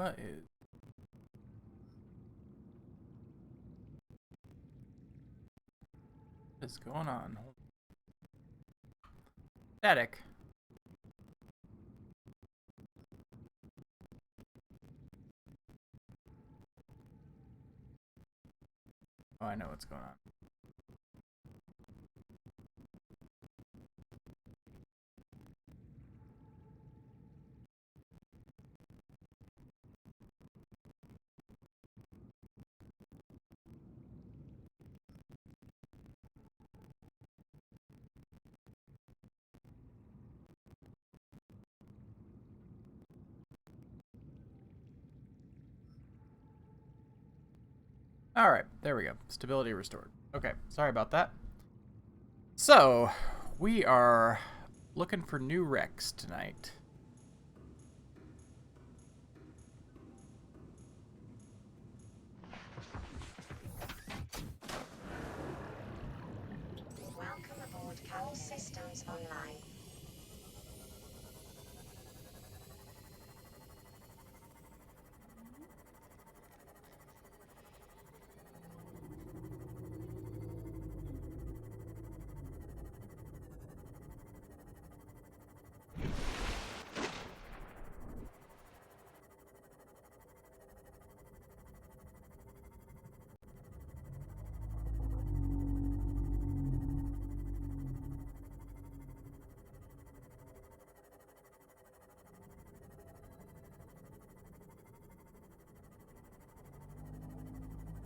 What is going on? Static. Oh, I know what's going on. All right, there we go. Stability restored. Okay, sorry about that. So, we are looking for new wrecks tonight. Welcome aboard Cal Systems Online.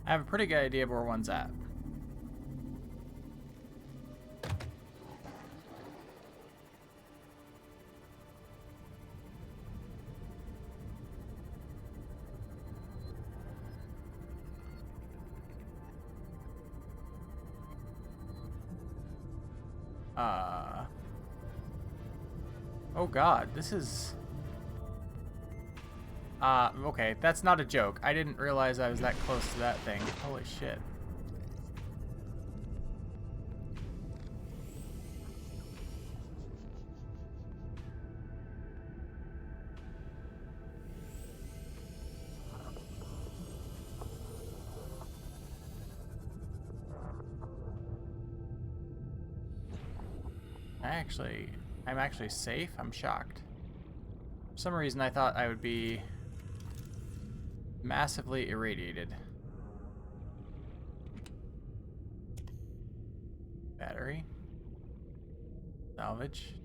I have a pretty good idea of where one's at. Oh god, this is... okay, that's not a joke. I didn't realize I was that close to that thing. Holy shit. I'm actually safe. I'm shocked. For some reason, I thought I would be massively irradiated. Battery. Salvage.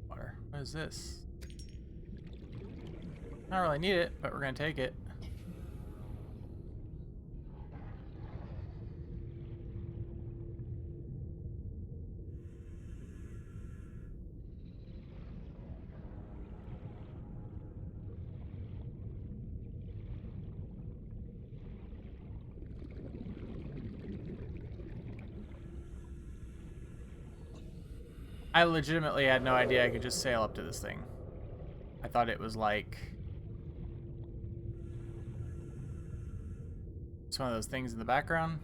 Water. What is this? I don't really need it, but we're gonna take it. I legitimately had no idea I could just sail up to this thing. I thought it was like... it's one of those things in the background.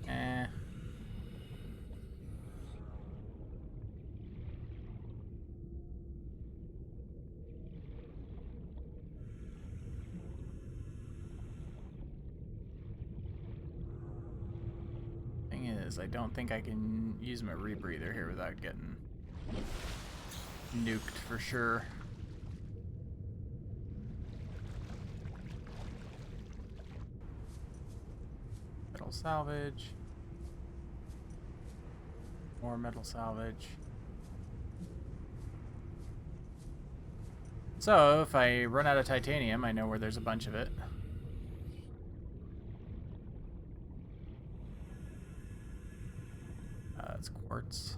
Eh. Thing is, I don't think I can use my rebreather here without getting nuked for sure. Metal salvage. More metal salvage. So, if I run out of titanium, I know where there's a bunch of it. It's quartz.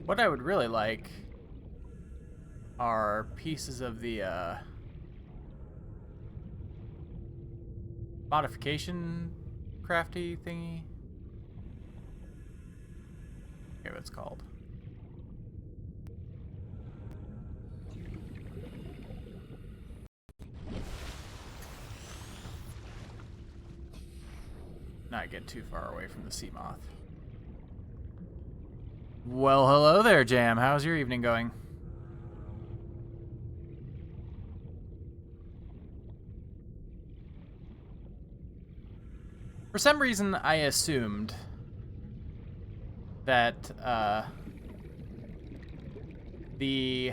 What I would really like are pieces of the modification crafty thingy. Okay, what it's called. Not get too far away from the sea moth. Well, hello there, Jam. How's your evening going? For some reason, I assumed that the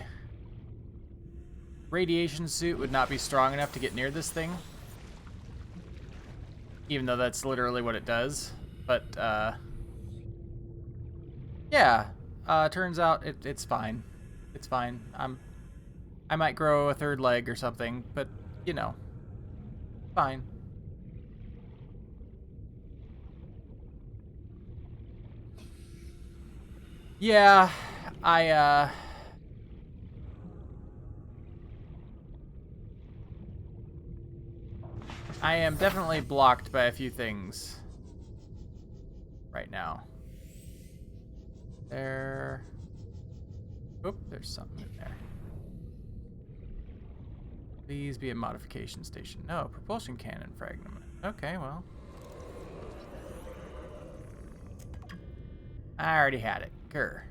radiation suit would not be strong enough to get near this thing. Even though that's literally what it does. But, yeah. Turns out it's fine. It's fine. I might grow a third leg or something, but, you know. Fine. Yeah, I am definitely blocked by a few things right now. Oop, there's something in there. Please be a modification station. No, propulsion cannon fragment. Okay, well. I already had it. Grr.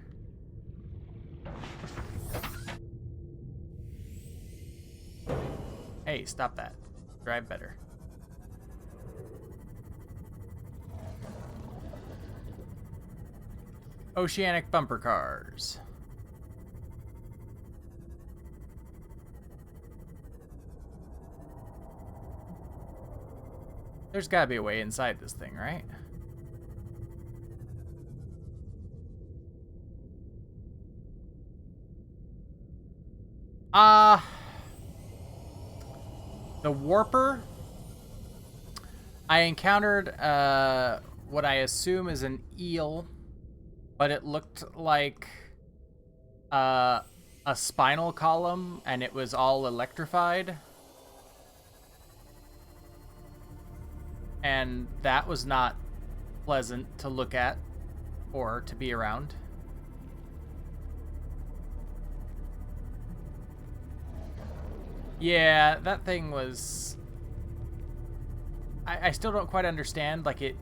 Hey, stop that. Drive better. Oceanic bumper cars. There's gotta be a way inside this thing, right? The warper. I encountered what I assume is an eel, but it looked like a spinal column, and it was all electrified. And that was not pleasant to look at or to be around. Yeah, that thing was... I still don't quite understand. Like, it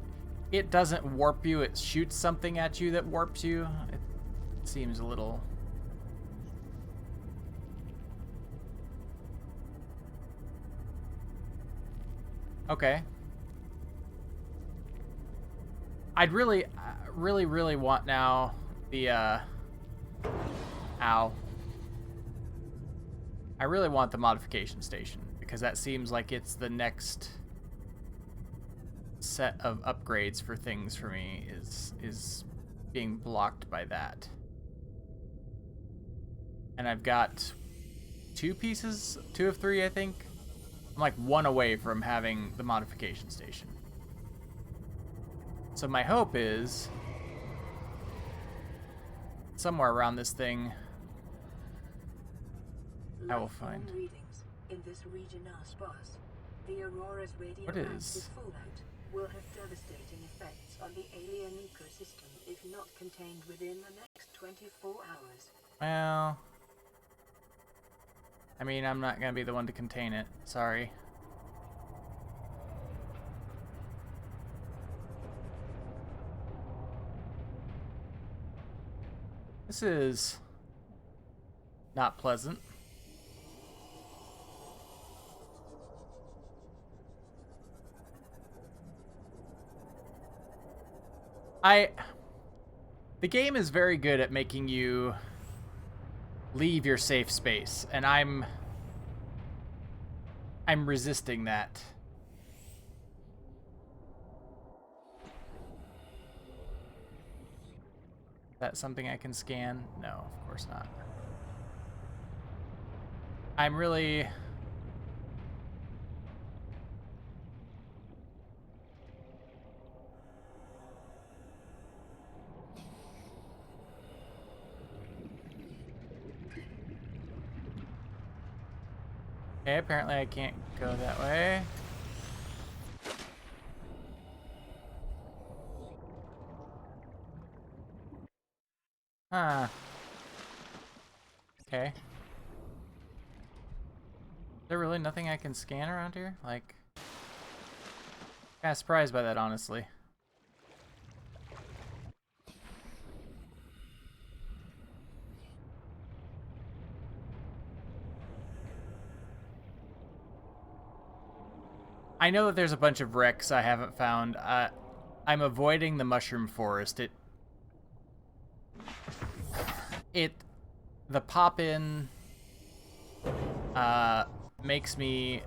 doesn't warp you. It shoots something at you that warps you. It seems a little... Okay. I'd really want now the, Ow. I really want the modification station, because that seems like it's the next set of upgrades for things for me is being blocked by that. And I've got 2 of 3, I think. I'm like 1 away from having the modification station. So my hope is somewhere around this thing I will find. Readings in this region are sparse. The Aurora's radioactive fallout will have devastating effects on the alien ecosystem if not contained within the next 24 hours. Well, I mean, I'm not gonna be the one to contain it. Sorry. This is not pleasant. The game is very good at making you leave your safe space, and I'm resisting that. Is that something I can scan? No, of course not. I'm really... Okay, apparently I can't go that way. Huh. Okay. Is there really nothing I can scan around here? Like, kind of surprised by that, honestly. I know that there's a bunch of wrecks I haven't found. I'm avoiding the mushroom forest. The pop-in makes me...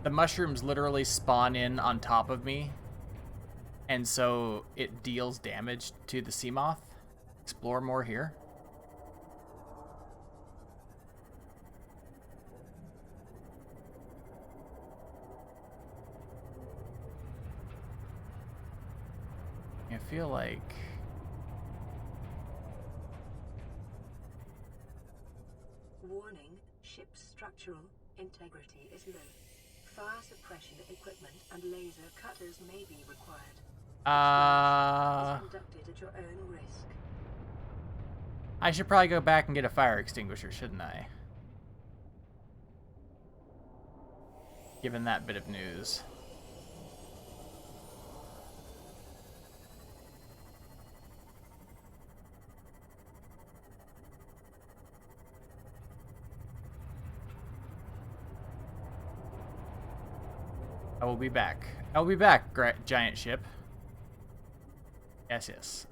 The mushrooms literally spawn in on top of me, and so it deals damage to the sea moth. Explore more here. I feel like... Warning, ship's structural integrity is low. Fire suppression equipment and laser cutters may be required. Is conducted at your own risk. I should probably go back and get a fire extinguisher, shouldn't I? Given that bit of news. I will be back. I will be back, giant ship. Yes, yes.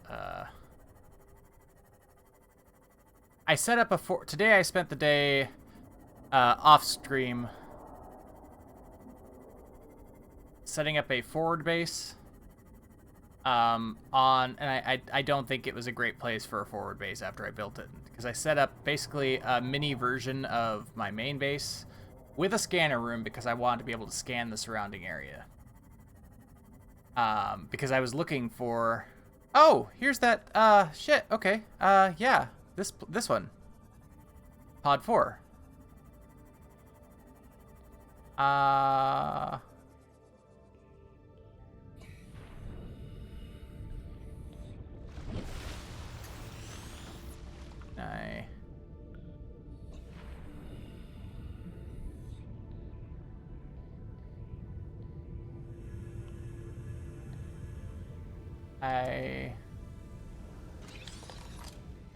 I set up today I spent the day off stream setting up a forward base and I don't think it was a great place for a forward base after I built it, because I set up basically a mini version of my main base with a scanner room because I wanted to be able to scan the surrounding area. Because I was looking for... Oh, here's that, shit, okay. Yeah, this one. Pod 4. I...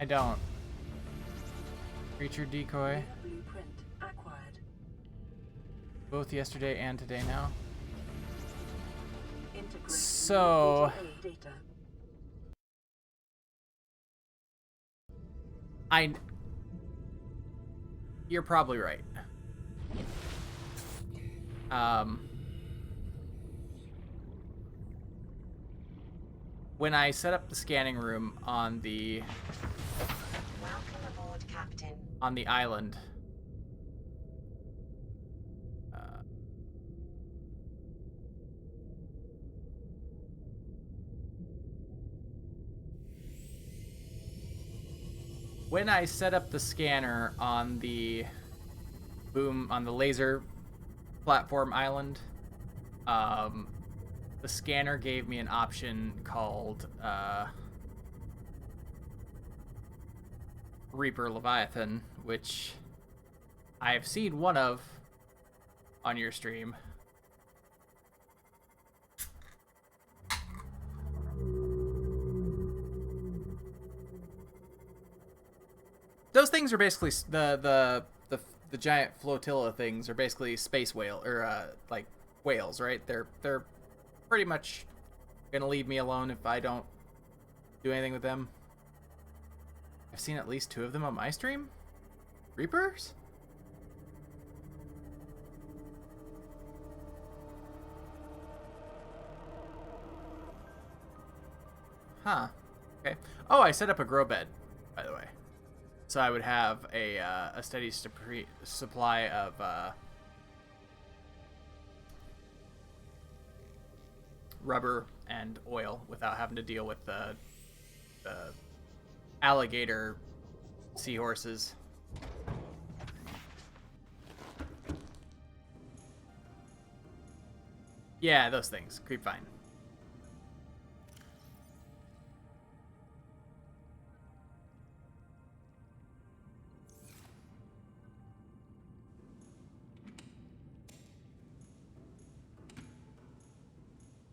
don't. Creature decoy. Blueprint acquired. Both yesterday and today now. Integrate So... data. You're probably right. When I set up the scanning room on the Welcome aboard, Captain. on the island, when I set up the scanner on the laser platform island, the scanner gave me an option called Reaper Leviathan, which I've seen one of on your stream. Those things are basically the giant flotilla things are basically space whale or like whales, right? They're pretty much gonna leave me alone if I don't do anything with them. I've seen at least 2 of them on my stream. Reapers? Huh. Okay. Oh, I set up a grow bed, by the way. So I would have a steady supply of rubber and oil without having to deal with the alligator seahorses. Yeah, those things. Creep vine.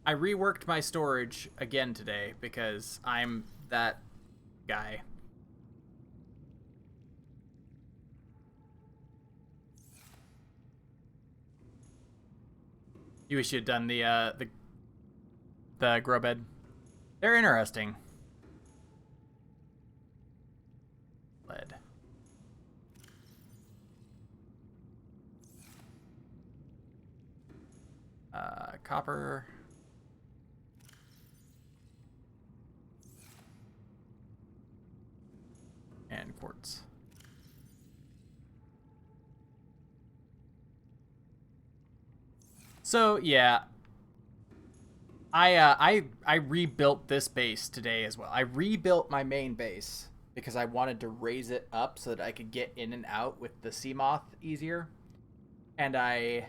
I reworked my storage again today because I'm that guy. You wish you had done the grow bed. They're interesting. Lead. Copper. And quartz. So yeah, I rebuilt this base today as well. I rebuilt my main base because I wanted to raise it up so that I could get in and out with the sea moth easier. And I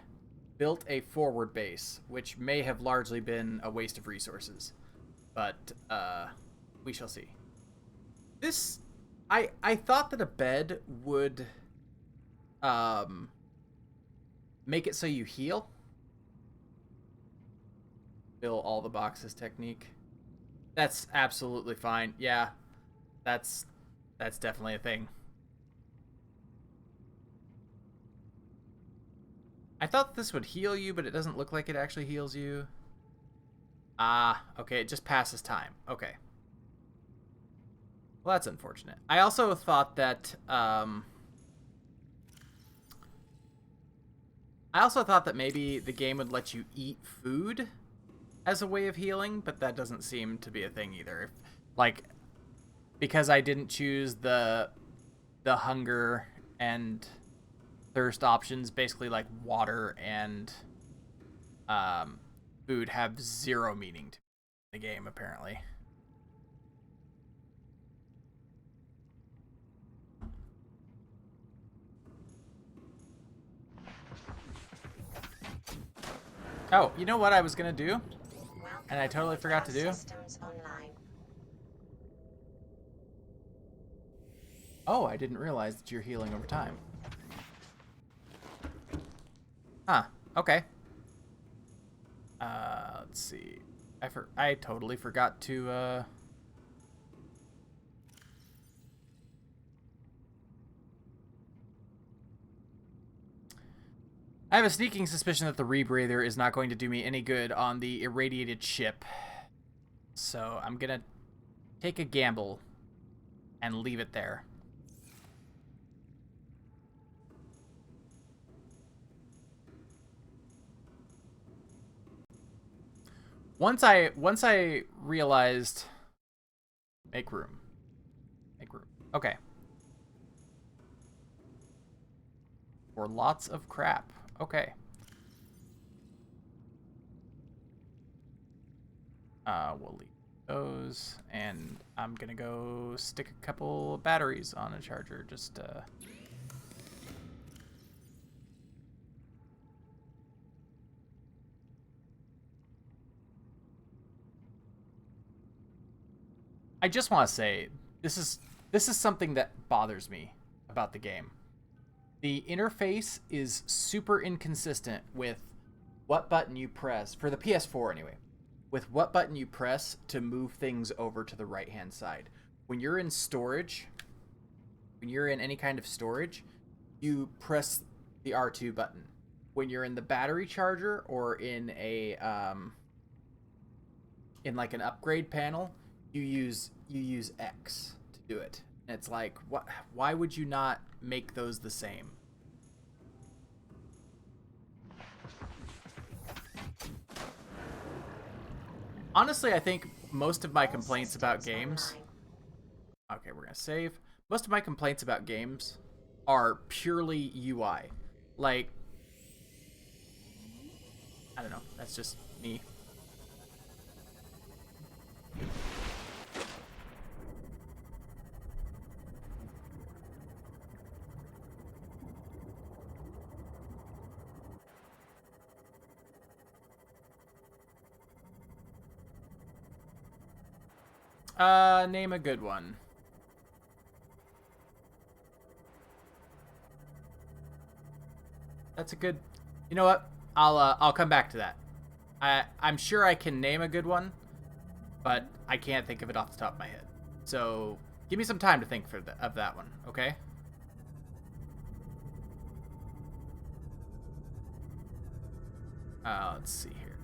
built a forward base, which may have largely been a waste of resources, but we shall see. This, I thought that a bed would make it so you heal. Fill all the boxes technique. That's absolutely fine. Yeah, that's definitely a thing. I thought this would heal you, but it doesn't look like it actually heals you. Ah, okay, it just passes time. Okay. Well, that's unfortunate. I also thought that maybe the game would let you eat food as a way of healing, but that doesn't seem to be a thing either. If, like, because I didn't choose the hunger and thirst options, basically like water and food have zero meaning to the game apparently. Oh, you know what I was gonna do? And I totally forgot to do? Oh, I didn't realize that you're healing over time. Huh, okay. Let's see. I totally forgot to, I have a sneaking suspicion that the rebreather is not going to do me any good on the irradiated ship. So I'm gonna take a gamble and leave it there. Once I realized, make room. Make room. Okay. For lots of crap. Okay. We'll leave those, and I'm gonna go stick a couple batteries on a charger. Just I just want to say this is something that bothers me about the game. The interface is super inconsistent with what button you press for the PS4 anyway. With what button you press to move things over to the right-hand side. When you're in storage, when you're in any kind of storage, you press the R2 button. When you're in the battery charger or in a in like an upgrade panel, you use X to do it. And it's like, why would you not make those the same? Honestly, I think most of my complaints about games... Okay, we're going to save. Most of my complaints about games are purely UI. Like, I don't know. That's just me. Name a good one. That's a good... You know what? I'll come back to that. I'm sure I can name a good one, but I can't think of it off the top of my head. So give me some time to think of that one, okay? Let's see here.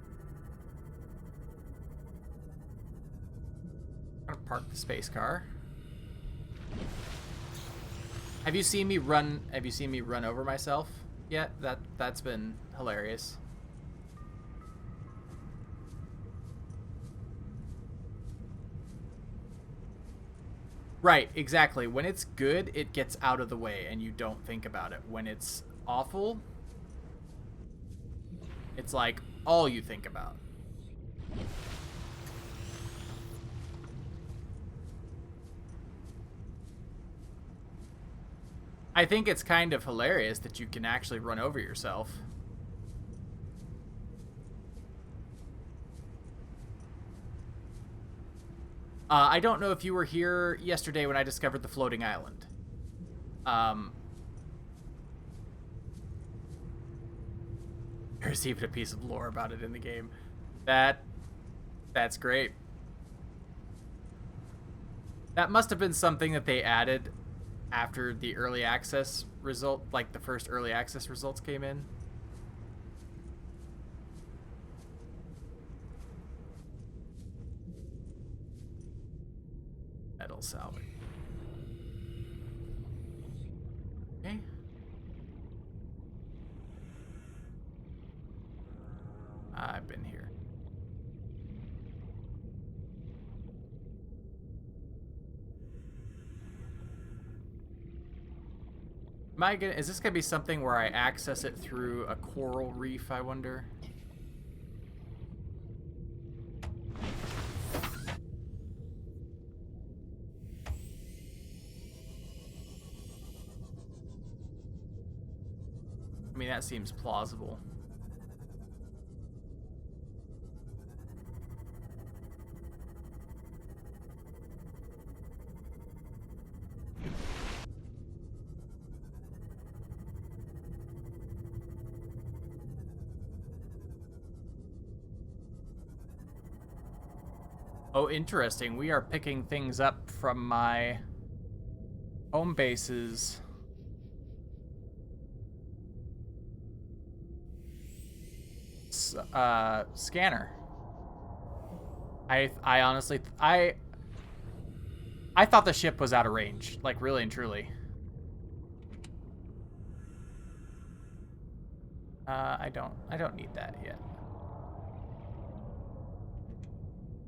I'm gonna park the space car. Have you seen me run? Have you seen me run over myself yet? That's been hilarious. Right, exactly. When it's good, it gets out of the way and you don't think about it. When it's awful, it's like all you think about. I think it's kind of hilarious that you can actually run over yourself. I don't know if you were here yesterday when I discovered the floating island. There's even a piece of lore about it in the game. That's great. That must have been something that they added after the early access result, like the first early access results came in. Metal salvage. Okay. I've been here. Is this gonna be something where I access it through a coral reef, I wonder? I mean, that seems plausible. Oh, interesting. We are picking things up from my home base's scanner. I honestly I thought the ship was out of range, like really and truly. I don't need that yet.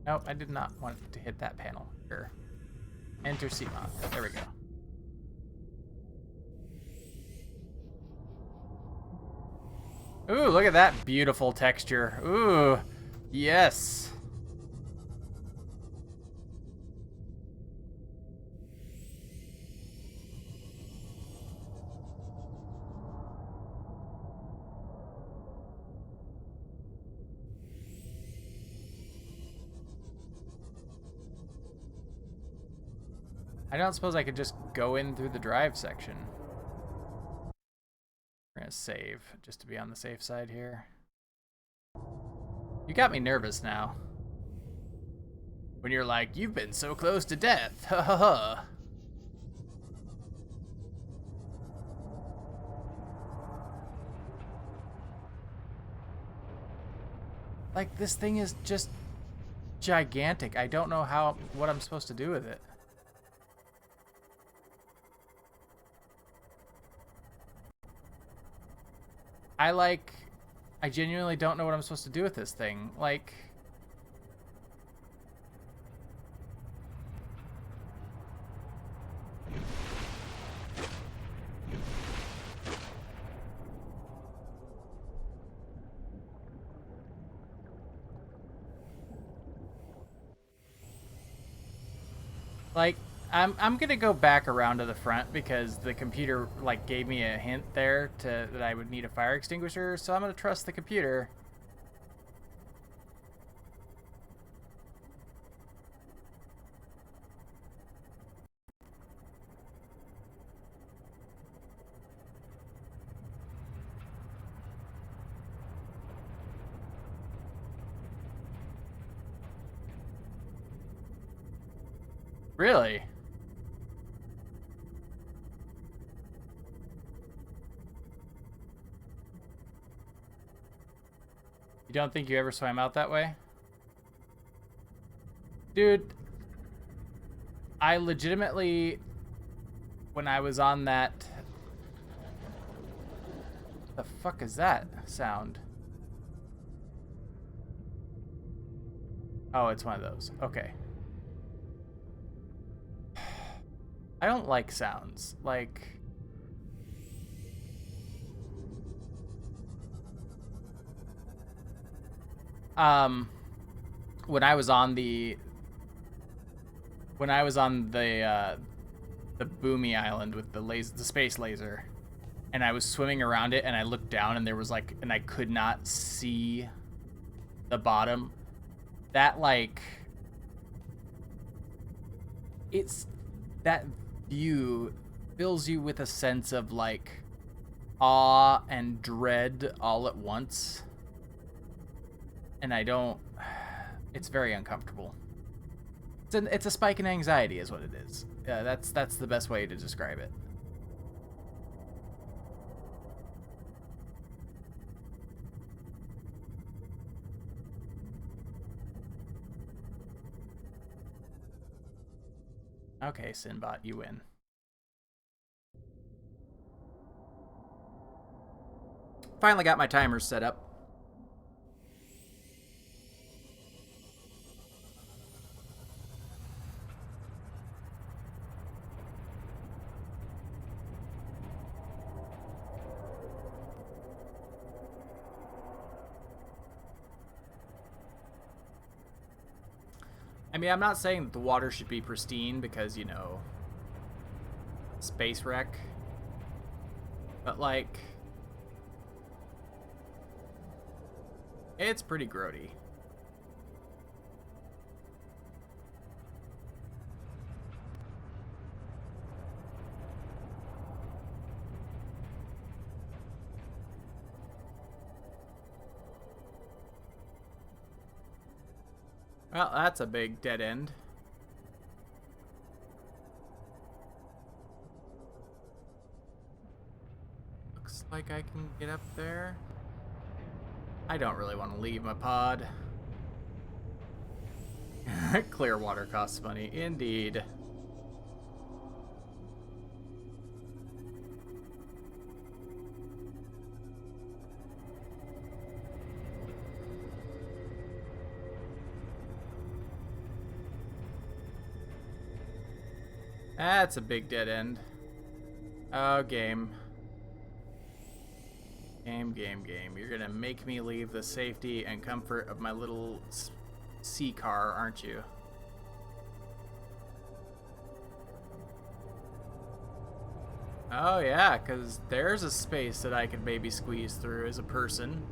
Nope, I did not want to hit that panel. Here. Enter Seamount. There we go. Ooh, look at that beautiful texture. Ooh, yes. I don't suppose I could just go in through the drive section. We're gonna save, just to be on the safe side here. You got me nervous now. When you're like, you've been so close to death, ha ha ha. Like, this thing is just gigantic. I don't know what I'm supposed to do with it. I genuinely don't know what I'm supposed to do with this thing. Like, I'm gonna go back around to the front because the computer like gave me a hint there that I would need a fire extinguisher, so I'm gonna trust the computer. Really? You don't think you ever swam out that way? Dude, I legitimately, when I was on that... The fuck is that sound? Oh, it's one of those. Okay. I don't like sounds. Like... when I was on the the Boomy Island with the space laser, and I was swimming around it, and I looked down, and there was like, and I could not see the bottom. That, like, it's, that view fills you with a sense of like awe and dread all at once. And I don't... It's very uncomfortable. It's a spike in anxiety is what it is. That's the best way to describe it. Okay, Sinbot, you win. Finally got my timers set up. I mean, I'm not saying that the water should be pristine because, you know, space wreck. But, like, it's pretty grody. Well, that's a big dead end. Looks like I can get up there. I don't really want to leave my pod. Clear water costs money, indeed. That's a big dead end. Oh, game. Game. You're gonna make me leave the safety and comfort of my little sea car, aren't you? Oh, yeah, because there's a space that I could maybe squeeze through as a person.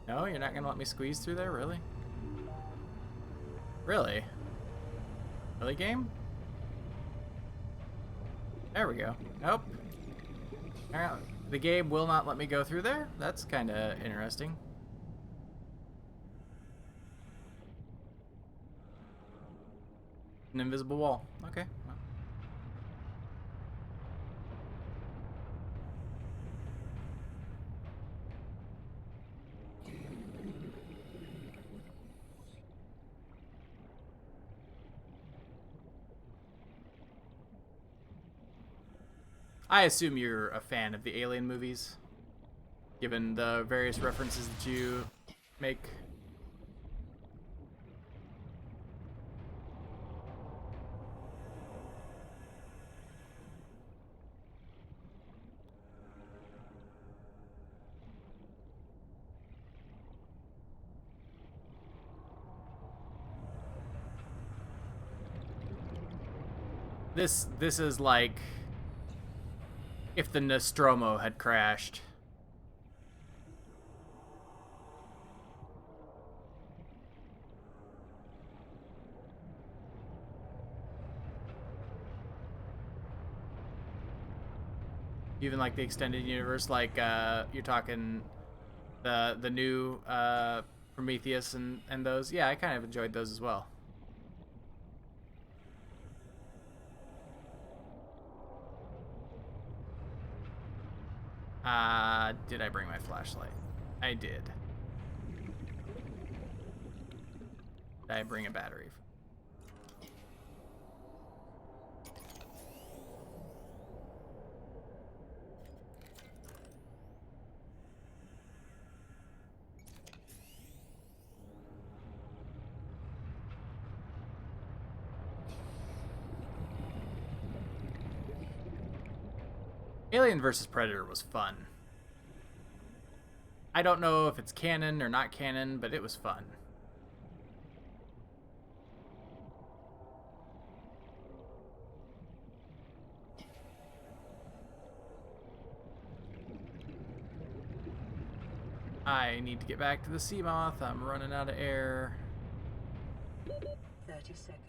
No, you're not gonna let me squeeze through there, really? Really? Really, game? There we go. Nope. The game will not let me go through there? That's kind of interesting. An invisible wall. Okay. Well. I assume you're a fan of the Alien movies, given the various references that you make. This is like if the Nostromo had crashed. Even like the extended universe, like you're talking the new Prometheus and those. Yeah, I kind of enjoyed those as well. Did I bring my flashlight? I did. Did I bring a battery? Alien vs. Predator was fun. I don't know if it's canon or not canon, but it was fun. I need to get back to the Seamoth. I'm running out of air. 30 seconds.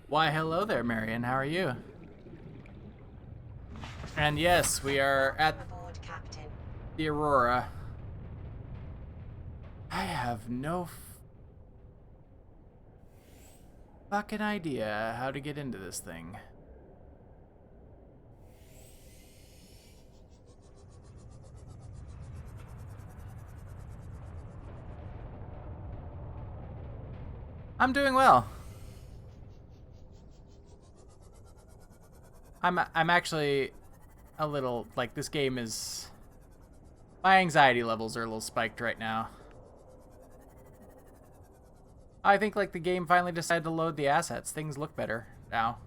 Why, hello there, Marion. How are you? And yes, we are at Aboard, Captain. the Aurora. I have no fucking idea how to get into this thing. I'm doing well. I'm actually a little, like, this game is... My anxiety levels are a little spiked right now. I think, like, the game finally decided to load the assets. Things look better now.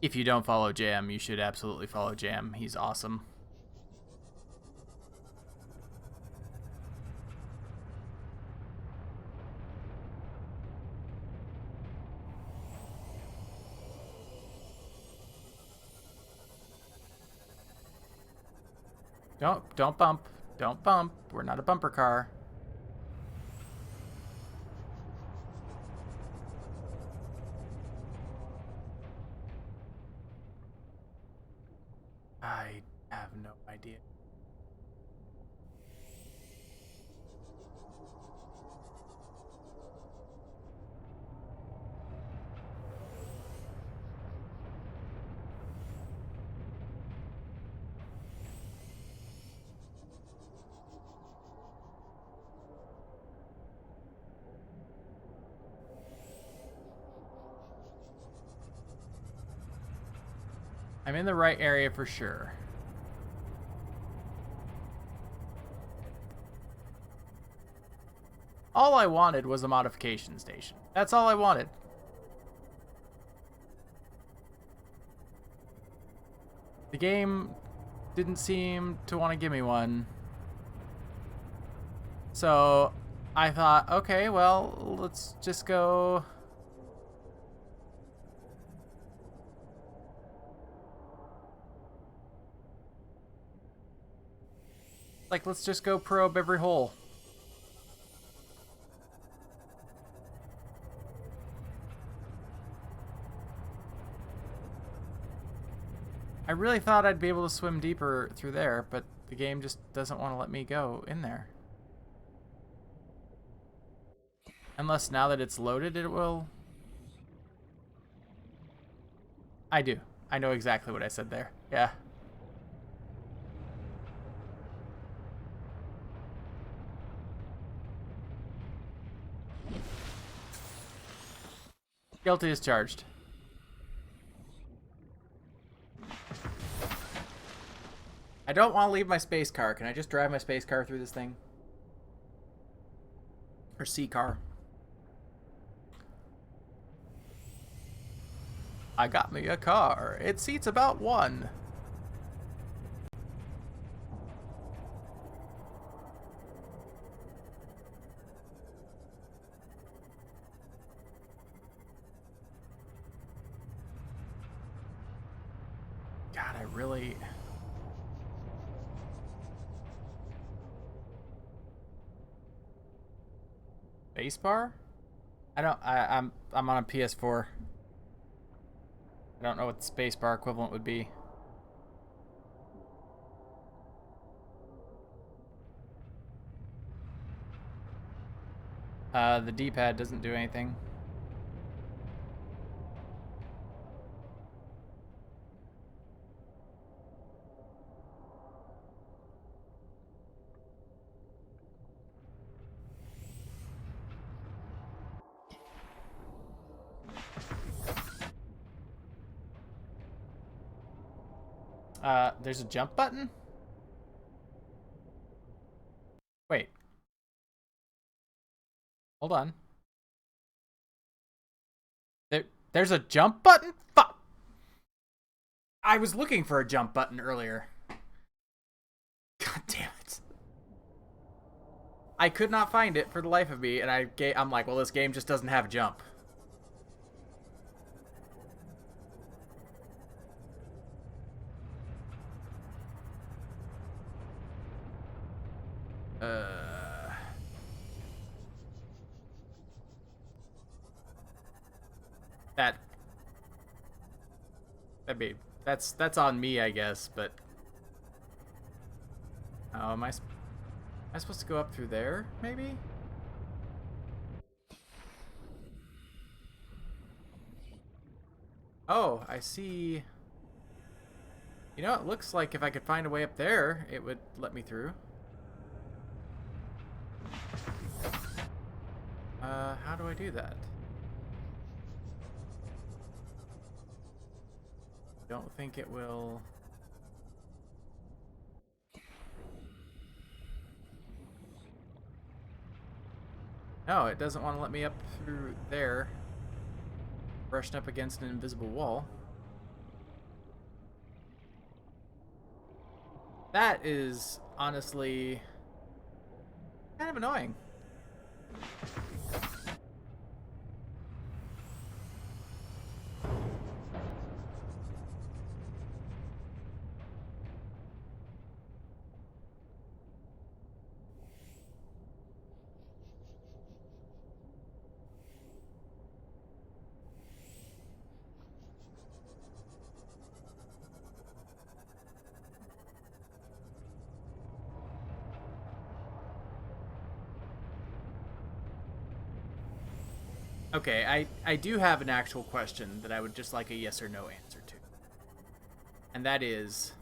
If you don't follow Jam, you should absolutely follow Jam. He's awesome. Don't bump. Don't bump. We're not a bumper car. I have no idea. I'm in the right area for sure. All I wanted was a modification station. That's all I wanted. The game didn't seem to want to give me one. So I thought, okay, well, let's just go... Like, let's just go probe every hole. I really thought I'd be able to swim deeper through there, but the game just doesn't want to let me go in there. Unless now that it's loaded, it will... I do. I know exactly what I said there. Yeah. Guilty as charged. I don't want to leave my space car. Can I just drive my space car through this thing? Or sea car? I got me a car. It seats about one. I really... Spacebar? I'm on a PS4. I don't know what the spacebar equivalent would be. The D-pad doesn't do anything. There's a jump button? Wait. Hold on. There's a jump button? Fuck! I was looking for a jump button earlier. God damn it. I could not find it for the life of me, and I'm like, well, this game just doesn't have a jump. That's on me, I guess, but oh, am I supposed to go up through there, maybe? Oh, I see. You know, it looks like if I could find a way up there, it would let me through. How do I do that? Don't think it will... No, it doesn't want to let me up through there. Brushed up against an invisible wall. That is honestly kind of annoying. Okay, I do have an actual question that I would just like a yes or no answer to. And that is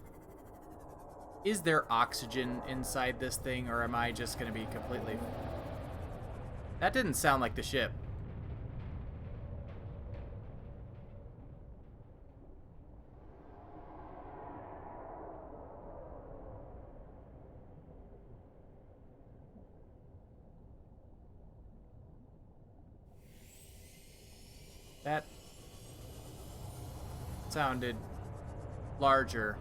there oxygen inside this thing, or am I just going to be completely... That didn't sound like the ship. That sounded larger.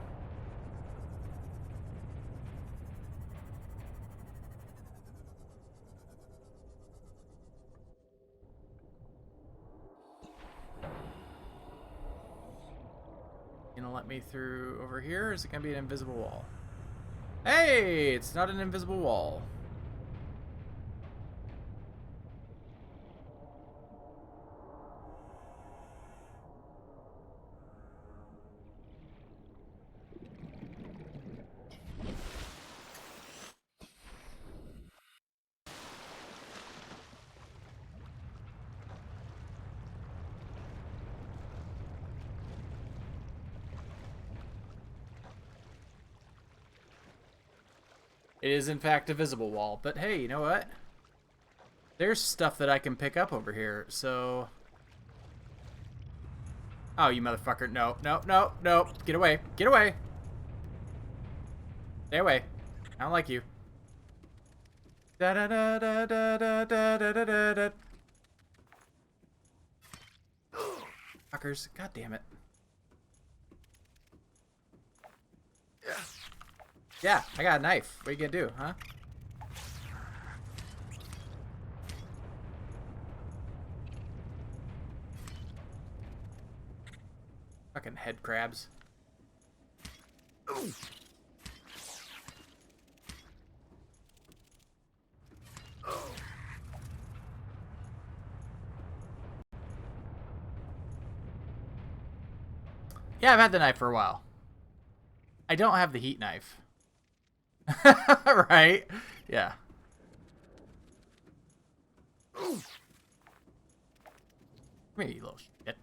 Gonna let me through over here, or is it gonna be an invisible wall? Hey, it's not an invisible wall. It is, in fact, a visible wall. But hey, you know what? There's stuff that I can pick up over here, so... Oh, you motherfucker. No, no, no, no. Get away. Get away. Stay away. I don't like you. Da da da da da da da da da da. Fuckers. God damn it. Yeah, I got a knife. What are you gonna do, huh? Fucking head crabs. Yeah, I've had the knife for a while. I don't have the heat knife. Right? Yeah. Come here, you little shit.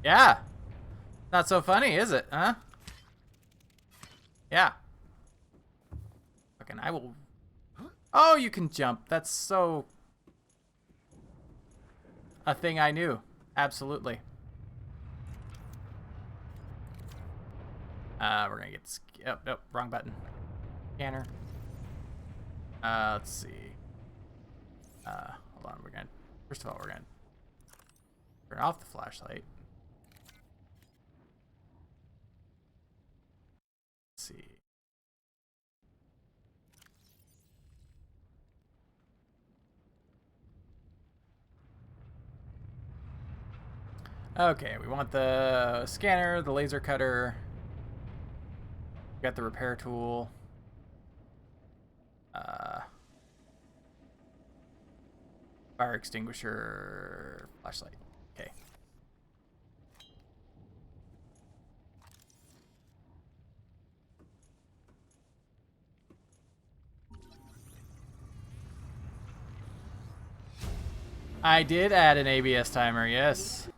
Yeah. Not so funny, is it? Huh? Yeah. Fucking I will... Oh, you can jump. That's so... a thing I knew. Absolutely. We're gonna get... Oh, nope, wrong button. Scanner. Let's see. Hold on, we're gonna... First of all, we're gonna turn off the flashlight. Let's see. Okay, we want the scanner, the laser cutter. We got the repair tool. Fire extinguisher, flashlight. Okay. I did add an ABS timer, yes.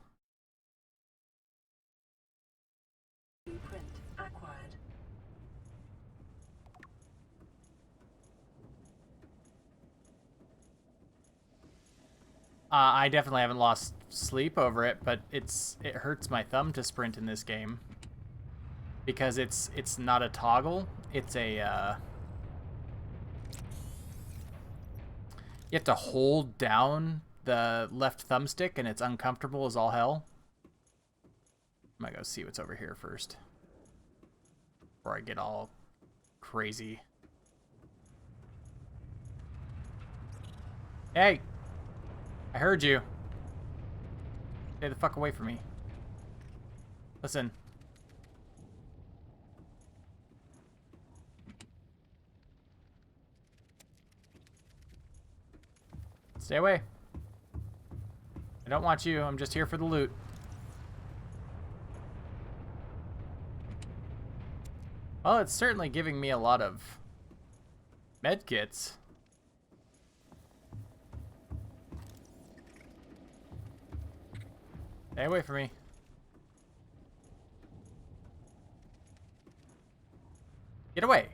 Blueprint acquired. I definitely haven't lost sleep over it, but it hurts my thumb to sprint in this game because it's not a toggle. It's a you have to hold down the left thumbstick, and it's uncomfortable as all hell. I'm gonna go see what's over here first before I get all crazy. Hey! I heard you. Stay the fuck away from me. Listen. Stay away. I don't want you. I'm just here for the loot. Well, it's certainly giving me a lot of med kits. Stay away from me. Get away.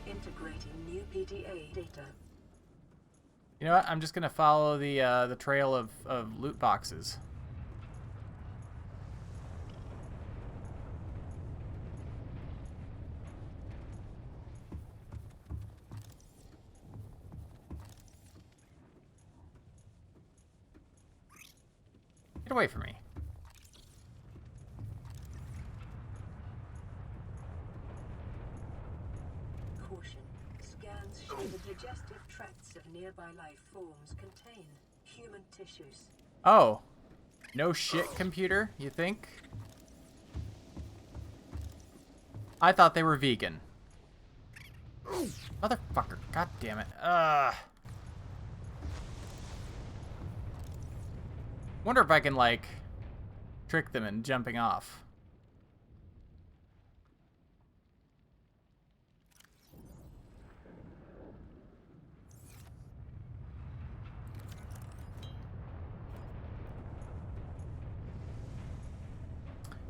Integrating new PDA data. You know what? I'm just gonna follow the trail of loot boxes. Get away from me. Caution. Scans show the digestive tracts of nearby life forms contain human tissues. Oh. No shit, computer, you think? I thought they were vegan. Motherfucker, god damn it. Wonder if I can, like, trick them in jumping off.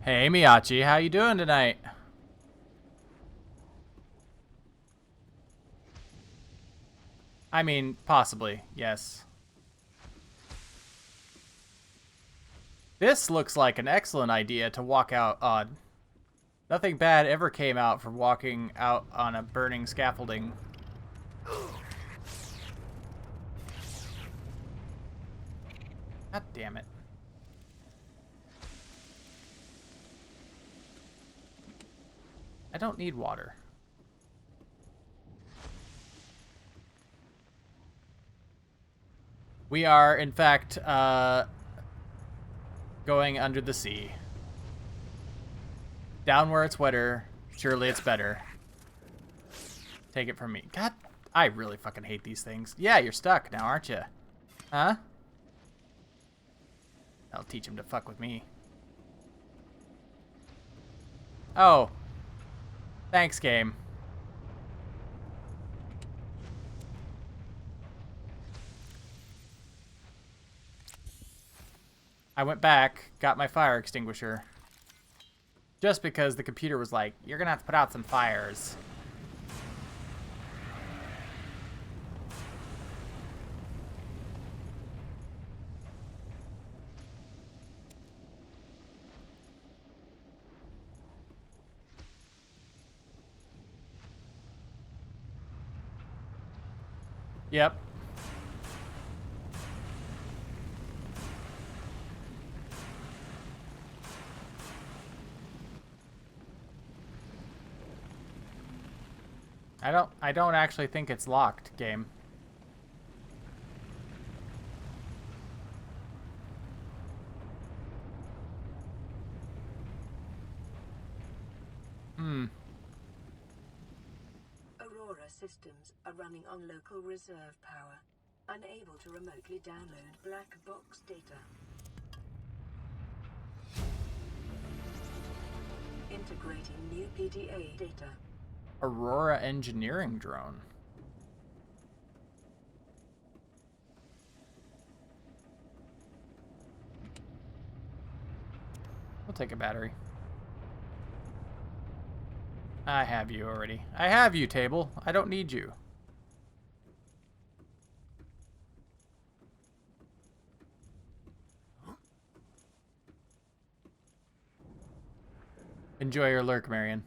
Hey, Miyachi, how you doing tonight? I mean, possibly, yes. This looks like an excellent idea to walk out on. Nothing bad ever came out from walking out on a burning scaffolding. God damn it. I don't need water. We are, in fact, going under the sea. Down where it's wetter, surely it's better. Take it from me. God, I really fucking hate these things. Yeah, you're stuck now, aren't you? Huh? I'll teach him to fuck with me. Oh. Thanks, game. I went back, got my fire extinguisher. Just because the computer was like, you're gonna have to put out some fires. Yep. I don't actually think it's locked, game. Aurora systems are running on local reserve power, unable to remotely download black box data. Integrating new PDA data. Aurora engineering drone. We'll take a battery. I have you already. I have you, table. I don't need you. Enjoy your lurk, Marion.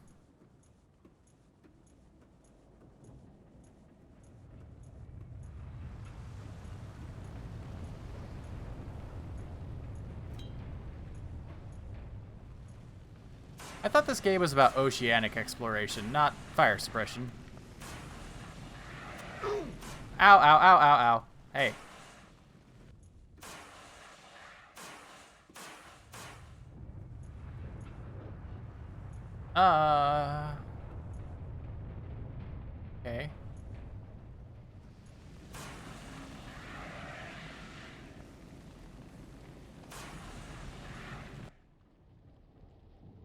I thought this game was about oceanic exploration, not fire suppression. Ow, ow, ow, ow, ow. Hey. Okay.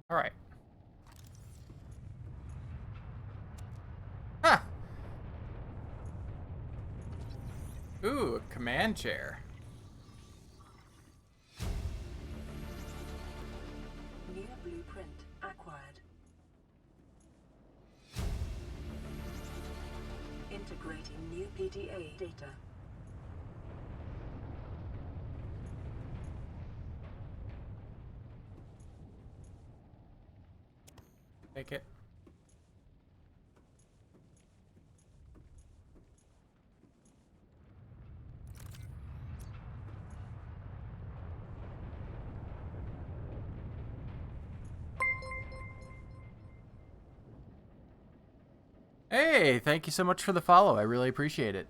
All right. Huh. Ooh, a command chair. New blueprint acquired. Integrating new PDA data. Take it. Hey, thank you so much for the follow. I really appreciate it.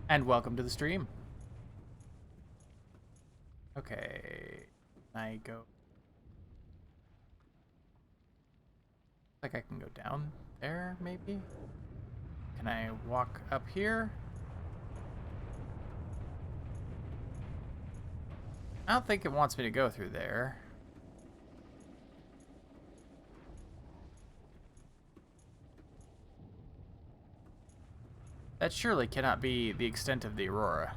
And welcome to the stream. Okay. I go. Like I can go down there, maybe? Can I walk up here? I don't think it wants me to go through there. That surely cannot be the extent of the Aurora.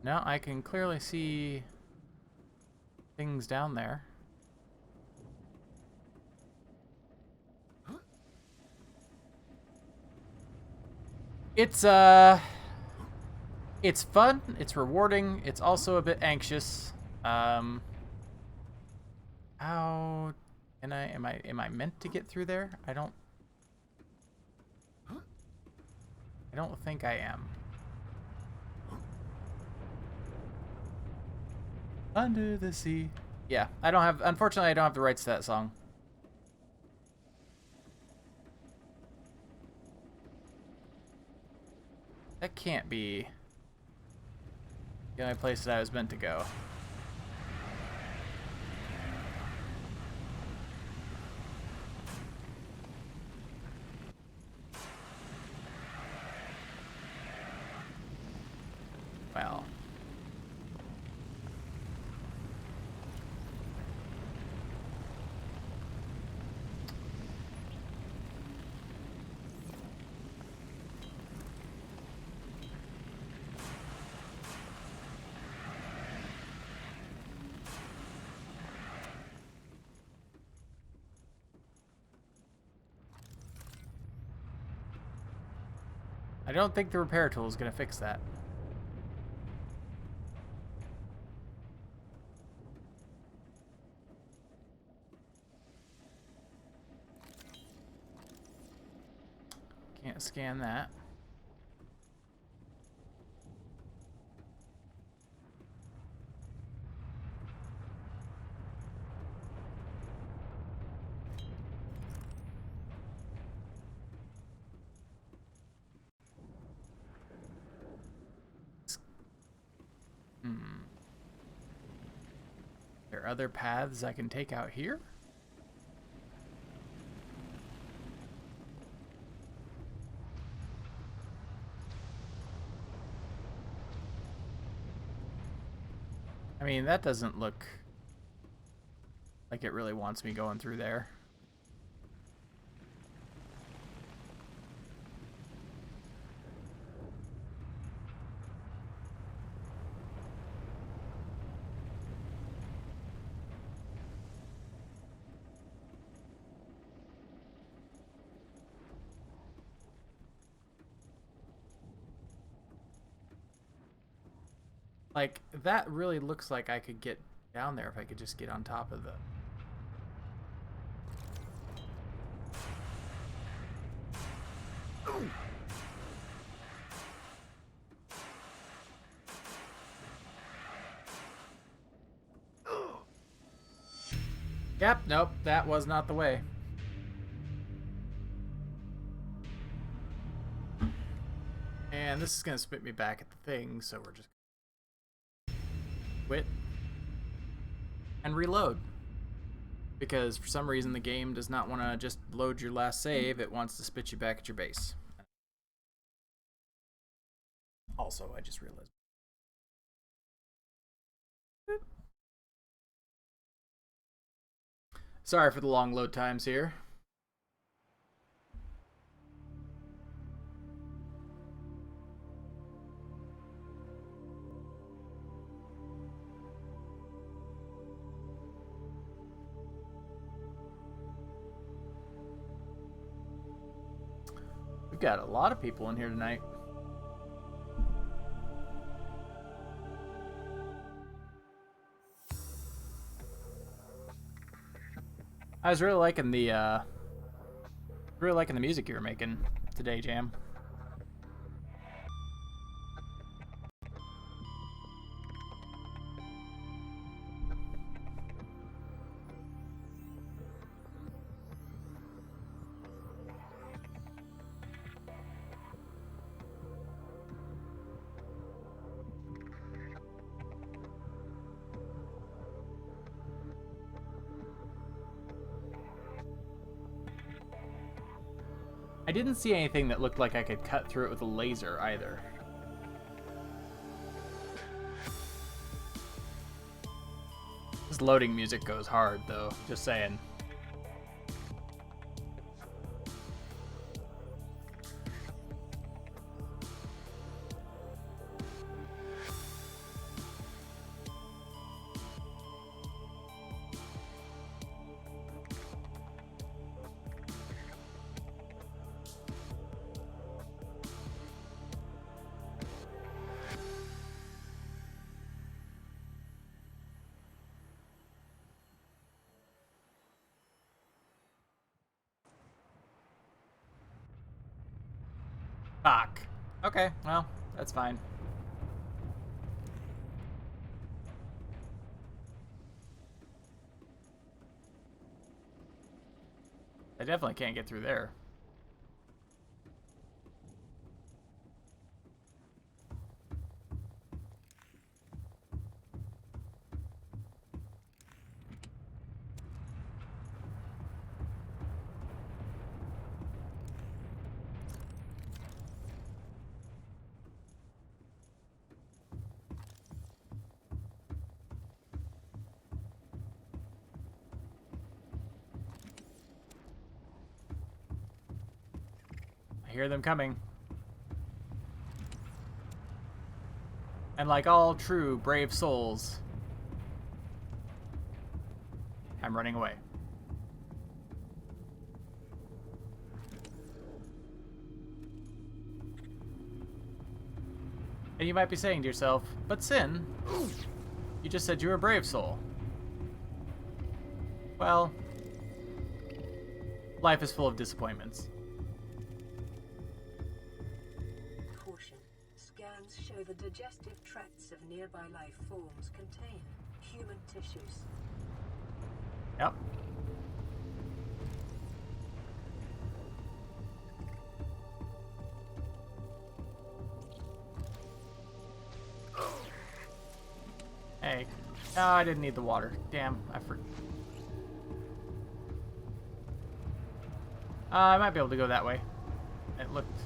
No, I can clearly see things down there. It's fun, it's rewarding, it's also a bit anxious. How Can I? Am I meant to get through there? I don't think I am. Under the sea. Yeah, I don't have. Unfortunately, I don't have the rights to that song. That can't be the only place that I was meant to go. Well. I don't think the repair tool is going to fix that. Can't scan that. There are other paths I can take out here? I mean, that doesn't look like it really wants me going through there. Like, that really looks like I could get down there if I could just get on top of the... Ooh. Yep, nope, that was not the way. And this is going to spit me back at the thing, so we're just... quit and reload, because for some reason the game does not want to just load your last save. It wants to spit you back at your base. Also, I just realized. Sorry for the long load times here. We've got a lot of people in here tonight. I was really liking the music you were making today, Jam. I didn't see anything that looked like I could cut through it with a laser either. This loading music goes hard, though, just saying. Fuck. Okay, well, that's fine. I definitely can't get through there. I hear them coming. And like all true brave souls, I'm running away. And you might be saying to yourself, but Sin, you just said you were a brave soul. Well, life is full of disappointments. Caution. Scans show the digestive tracts of nearby life forms contain human tissues. Yep. Hey. No, I didn't need the water. Damn, I might be able to go that way. It looked...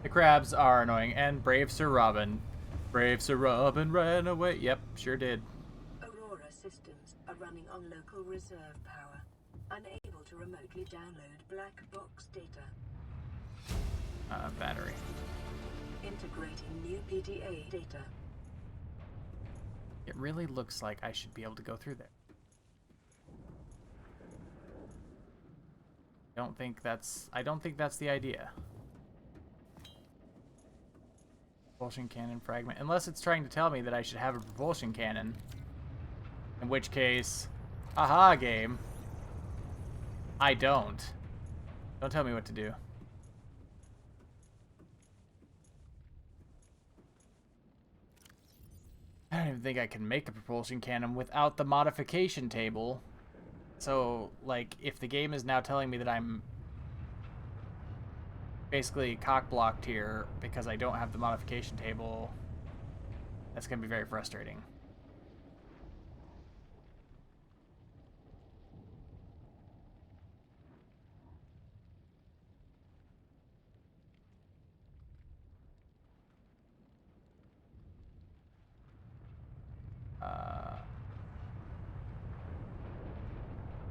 The crabs are annoying, and brave Sir Robin. Brave Sir Robin ran away. Yep, sure did. Aurora systems are running on local reserve power, unable to remotely download black box data. Battery. Integrating new PDA data. It really looks like I should be able to go through there. I don't think that's the idea. Propulsion cannon fragment. Unless it's trying to tell me that I should have a propulsion cannon. In which case, aha, game. I don't. Don't tell me what to do. I don't even think I can make a propulsion cannon without the modification table. So, like, if the game is now telling me that I'm basically cock-blocked here because I don't have the modification table, that's going to be very frustrating.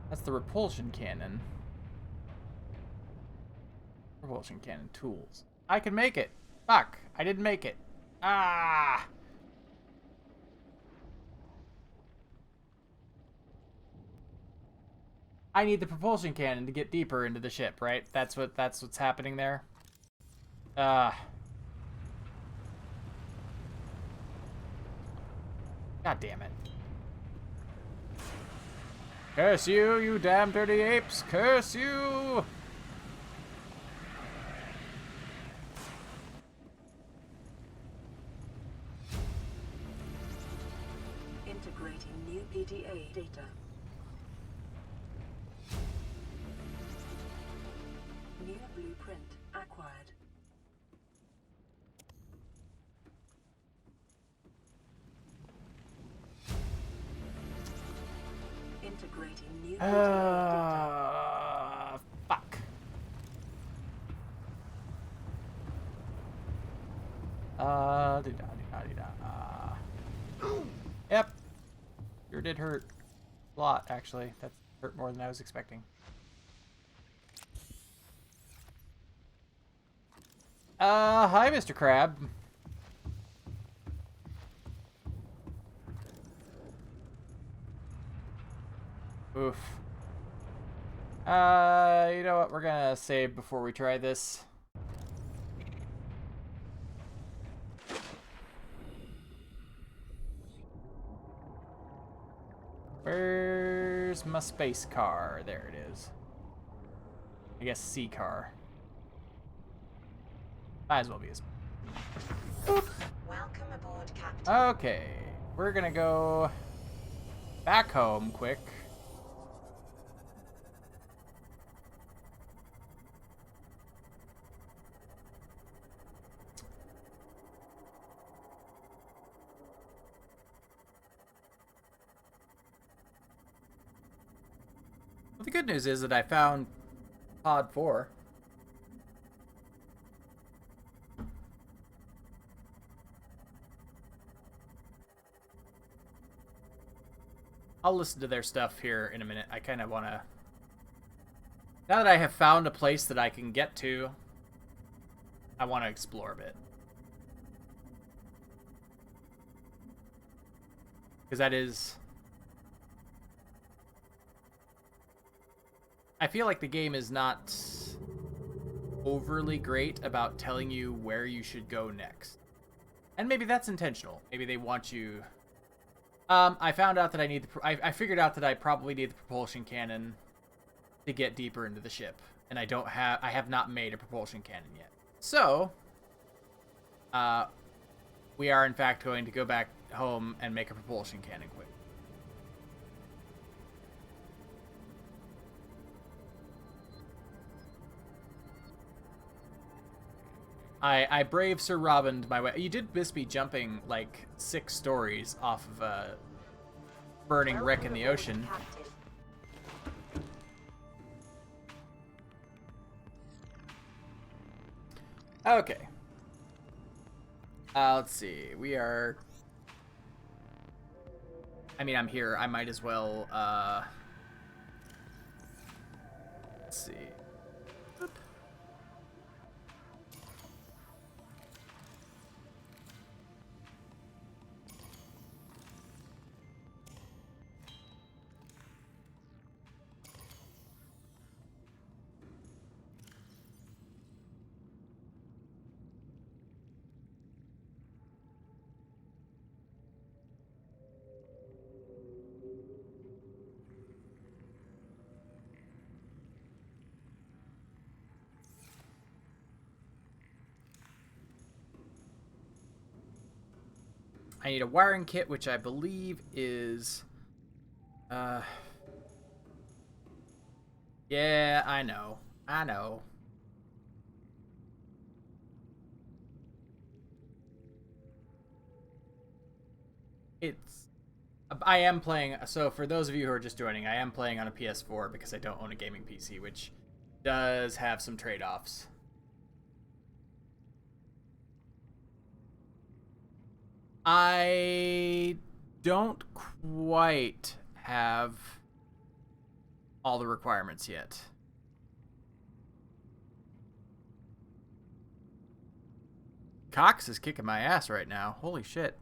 That's the repulsion cannon. Propulsion cannon tools. I can make it. Fuck. I didn't make it. Ah. I need the propulsion cannon to get deeper into the ship, right? That's what's happening there. God damn it. Curse you, you damn dirty apes! Curse you! Integrating new PDA data. New blueprint acquired. Integrating new PDA data. Fuck. Yep. Sure did hurt. A lot, actually. That hurt more than I was expecting. Hi, Mr. Crab. Oof. You know what? We're gonna save before we try this. Where's my space car? There it is. I guess C car. Might as well be a... Welcome aboard, Captain. Okay, we're gonna go back home quick. Well, the good news is that I found Pod 4. I'll listen to their stuff here in a minute. I kind of want to... Now that I have found a place that I can get to, I want to explore a bit. Because that is... I feel like the game is not overly great about telling you where you should go next. And maybe that's intentional. Maybe they want you... I found out that I need the... I figured out that I probably need the propulsion cannon to get deeper into the ship. And I have not made a propulsion cannon yet. So, we are in fact going to go back home and make a propulsion cannon quick. I brave Sir Robin'd my way. You did miss me jumping like 6 stories off of a burning wreck in the ocean. Okay. Let's see. We are... I mean, I'm here. I might as well, let's see. I need a wiring kit, which I believe is... Yeah, I know. I know. It's... I am playing... So, for those of you who are just joining, I am playing on a PS4 because I don't own a gaming PC, which does have some trade-offs. I don't quite have all the requirements yet. Cox is kicking my ass right now. Holy shit.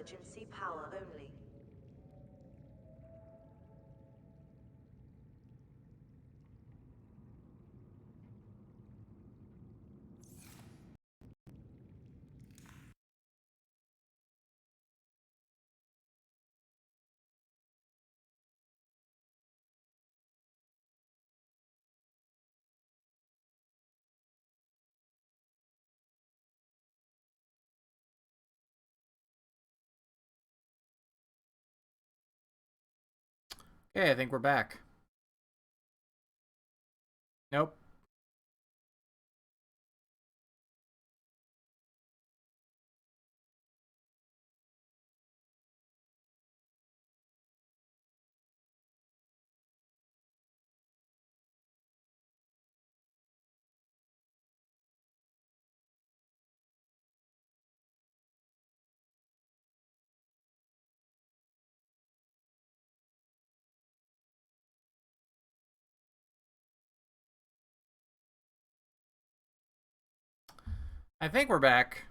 emergency power only. Okay, I think we're back. Nope. I think we're back.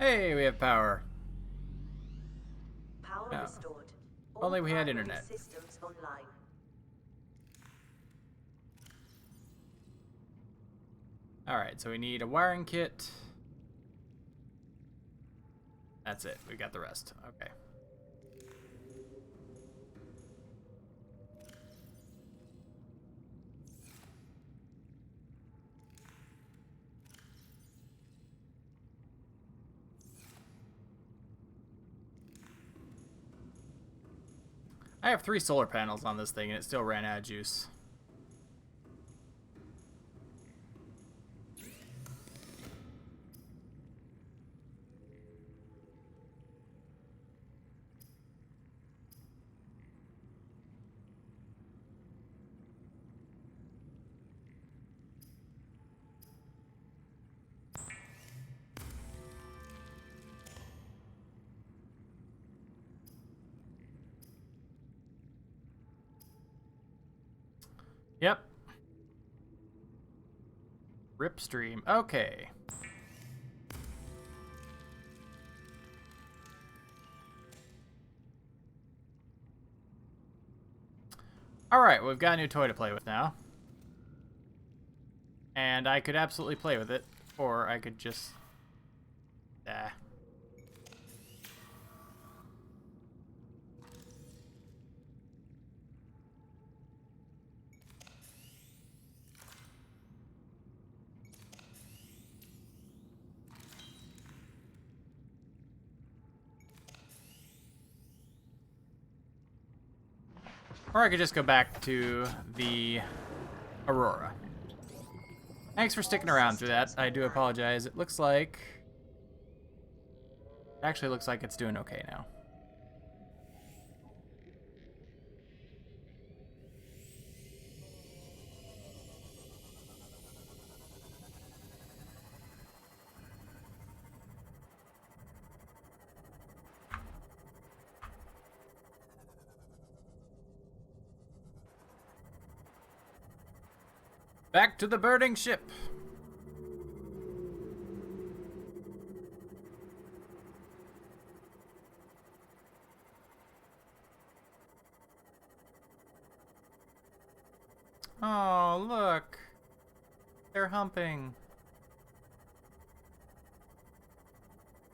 Hey, we have power. Power No. restored. Only we had primary internet. Systems online. Alright, so we need a wiring kit. That's it. We got the rest. Okay. I have 3 solar panels on this thing and it still ran out of juice. Yep. Rip stream. Okay. Alright, we've got a new toy to play with now. And I could absolutely play with it. Or I could just... Or I could just go back to the Aurora. Thanks for sticking around through that. I do apologize. It looks like... Actually looks like it's doing okay now. Back to the burning ship. Oh, look. They're humping.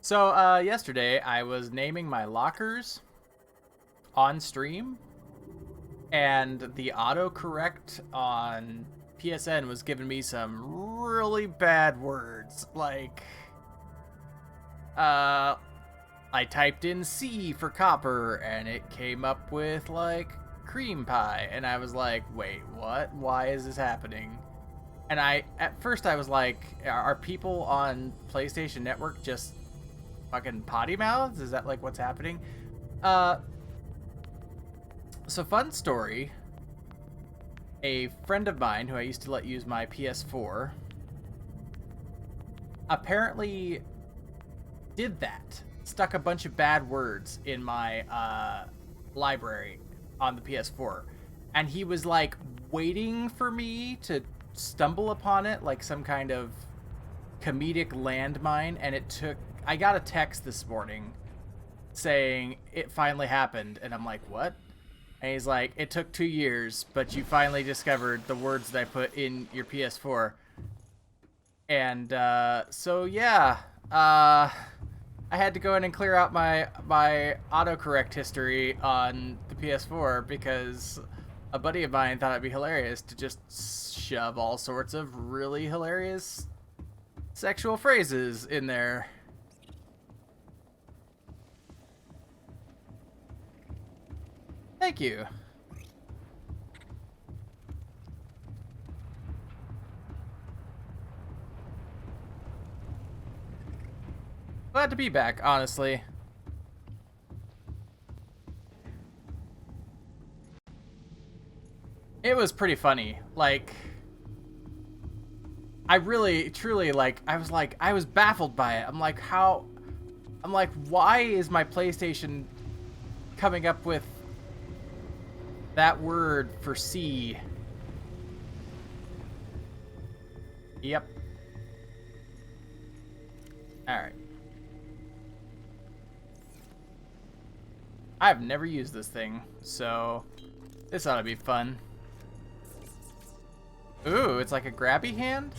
So, yesterday I was naming my lockers on stream, and the autocorrect on PSN was giving me some really bad words. Like, I typed in C for copper, and it came up with, like, cream pie, and I was like, wait, what? Why is this happening? And at first I was like, are people on PlayStation Network just fucking potty mouths? Is that like what's happening? So fun story. A friend of mine who I used to let use my PS4 apparently did that. Stuck a bunch of bad words in my library on the PS4. And he was like waiting for me to stumble upon it like some kind of comedic landmine, and I got a text this morning saying it finally happened, and I'm like, what? And he's like, it took 2 years, but you finally discovered the words that I put in your PS4. And so yeah, I had to go in and clear out my autocorrect history on the PS4 because a buddy of mine thought it'd be hilarious to just shove all sorts of really hilarious sexual phrases in there. Thank you. Glad to be back, honestly. It was pretty funny. Like, I really, truly, like, I was baffled by it. I'm like, why is my PlayStation coming up with that word for C? Yep. Alright. I've never used this thing, so this ought to be fun. Ooh, it's like a grabby hand?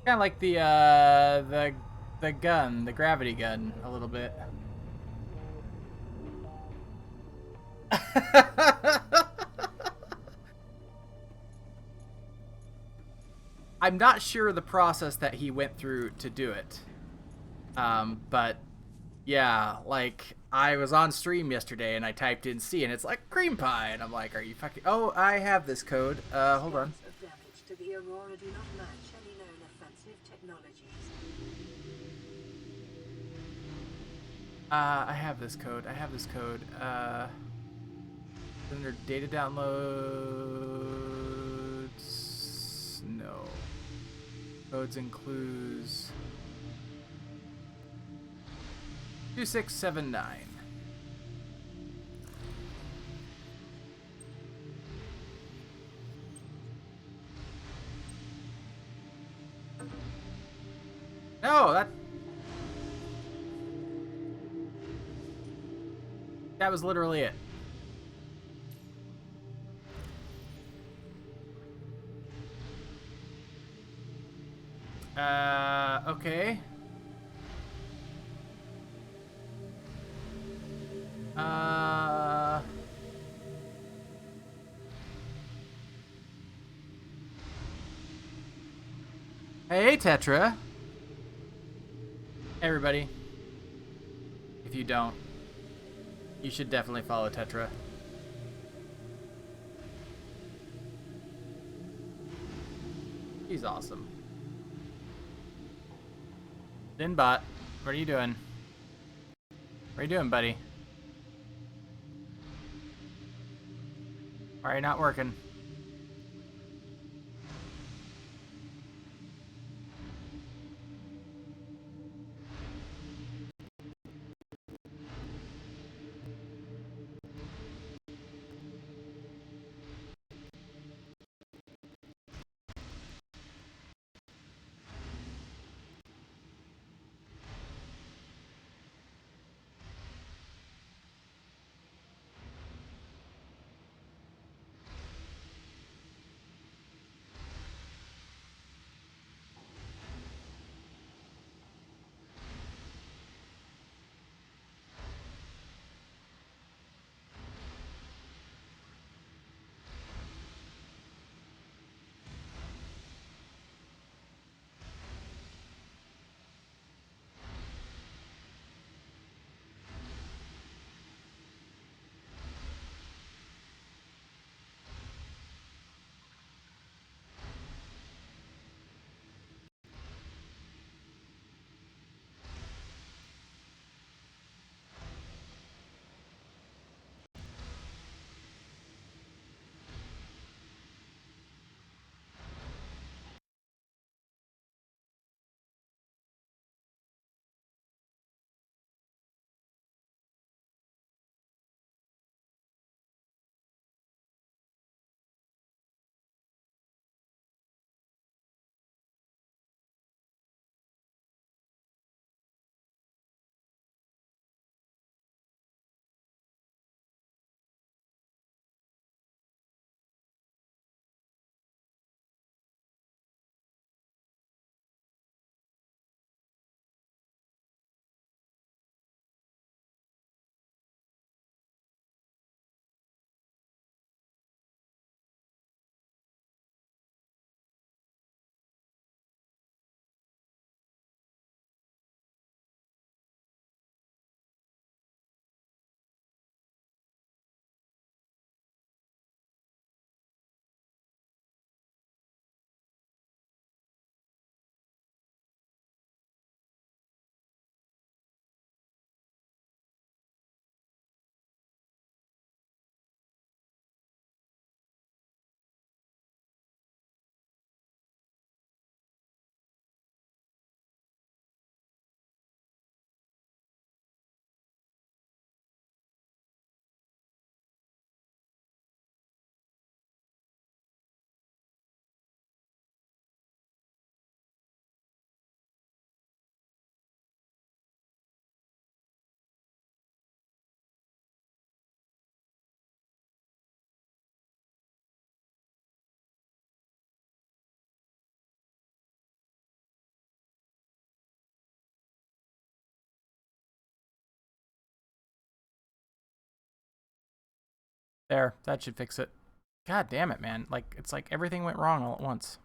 Kind of like the gun, the gravity gun, a little bit. I'm not sure the process that he went through to do it. But yeah, like I was on stream yesterday and I typed in C and it's like cream pie and I'm like, are you fucking... Oh, I have this code. Hold on. To the Aurora do not match any known offensive technologies. I have this code. Under data downloads. No. Codes includes 2679. No, that was literally it. Okay. Hey, Tetra. Everybody. If you don't, you should definitely follow Tetra. He's awesome. Dinbot, what are you doing? What are you doing, buddy? Alright, not working. There, that should fix it. God damn it, man. Like, it's like everything went wrong all at once.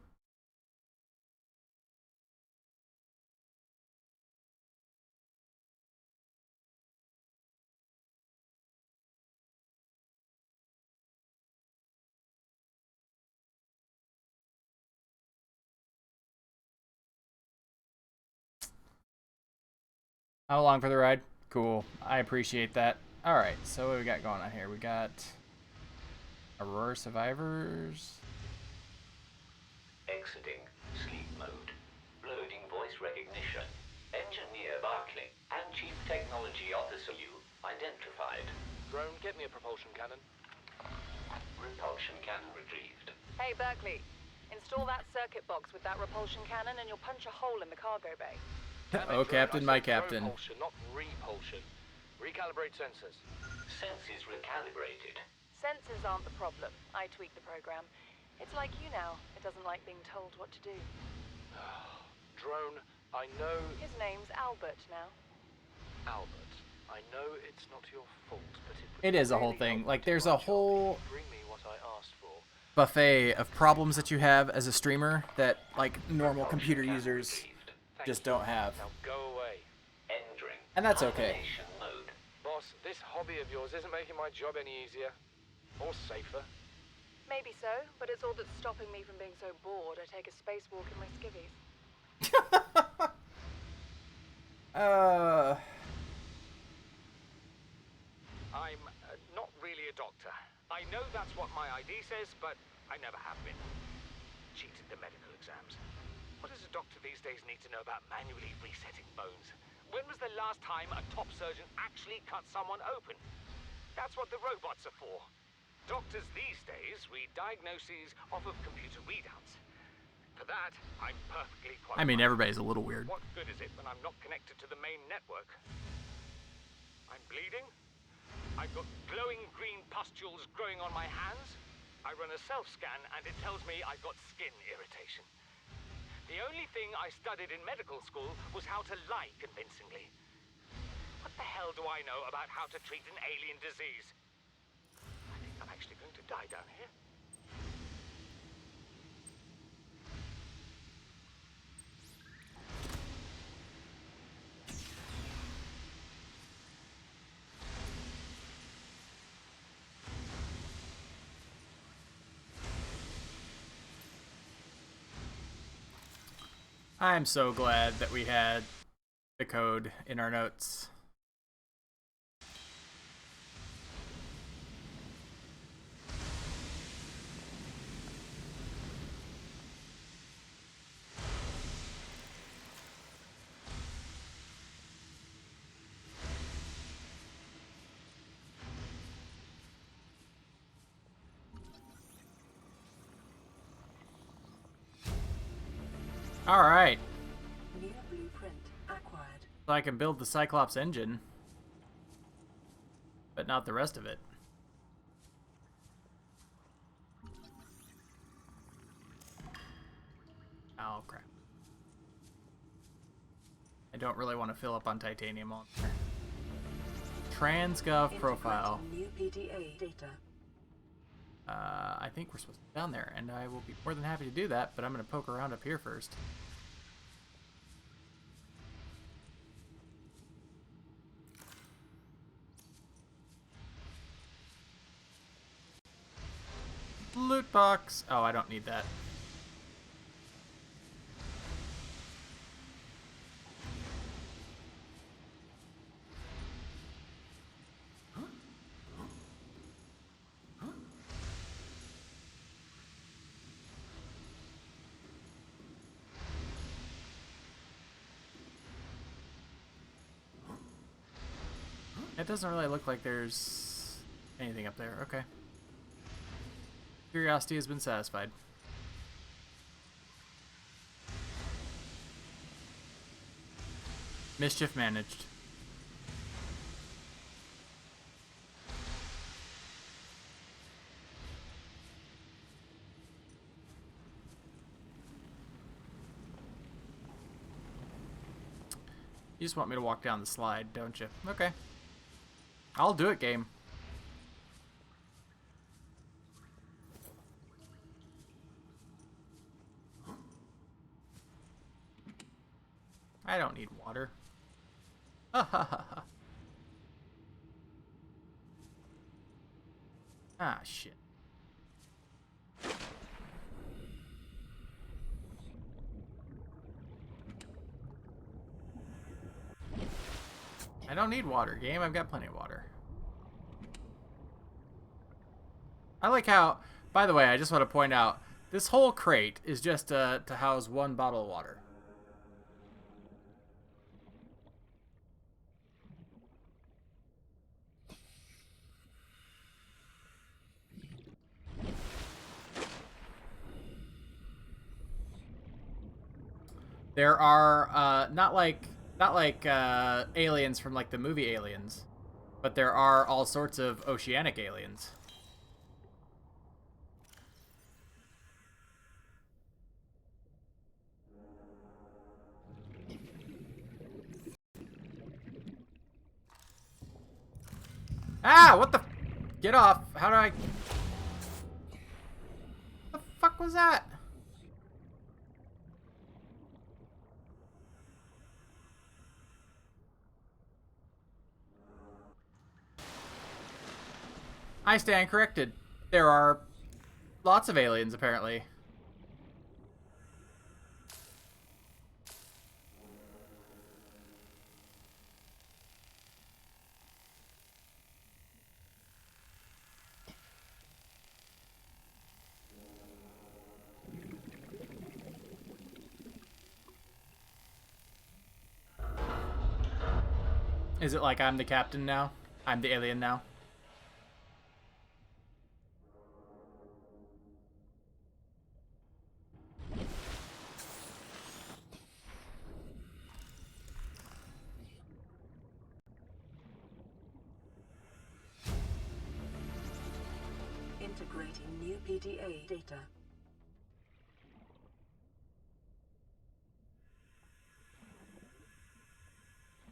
How long for the ride? Cool. I appreciate that. Alright, so what we got going on here? We got Aurora Survivors. Exiting sleep mode. Loading voice recognition. Engineer Barclay and Chief Technology Officer you identified. Drone, get me a propulsion cannon. Repulsion cannon retrieved. Hey, Berkeley. Install that circuit box with that repulsion cannon and you'll punch a hole in the cargo bay. Oh, Captain, my Captain. Propulsion, not repulsion. Recalibrate sensors. Sensors recalibrated. Sensors aren't the problem. I tweaked the program. It's like you now. It doesn't like being told what to do. Drone, I know... His name's Albert now. Albert, I know it's not your fault, but it is a whole thing. Like, there's a whole bring me what I asked for. buffet of problems that you have as a streamer that, like, normal computer users just don't have. Now go away. Entering. And that's okay. Hibernation mode. Boss, this hobby of yours isn't making my job any easier. Or safer. Maybe so, but it's all that's stopping me from being so bored I take a spacewalk in my skivvies. I'm not really a doctor. I know that's what my ID says, but I never have been. Cheated the medical exams. What does a doctor these days need to know about manually resetting bones? When was the last time a top surgeon actually cut someone open? That's what the robots are for. Doctors these days read diagnoses off of computer readouts. For that, I'm perfectly qualified. I mean, everybody's a little weird. What good is it when I'm not connected to the main network? I'm bleeding. I've got glowing green pustules growing on my hands. I run a self-scan and it tells me I've got skin irritation. The only thing I studied in medical school was how to lie convincingly. What the hell do I know about how to treat an alien disease? I think I'm actually going to die down here. I'm so glad that we had the code in our notes. All right. New blueprint acquired. So I can build the Cyclops engine, but not the rest of it. Oh, crap. I don't really want to fill up on titanium on there. Transgov profile. New PDA data. I think we're supposed to be down there, and I will be more than happy to do that, but I'm going to poke around up here first. Loot box. Oh, I don't need that. It doesn't really look like there's anything up there. Okay. Curiosity has been satisfied. Mischief managed. You just want me to walk down the slide, don't you? Okay. I'll do it, game. I don't need water. Ha ha ha ha. Ah, shit. I don't need water, game. I've got plenty of water. I like how, by the way, I just want to point out, this whole crate is just to house one bottle of water. There are not like aliens from like the movie Aliens, but there are all sorts of oceanic aliens. Ah, what the? Get off! How do I? What the fuck was that? I stand corrected. There are lots of aliens, apparently. Is it like I'm the captain now? I'm the alien now? Integrating new PDA data.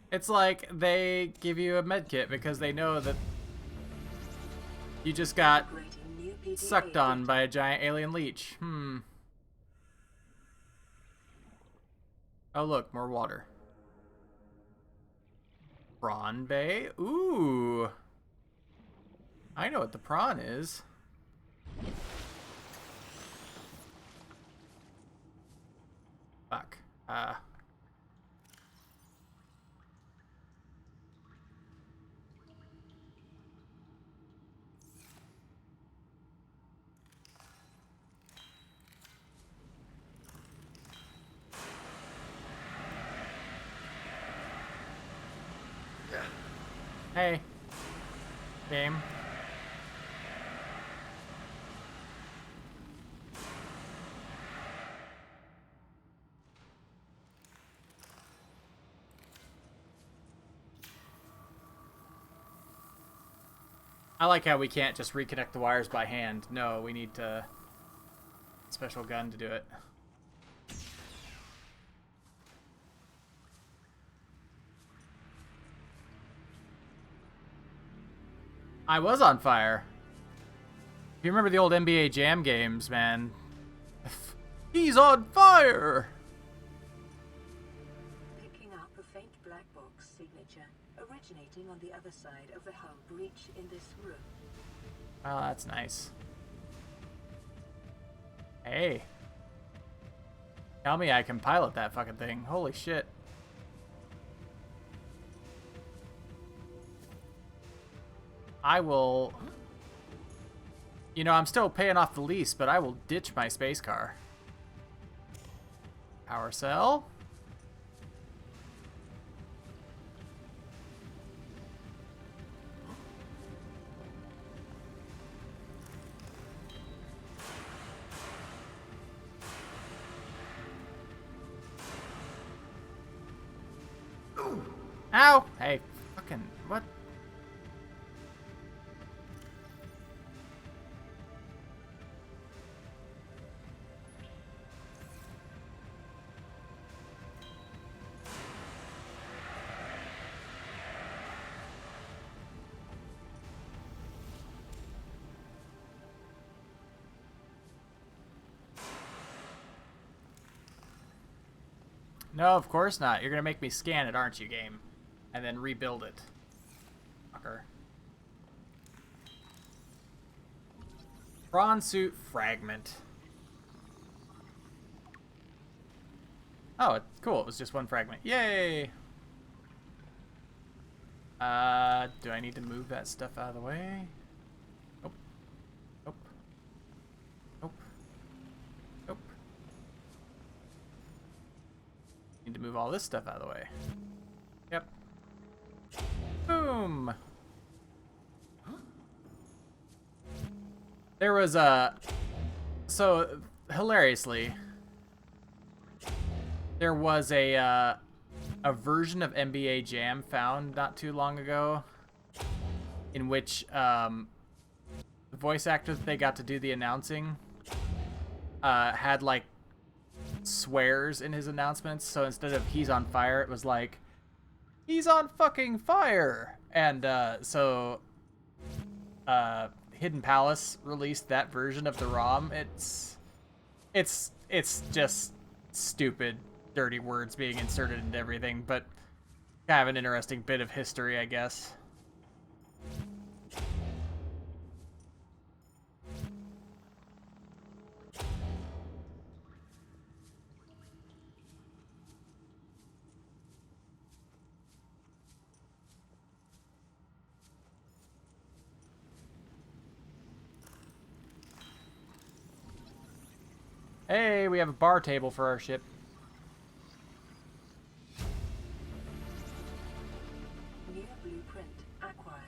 It's like they give you a med kit because they know that you just got Integrating new PDA sucked on data. by a giant alien leech. Oh, look, more water. Prawn Bay? Ooh. I know what the prawn is. Fuck. Hey. Game. I like how we can't just reconnect the wires by hand. No, we need a special gun to do it. I was on fire. If you remember the old NBA Jam games, man. He's on fire! Picking up a faint black box signature originating on the other side of the hull breach in this room. Oh, that's nice. Hey. Tell me I can pilot that fucking thing. Holy shit. I will... You know, I'm still paying off the lease, but I will ditch my space car. Power cell. Ow! Hey, fucking... What? No, of course not. You're gonna make me scan it, aren't you, game? And then rebuild it. Fucker. Prawn suit fragment. Oh, cool. It was just one fragment. Yay! Do I need to move that stuff out of the way? Nope. Nope. Nope. Nope. Need to move all this stuff out of the way. Yep. Boom! There was a... So, hilariously, there was a version of NBA Jam found not too long ago in which the voice actor that they got to do the announcing had, like, swears in his announcements. So instead of "he's on fire," it was like, "He's on fucking fire!" And so Hidden Palace released that version of the ROM. It's just stupid, dirty words being inserted into everything, but kind of an interesting bit of history, I guess. Hey, we have a bar table for our ship. New New blueprint acquired.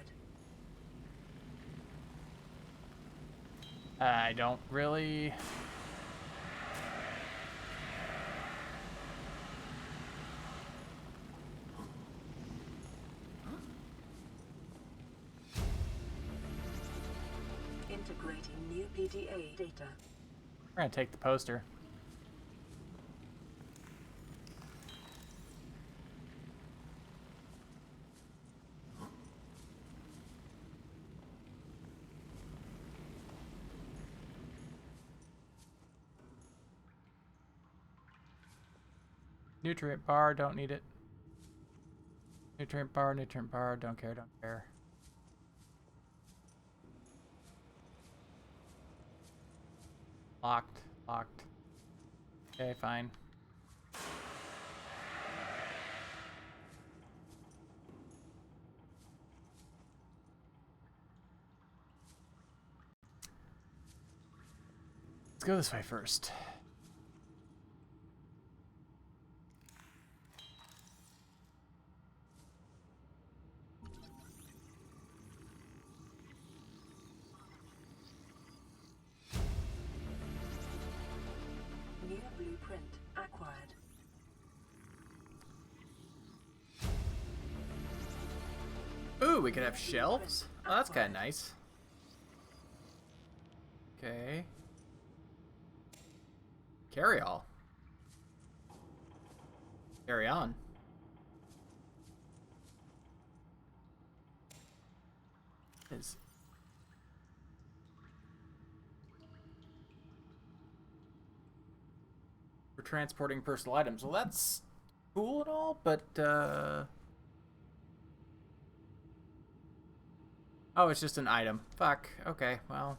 I don't really... Integrating new PDA data. We're gonna take the poster. Nutrient bar, don't need it. Nutrient bar, don't care, don't care. Locked, locked. Okay, fine. Let's go this way first. New blueprint acquired. Ooh, we could have shelves? Oh, that's kind of nice. Okay. Carry all. Carry on. Is for transporting personal items. Well, that's cool and all, but oh, it's just an item. Fuck. Okay, well.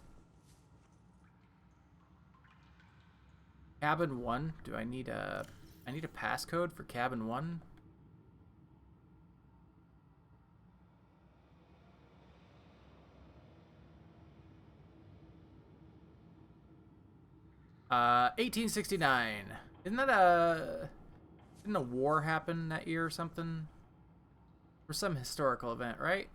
Cabin 1. Do I need a passcode for cabin 1? Uh, 1869. Isn't that didn't a war happen that year or something? For some historical event, right?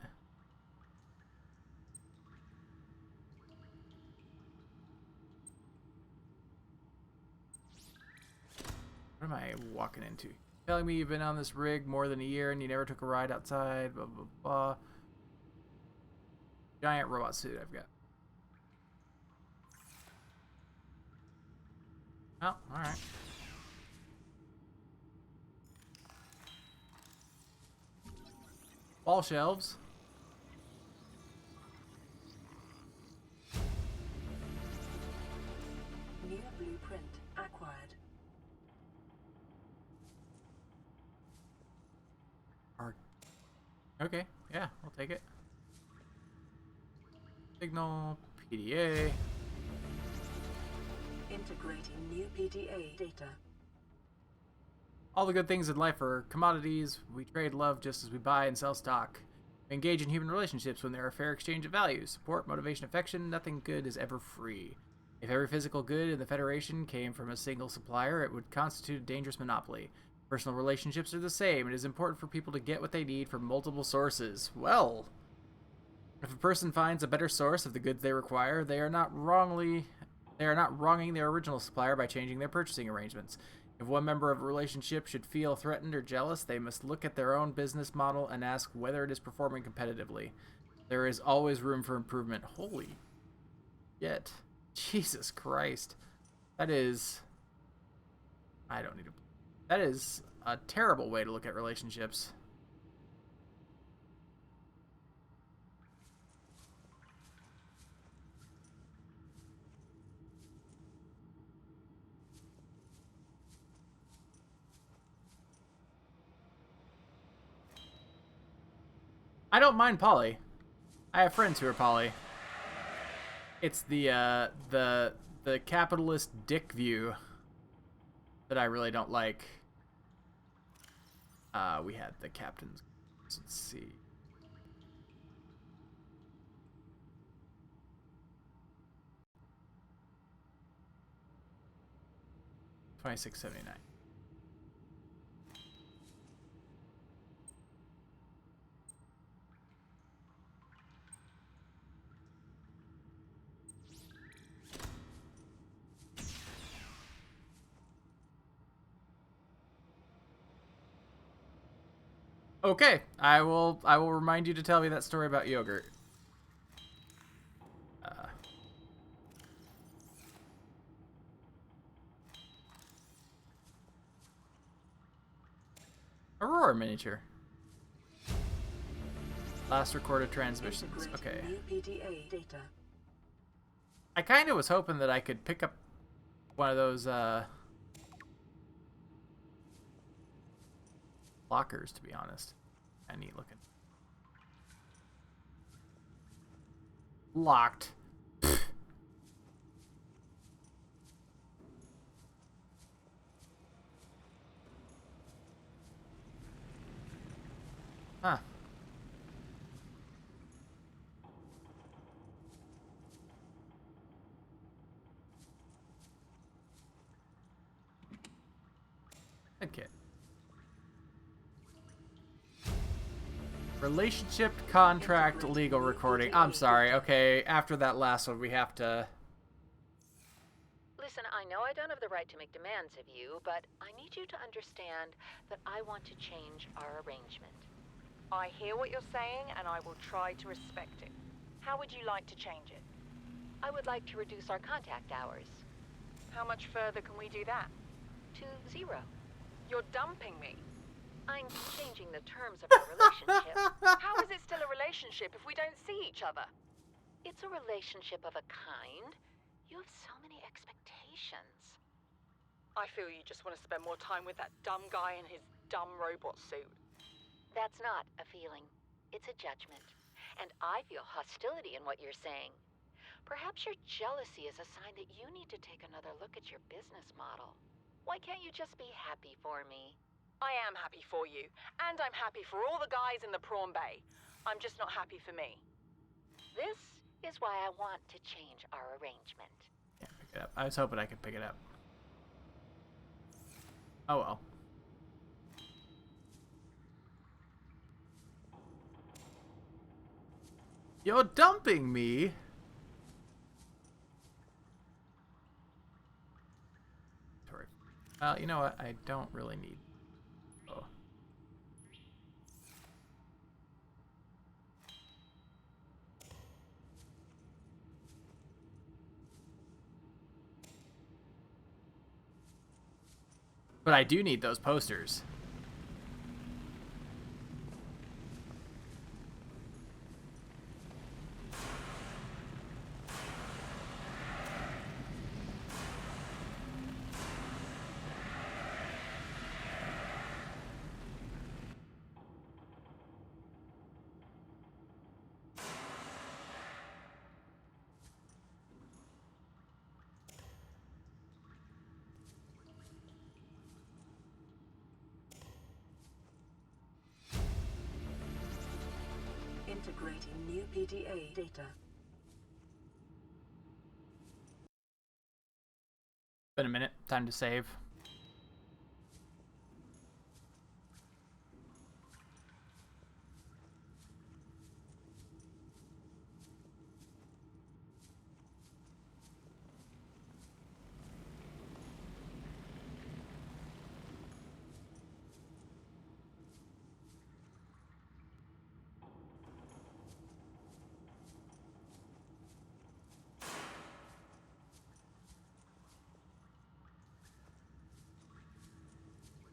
What am I walking into? Telling me you've been on this rig more than a year and you never took a ride outside, blah, blah, blah. Giant robot suit I've got. Oh, alright. Wall shelves. New blueprint acquired. Okay, yeah, I'll take it. Signal, PDA. Integrating new PDA data. All the good things in life are commodities. We trade love just as we buy and sell stock. We engage in human relationships when there are fair exchange of values. Support, motivation, affection. Nothing good is ever free. If every physical good in the Federation came from a single supplier, it would constitute a dangerous monopoly. Personal relationships are the same. It is important for people to get what they need from multiple sources. Well, if a person finds a better source of the goods they require, they are not wronging their original supplier by changing their purchasing arrangements. If one member of a relationship should feel threatened or jealous, they must look at their own business model and ask whether it is performing competitively. There is always room for improvement. Holy shit. Jesus Christ. That is... I don't need to... That is a terrible way to look at relationships. I don't mind poly. I have friends who are poly. It's the capitalist dick view that I really don't like. We had the captain's. Let's see. $26.79. Okay, I will remind you to tell me that story about yogurt. Aurora miniature. Last recorded transmissions. Okay. New PDA data. I kind of was hoping that I could pick up one of those lockers, to be honest. Kinda neat looking. Locked. Huh. Okay. Relationship, contract, legal recording. I'm sorry. Okay, after that last one, we have to... Listen, I know I don't have the right to make demands of you, but I need you to understand that I want to change our arrangement. I hear what you're saying, and I will try to respect it. How would you like to change it? I would like to reduce our contact hours How much further can we do that? to 0. You're dumping me. I'm changing the terms of our relationship. How is it still a relationship if we don't see each other? It's a relationship of a kind. You have so many expectations. I feel you just want to spend more time with that dumb guy in his dumb robot suit. That's not a feeling. It's a judgment. And I feel hostility in what you're saying. Perhaps your jealousy is a sign that you need to take another look at your business model. Why can't you just be happy for me? I am happy for you, and I'm happy for all the guys in the prawn bay. I'm just not happy for me. This is why I want to change our arrangement. Can't pick it up. I was hoping I could pick it up. Oh well. You're dumping me? Sorry. You know what? I don't really need... Oh. But I do need those posters. Integrating new PDA data. Been a minute. Time to save.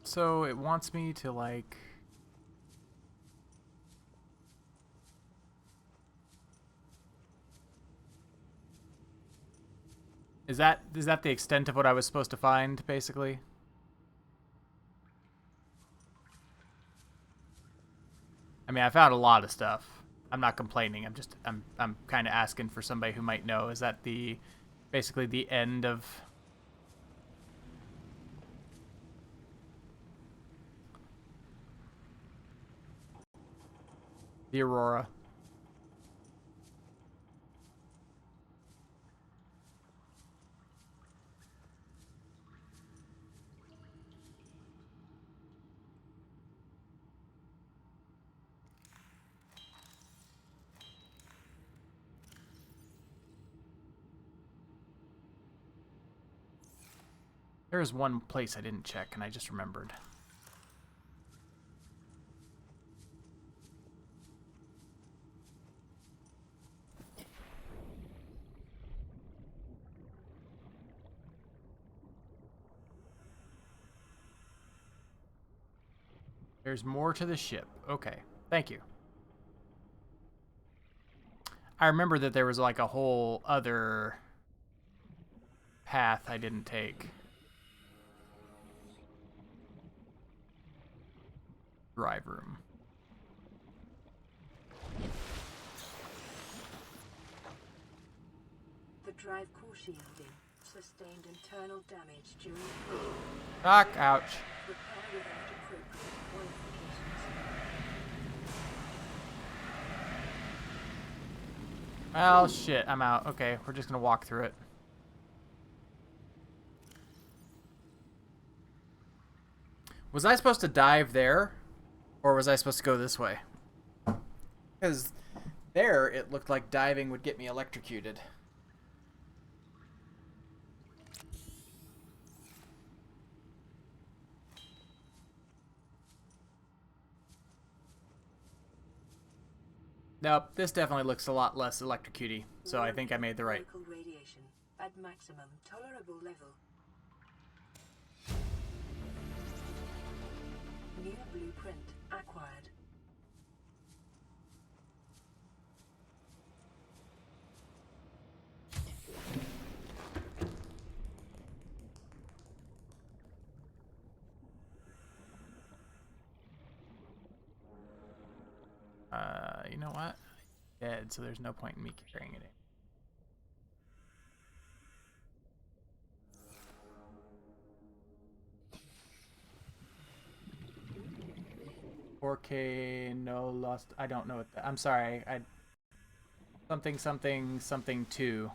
So it wants me to like... Is that the extent of what I was supposed to find, basically? I mean, I found a lot of stuff. I'm not complaining. I'm kind of asking for somebody who might know. Is that basically the end of... the Aurora? There was one place I didn't check, and I just remembered. There's more to the ship. Okay. Thank you. I remember that there was like a whole other path I didn't take. Drive room. The drive core shielding sustained internal damage during Doc, ouch. repair without appropriate qualifications. Well, shit, I'm out. Okay, we're just gonna walk through it. Was I supposed to dive there? Or was I supposed to go this way? Because there, it looked like diving would get me electrocuted. Nope, this definitely looks a lot less electrocuty, so I think I made the right. Local radiation at maximum tolerable level. New blueprint acquired. You know what? Dead, so there's no point in me carrying it. 4K, no lost. I don't know what I'm sorry. Something 2.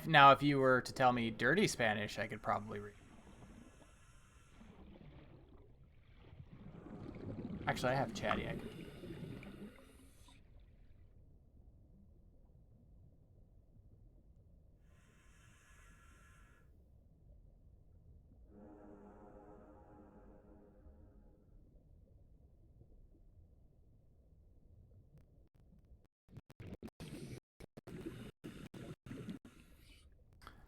Now, if you were to tell me dirty Spanish, I could probably read. Actually, I have chatty. I could.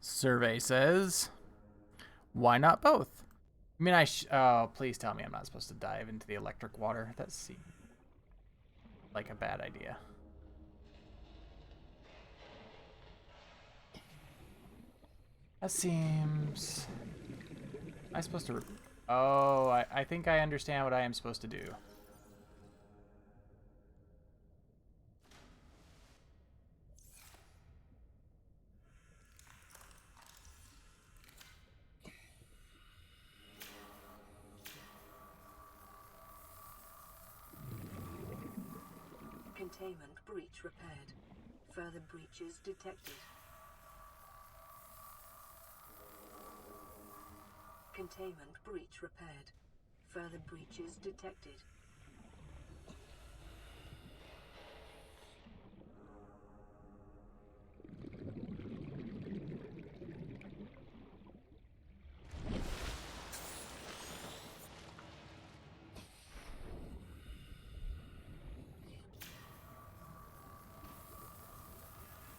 Survey says, why not both? I mean, oh, please tell me I'm not supposed to dive into the electric water. That seems like a bad idea. That seems... Am I supposed to... Oh, I think I understand what I am supposed to do. Containment breach repaired. Further breaches detected. Containment breach repaired. Further breaches detected.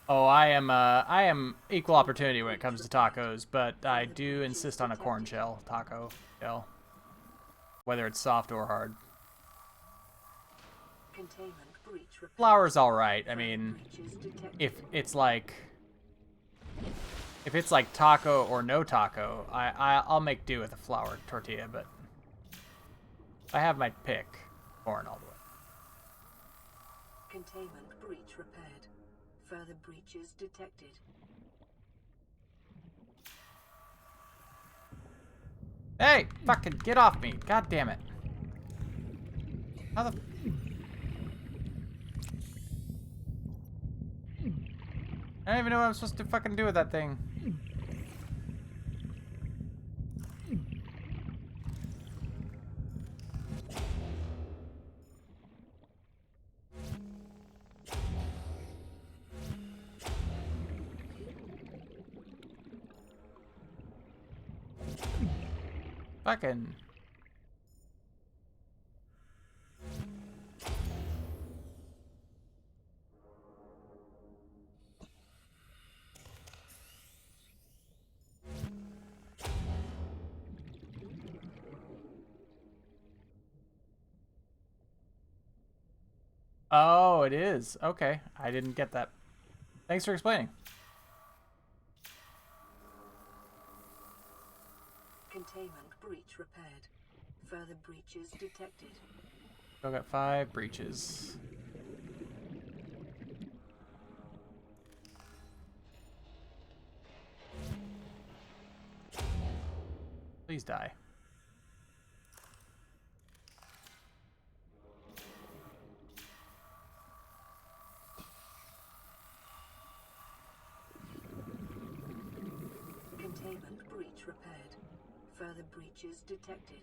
Oh, I am equal opportunity when it comes to tacos, but I do insist on a corn shell taco shell, whether it's soft or hard. Containment breach repaired. Flour's all right. I mean, if it's like taco or no taco, I'll make do with a flour tortilla, but I have my pick, corn all the way. Containment breach repaired. Further breaches detected. Hey, fucking get off me. God damn it. How the... I don't even know what I'm supposed to fucking do with that thing. Fucking... Oh, it is. Okay. I didn't get that. Thanks for explaining. Containment breach repaired. Further breaches detected. Still got 5 breaches. Please die. Containment breach repaired. Further breaches detected.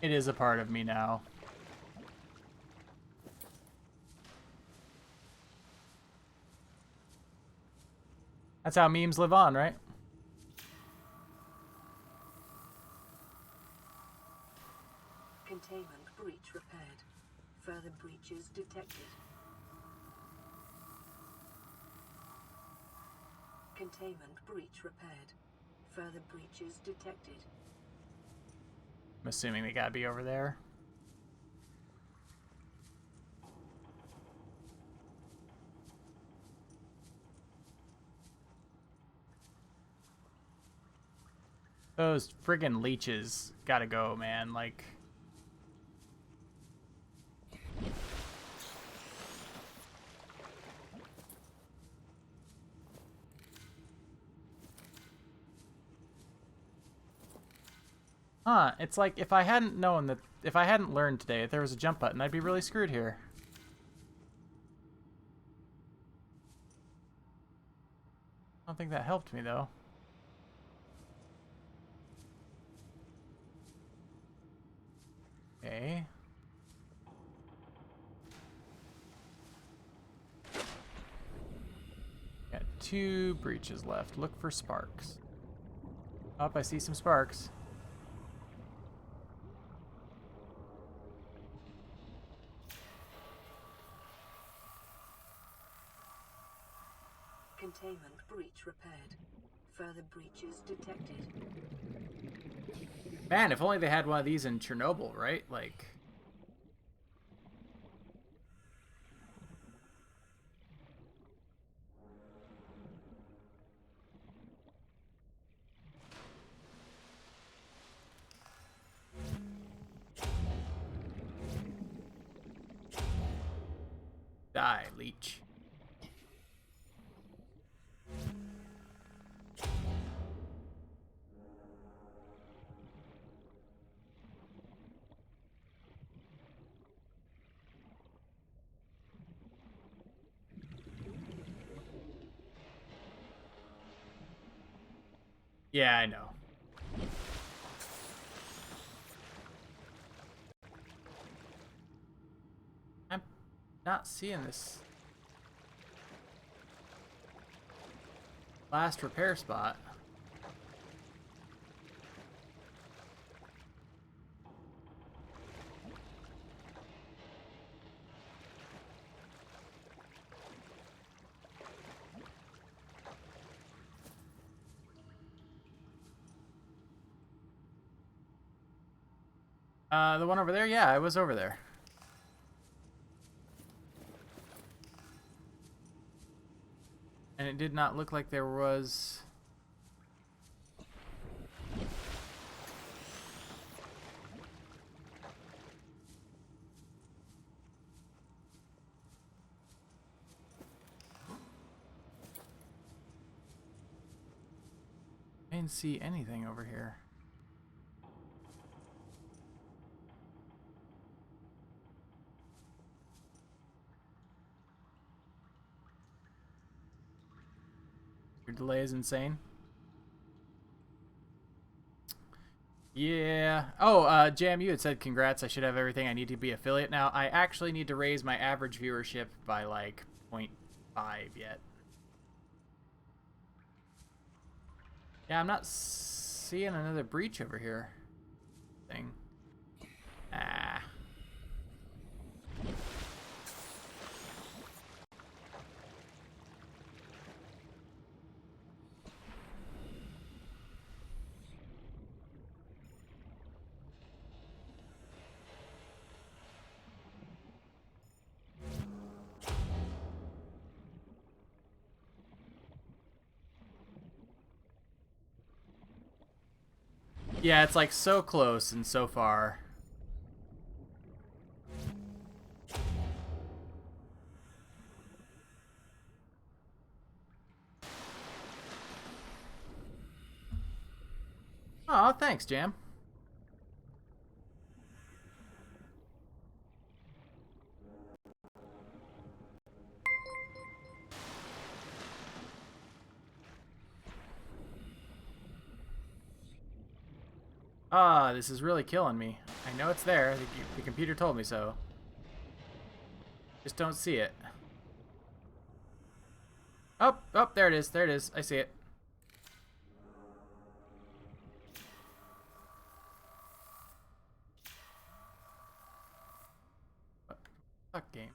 It is a part of me now. That's how memes live on, right? Containment breach repaired. Further breaches detected. Containment breach repaired. Further breaches detected. I'm assuming they gotta be over there. Those friggin' leeches gotta go, man. Like... Huh, it's like if I hadn't known that, if I hadn't learned today that there was a jump button, I'd be really screwed here. I don't think that helped me, though. Okay. Got 2 breaches left. Look for sparks. Up, I see some sparks. Containment breach repaired. Further breaches detected. Man, if only they had one of these in Chernobyl, right? Like... Die, leech. Yeah, I know. I'm not seeing this last repair spot. The one over there? Yeah, I was over there. And it did not look like there was... I didn't see anything over here. Your delay is insane. Yeah. Oh, Jam, you had said congrats. I should have everything I need to be affiliate now. I actually need to raise my average viewership by like 0.5 yet. Yeah, I'm not seeing another breach over here. Thing. Ah. Yeah, it's like so close and so far. Oh, thanks, Jam. Ah, this is really killing me. I know it's there. The computer told me so. Just don't see it. Oh, oh, there it is. There it is. I see it. Fuck game.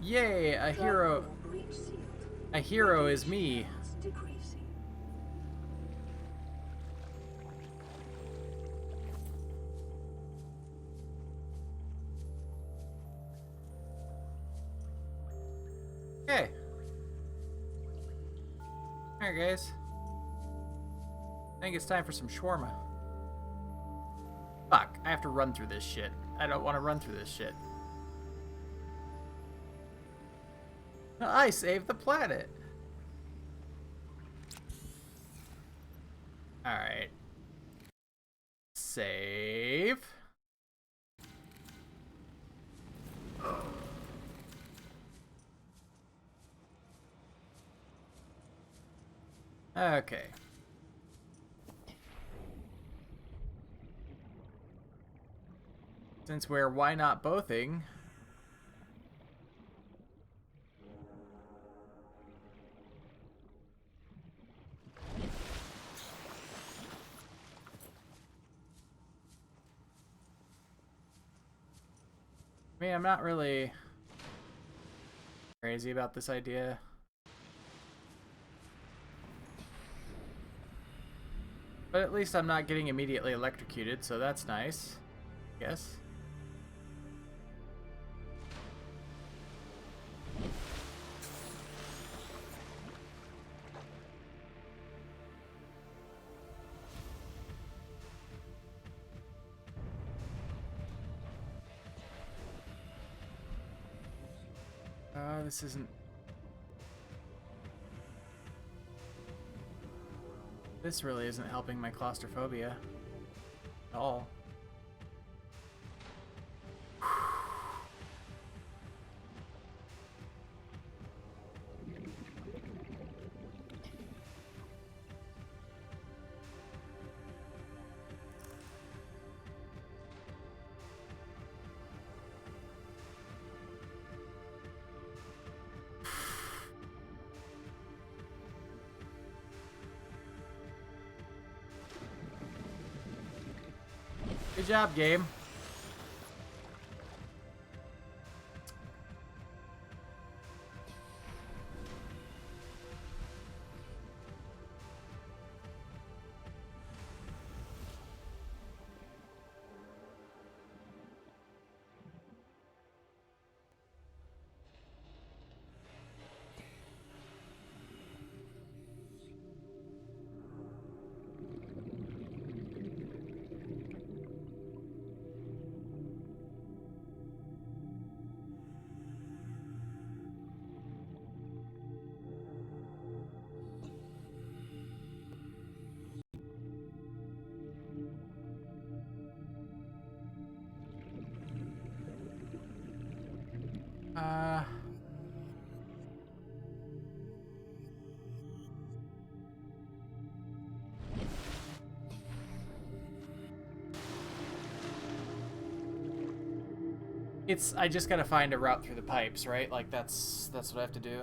Yay, a hero. A hero is me. Okay. Alright, guys. I think it's time for some shawarma. Fuck, I have to run through this shit. I don't want to run through this shit. I saved the planet. Alright. Save. Okay. Since we're why not bothing. I mean, I'm not really crazy about this idea. But at least I'm not getting immediately electrocuted, so that's nice. I guess. This isn't... This really isn't helping my claustrophobia at all. Good job, game. I just gotta find a route through the pipes, right? Like that's what I have to do.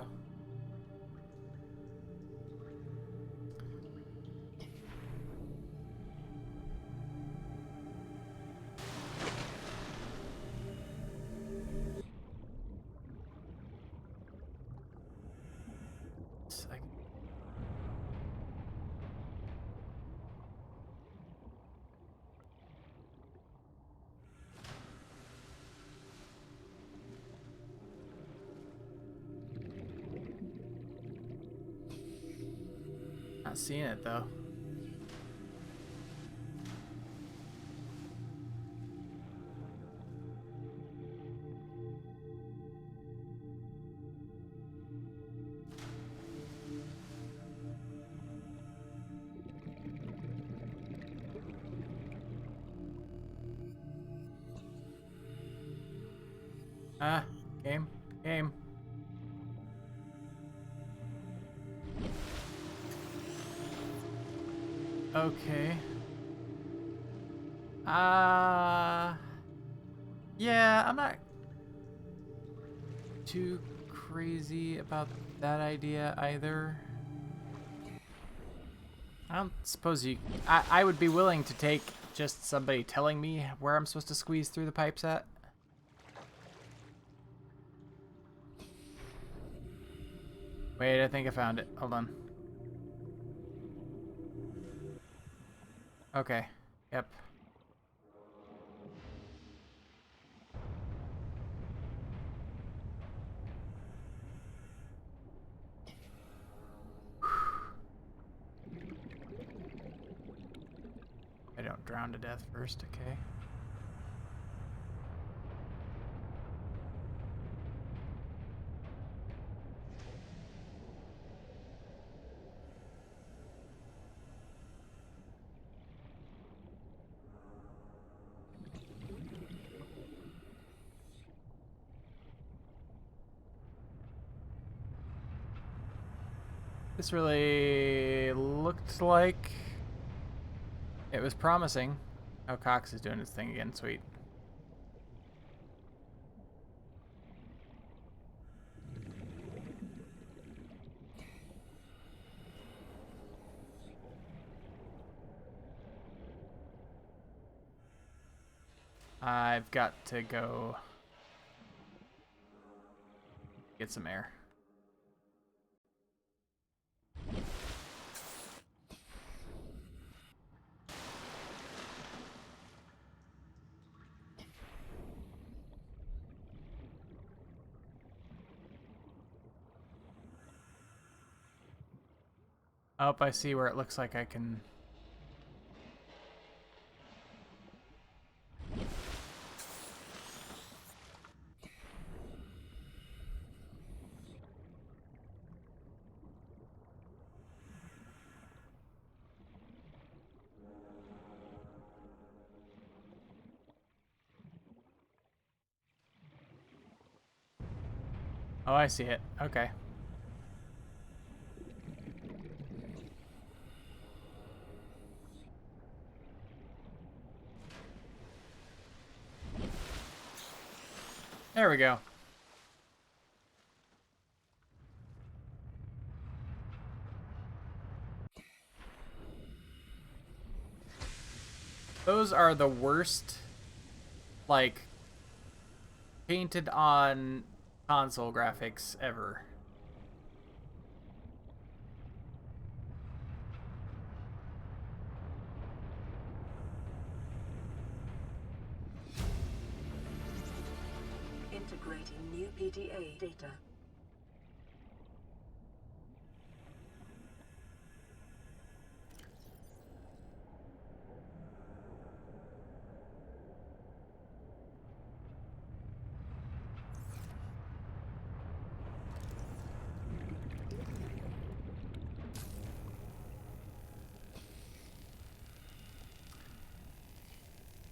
Not seeing it though. Game. Okay. Yeah, I'm not too crazy about that idea either. I don't suppose I would be willing to take just somebody telling me where I'm supposed to squeeze through the pipes at. Wait, I think I found it. Hold on. Okay. Yep. I don't drown to death first, okay. This really looked like it was promising. Oh, Cox is doing his thing again. Sweet. I've got to go get some air. Oh, I see where it looks like I can... Oh, I see it. Okay. There we go. Those are the worst, like, painted on console graphics ever. Integrating new PDA data.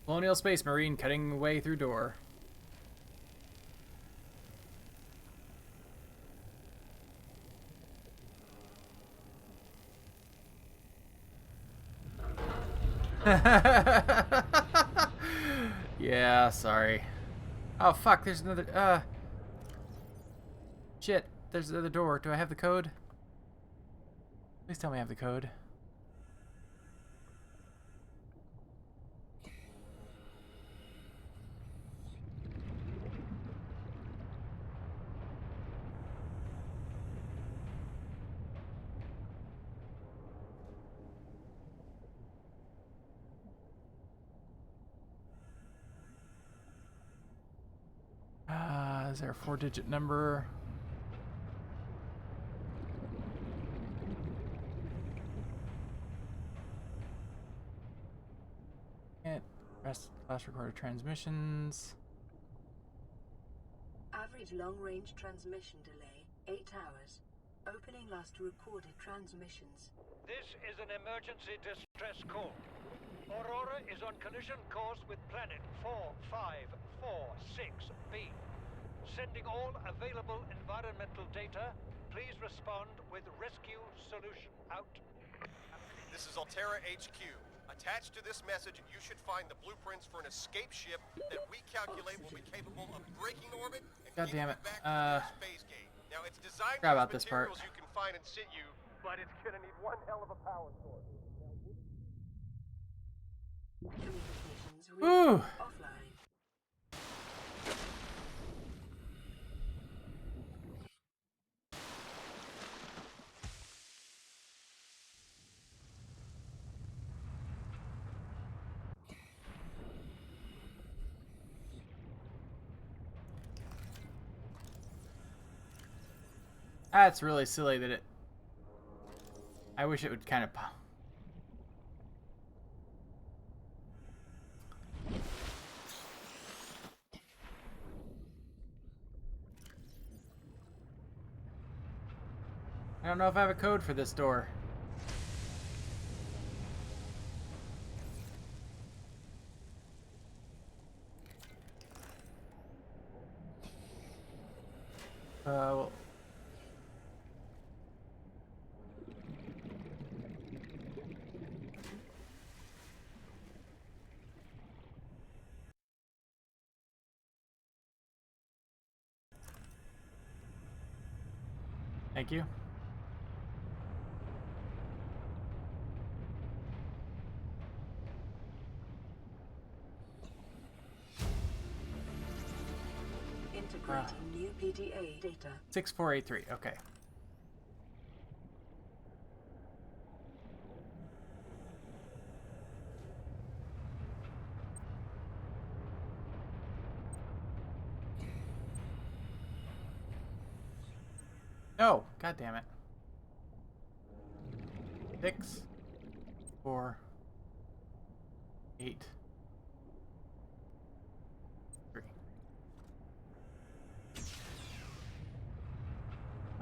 Colonial Space Marine cutting away through door. Yeah, sorry. Oh, fuck, there's another, shit, there's another door. Do I have the code? Please tell me I have the code. Is there a 4-digit number? Flash recorder transmissions. Average long-range transmission delay, 8 hours. Opening last recorded transmissions. This is an emergency distress call. Aurora is on collision course with planet 4546b. Sending all available environmental data. Please respond with rescue solution. Out. This is Altera HQ. Attached to this message, you should find the blueprints for an escape ship that we calculate will be capable of breaking orbit and God damn it. back to the space gate. Now, it's designed Forgot to about this part. materials you can find in situ, but it's gonna need one hell of a power source. Communications Ooh. offline. That's really silly that it... I wish it would kind of... I don't know if I have a code for this door. Well... Thank you. Integrating new PDA data. 6483, okay. No, god damn it. 6, 4, 8, 3.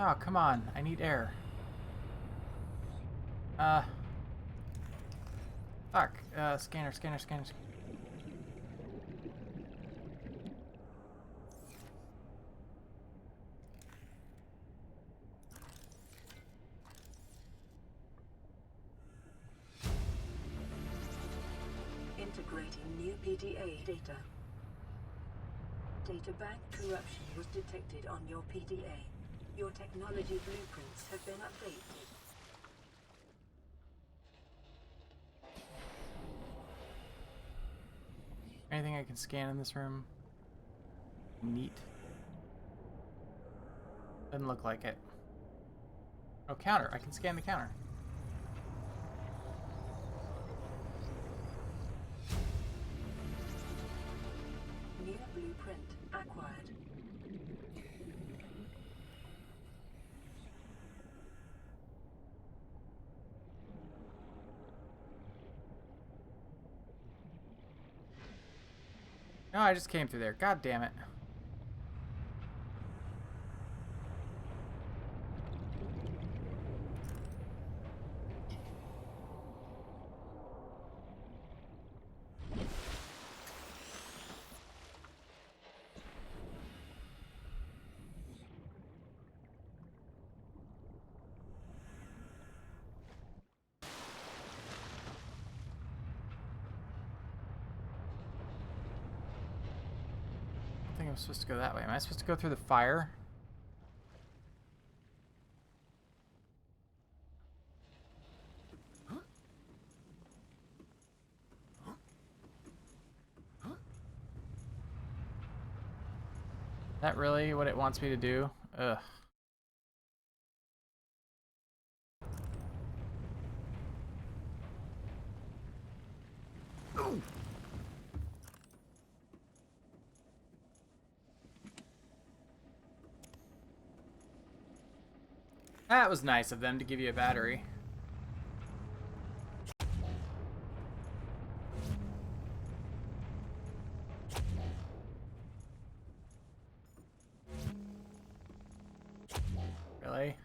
Oh, come on. I need air. Fuck. Scanner. Integrating new PDA data. Data bank corruption was detected on your PDA. Your technology blueprints have been updated. Anything I can scan in this room? Neat. Doesn't look like it. Oh, counter. I can scan the counter. New blueprint acquired. No, I just came through there. God damn it. I think I'm supposed to go that way. Am I supposed to go through the fire? Is that really what it wants me to do? Ugh. That was nice of them to give you a battery. melee.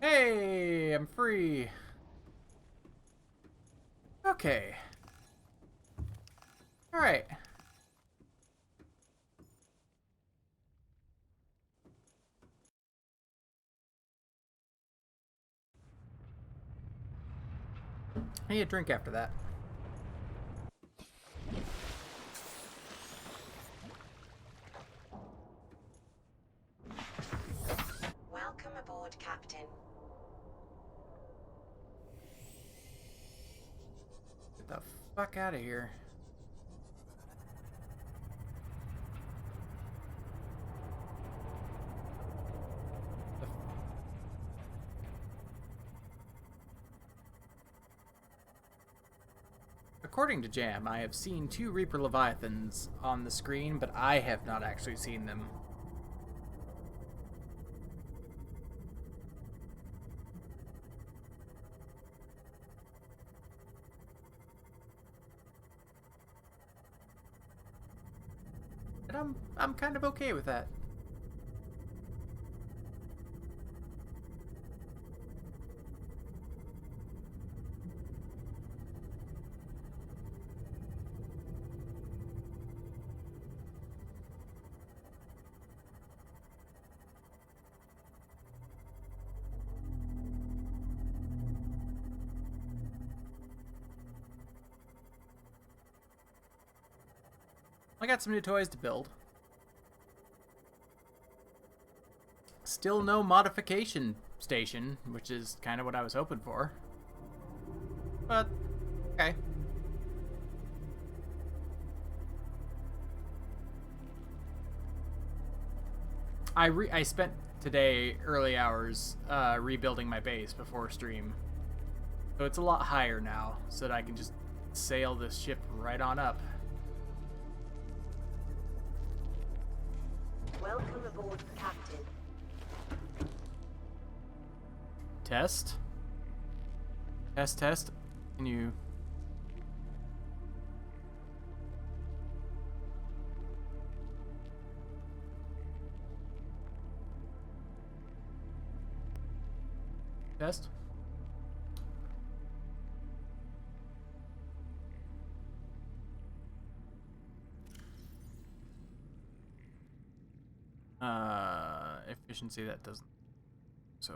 Hey, I'm free. Okay. All right. I need a drink after that. Welcome aboard, Captain. Get the fuck out of here. According to Jam, I have seen 2 Reaper Leviathans on the screen, but I have not actually seen them. And I'm kind of okay with that. I got some new toys to build. Still no modification station, which is kind of what I was hoping for. But, okay. I spent today early hours rebuilding my base before stream. So it's a lot higher now, so that I can just sail this ship right on up. Welcome aboard, Captain. Test? Test, test. Can you... Test? Efficiency, that doesn't... So...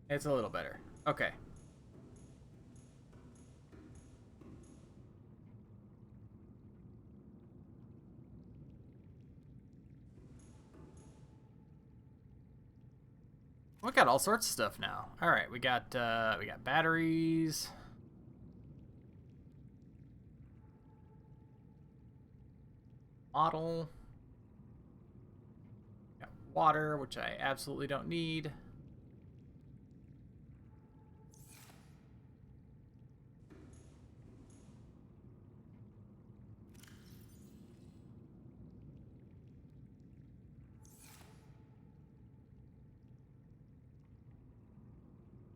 It's a little better. Okay. We got all sorts of stuff now. All right, we got batteries. Model. Got water, which I absolutely don't need.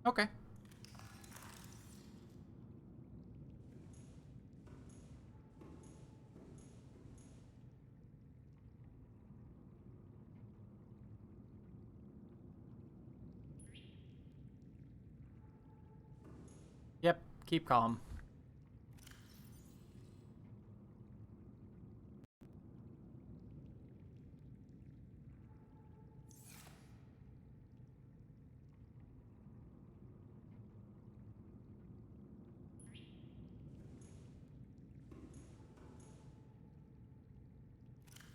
Okay. Yep, keep calm.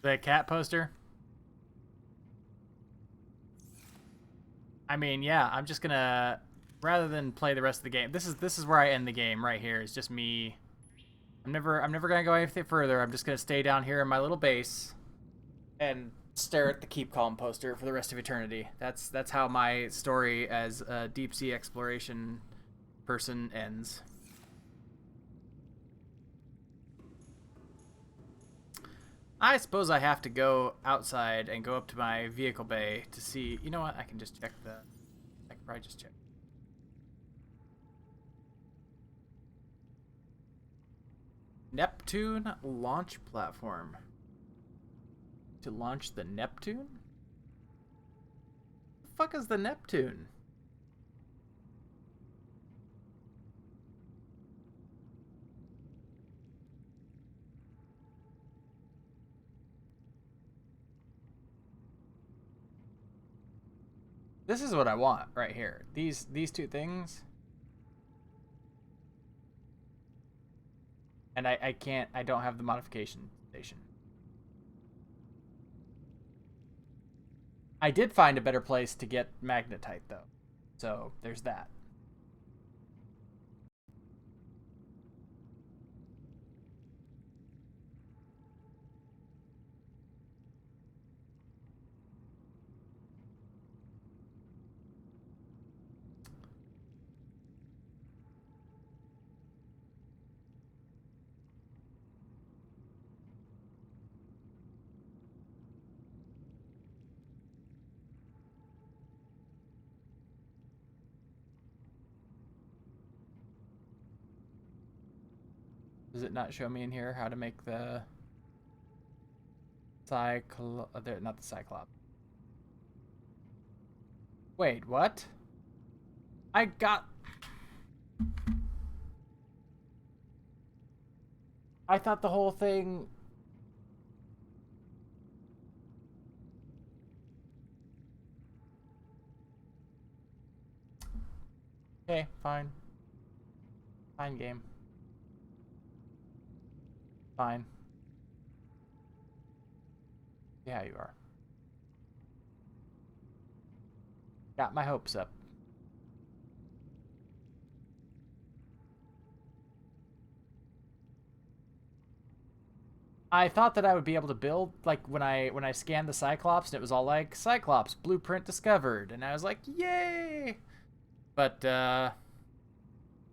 The cat poster? I mean, yeah, I'm just gonna, rather than play the rest of the game, this is where I end the game right here. It's just me. I'm never gonna go anything further. I'm just gonna stay down here in my little base and stare at the Keep Calm poster for the rest of eternity. That's how my story as a deep sea exploration person ends. I suppose I have to go outside and go up to my vehicle bay to see. You know what? I can just check the. I can probably just check. Neptune launch platform. To launch the Neptune? The fuck is the Neptune? This is what I want right here. These two things. And I can't, I don't have the modification station. I did find a better place to get magnetite though. So there's that. Does it not show me in here how to make the not the Cyclops. Wait, what? I thought the whole thing... Okay, fine. Fine game. Fine. Yeah, you are. Got my hopes up. I thought that I would be able to build, like, when I scanned the Cyclops, and it was all like, Cyclops, blueprint discovered, and I was like, yay! But, nah,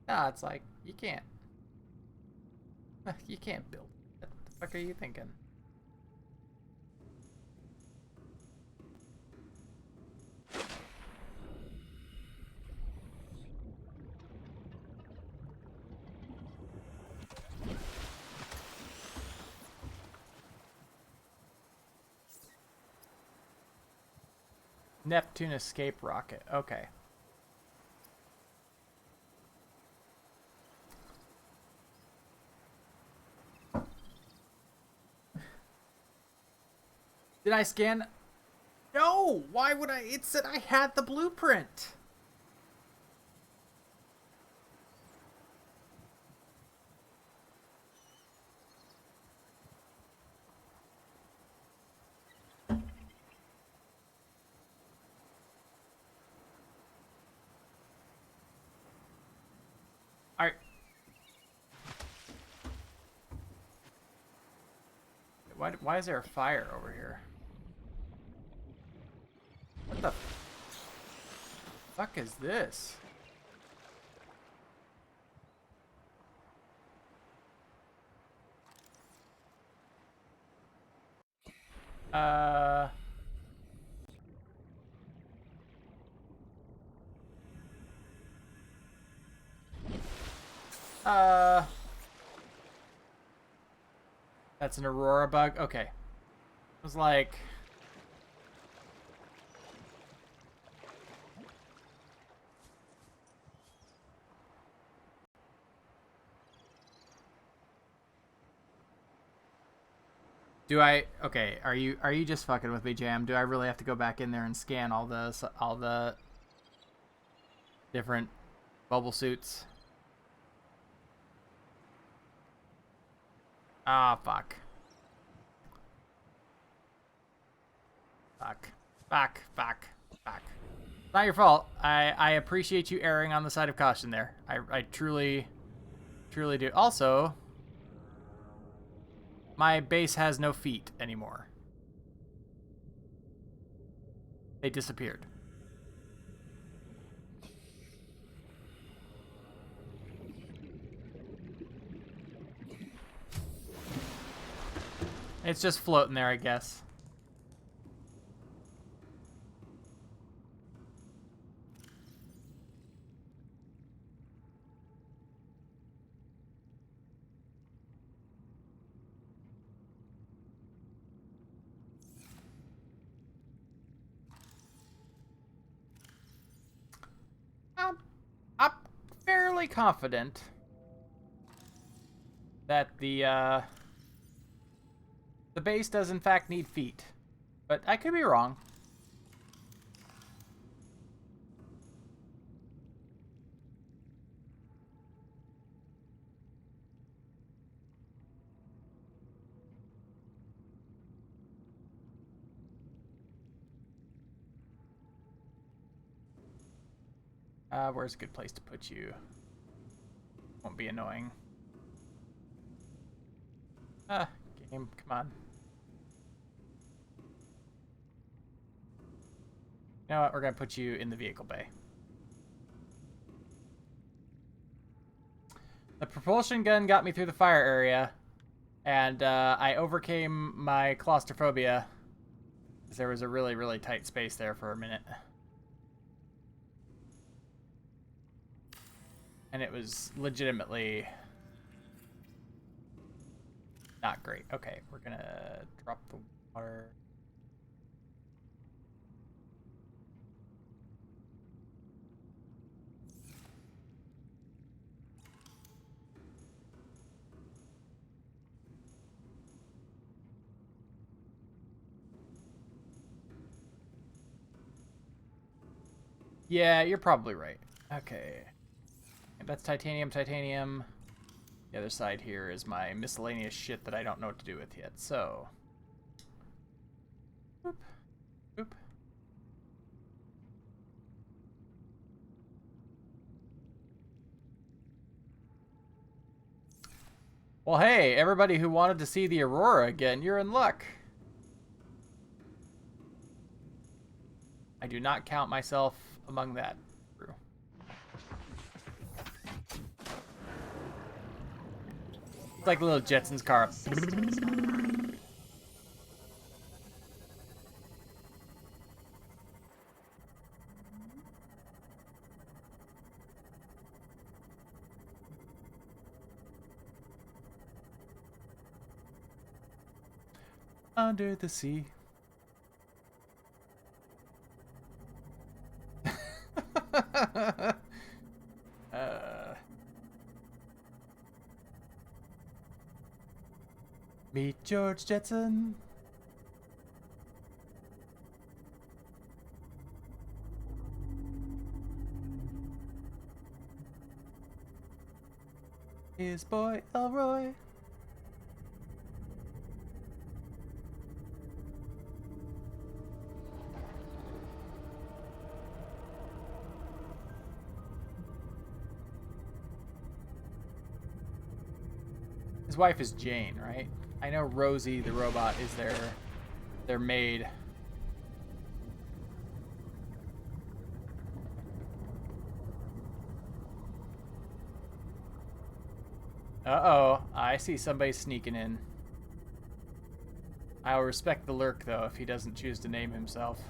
it's like, you can't. You can't build. What the fuck are you thinking? Neptune escape rocket. Okay. Did I scan? No! Why would I? It said I had the blueprint. Alright. Why is there a fire over here? What the fuck is this? That's an Aurora bug? Okay. I was like... Do I... Okay, are you just fucking with me, Jam? Do I really have to go back in there and scan all the different bubble suits? Ah, fuck. Fuck. Fuck. Fuck. Fuck. Not your fault. I appreciate you erring on the side of caution there. I truly do. Also, my base has no feet anymore. They disappeared. It's just floating there, I guess. I'm fairly confident that the base does in fact need feet, but I could be wrong. Where's a good place to put you? Won't be annoying. Game, come on. You know what? We're gonna put you in the vehicle bay. The propulsion gun got me through the fire area, and I overcame my claustrophobia because there was a really, really tight space there for a minute. And it was legitimately not great. Okay, we're gonna drop the water. Yeah, you're probably right. Okay. That's titanium, titanium. The other side here is my miscellaneous shit that I don't know what to do with yet, so. Boop. Boop. Well, hey, everybody who wanted to see the Aurora again, you're in luck. I do not count myself among that crew. It's like a little Jetsons car. Under the sea. Meet George Jetson. His boy Elroy. His wife is Jane, right? I know Rosie the robot is their maid. Uh-oh, I see somebody sneaking in. I'll respect the lurk, though, if he doesn't choose to name himself.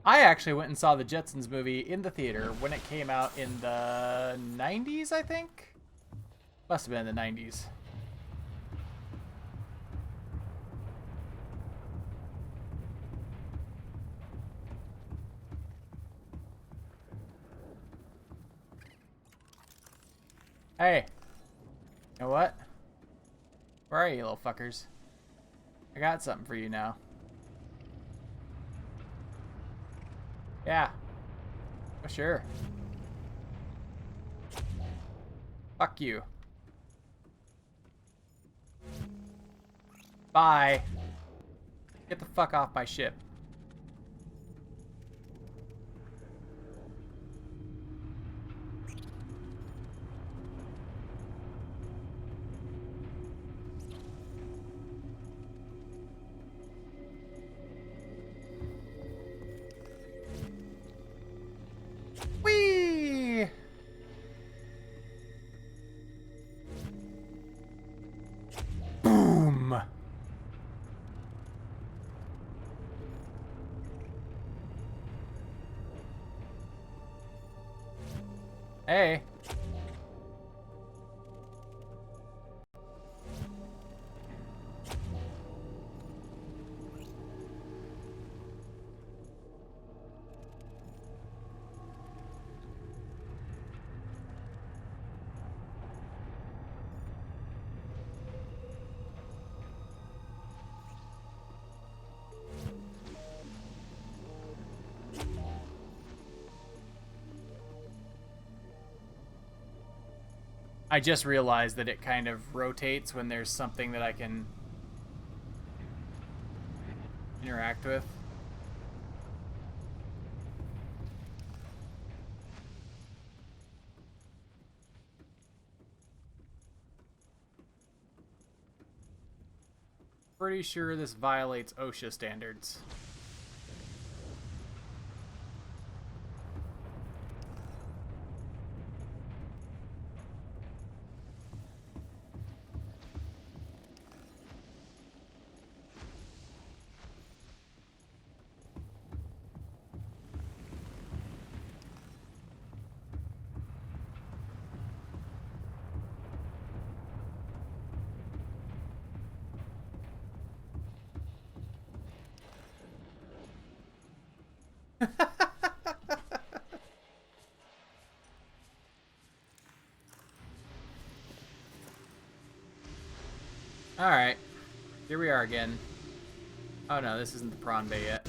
I actually went and saw the Jetsons movie in the theater when it came out in the 90s, I think? Must have been in the 90s. Hey. You know what? Where are you, little fuckers? I got something for you now. Yeah. Oh, sure. Fuck you. Bye. Get the fuck off my ship. Whee! Boom! Hey. I just realized that it kind of rotates when there's something that I can interact with. Pretty sure this violates OSHA standards. Alright. Here we are again. Oh no, this isn't the prawn bay yet.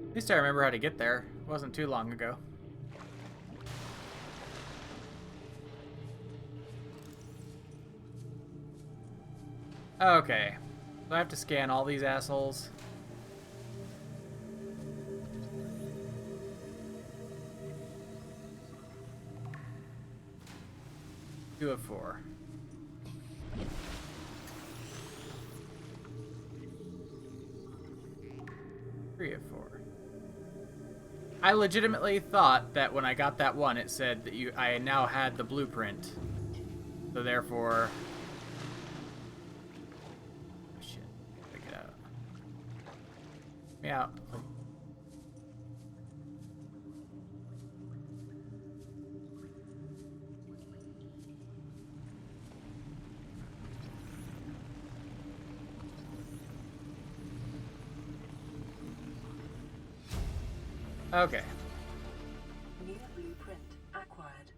At least I remember how to get there. It wasn't too long ago. Okay. So I have to scan all these assholes. Two of four. Three of four. I legitimately thought that when I got that one, it said that I now had the blueprint. So therefore... Oh, shit. Pick it out. Get me out. Okay. New blueprint acquired.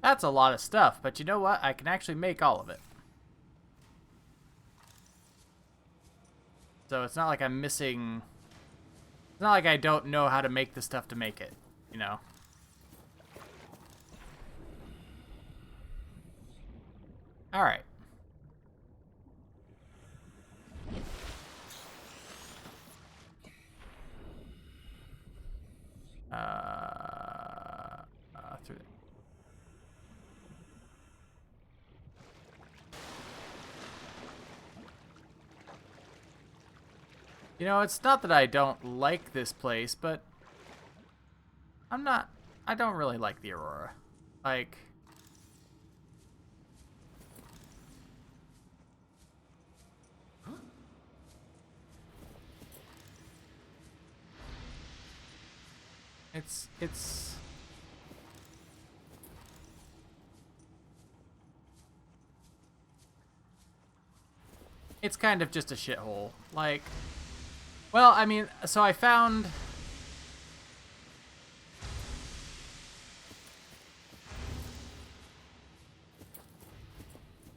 That's a lot of stuff, but you know what? I can actually make all of it. So it's not like I'm missing... It's not like I don't know how to make the stuff to make it, you know? Alright. Through there. You know, it's not that I don't like this place, but I don't really like the Aurora. Like, it's it's kind of just a shithole. Like, well, I mean, so I found...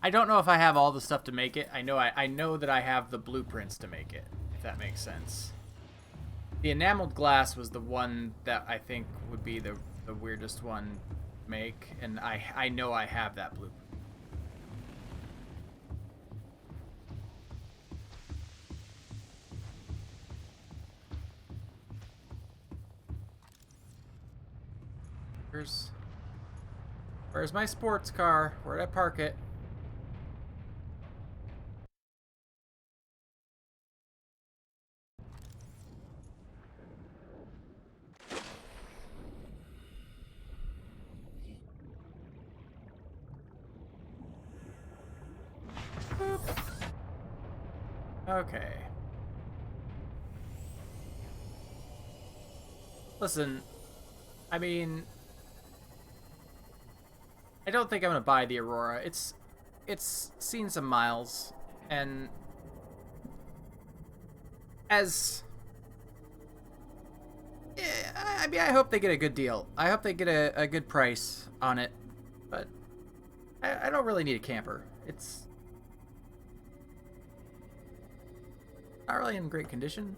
I don't know if I have all the stuff to make it. I know that I have the blueprints to make it, if that makes sense. The enameled glass was the one that I think would be the weirdest one to make, and I know I have that blueprint. Where's my sports car? Where'd I park it? Boop. Okay. Listen, I mean, I don't think I'm gonna buy the Aurora. It's seen some miles, and as I mean, I hope they get a good deal. I hope they get a good price on it, but I don't really need a camper. It's not really in great condition.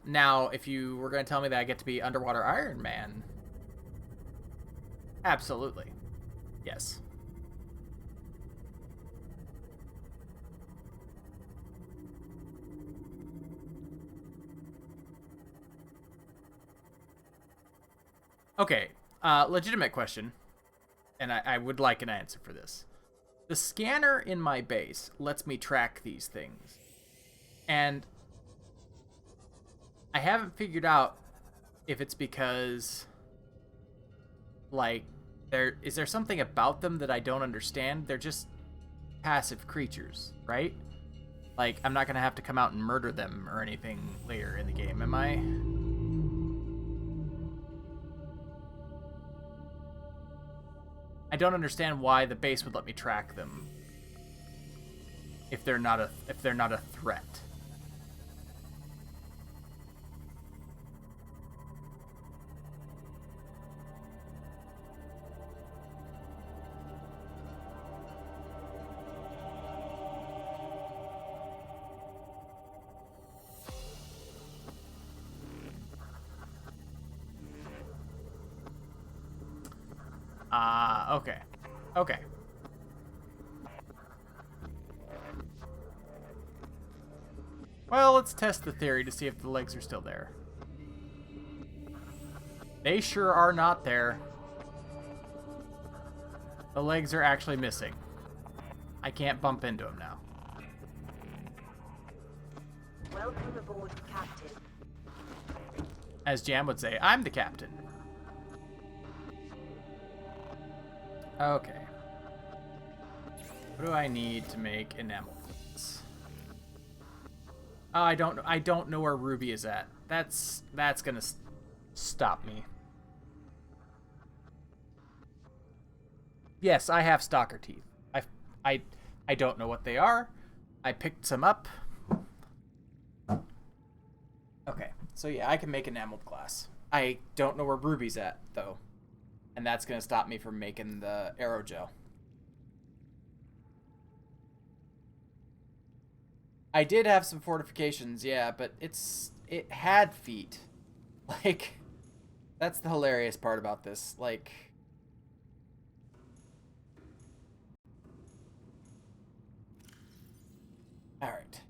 Now, if you were going to tell me that I get to be Underwater Iron Man, absolutely. Yes. Okay, legitimate question, and I would like an answer for this. The scanner in my base lets me track these things, and I haven't figured out if it's because, like, is there something about them that I don't understand? They're just passive creatures, right? Like, I'm not gonna have to come out and murder them or anything later in the game, am I? I don't understand why the base would let me track them if they're not a threat. Okay. Okay. Well, let's test the theory to see if the legs are still there. They sure are not there. The legs are actually missing. I can't bump into them now. Welcome aboard, Captain. As Jam would say, I'm the captain. Okay. What do I need to make enamel plates? Oh, I don't know where Ruby is at. That's gonna stop me. Yes, I have stalker teeth. I don't know what they are. I picked some up. Okay, so yeah, I can make enameled glass. I don't know where Ruby's at though. And that's going to stop me from making the aerogel. I did have some fortifications, yeah, but it had feet. Like, that's the hilarious part about this. Like, all right.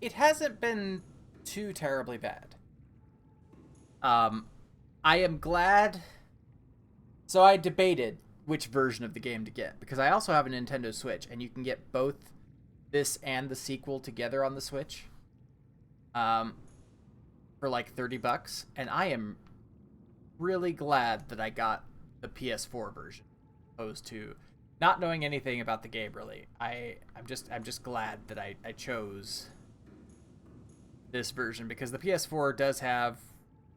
It hasn't been too terribly bad. I am glad. So I debated which version of the game to get, because I also have a Nintendo Switch, and you can get both this and the sequel together on the Switch, for like $30, and I am really glad that I got the PS4 version, opposed to not knowing anything about the game really. I'm just glad that I chose this version, because the PS4 does have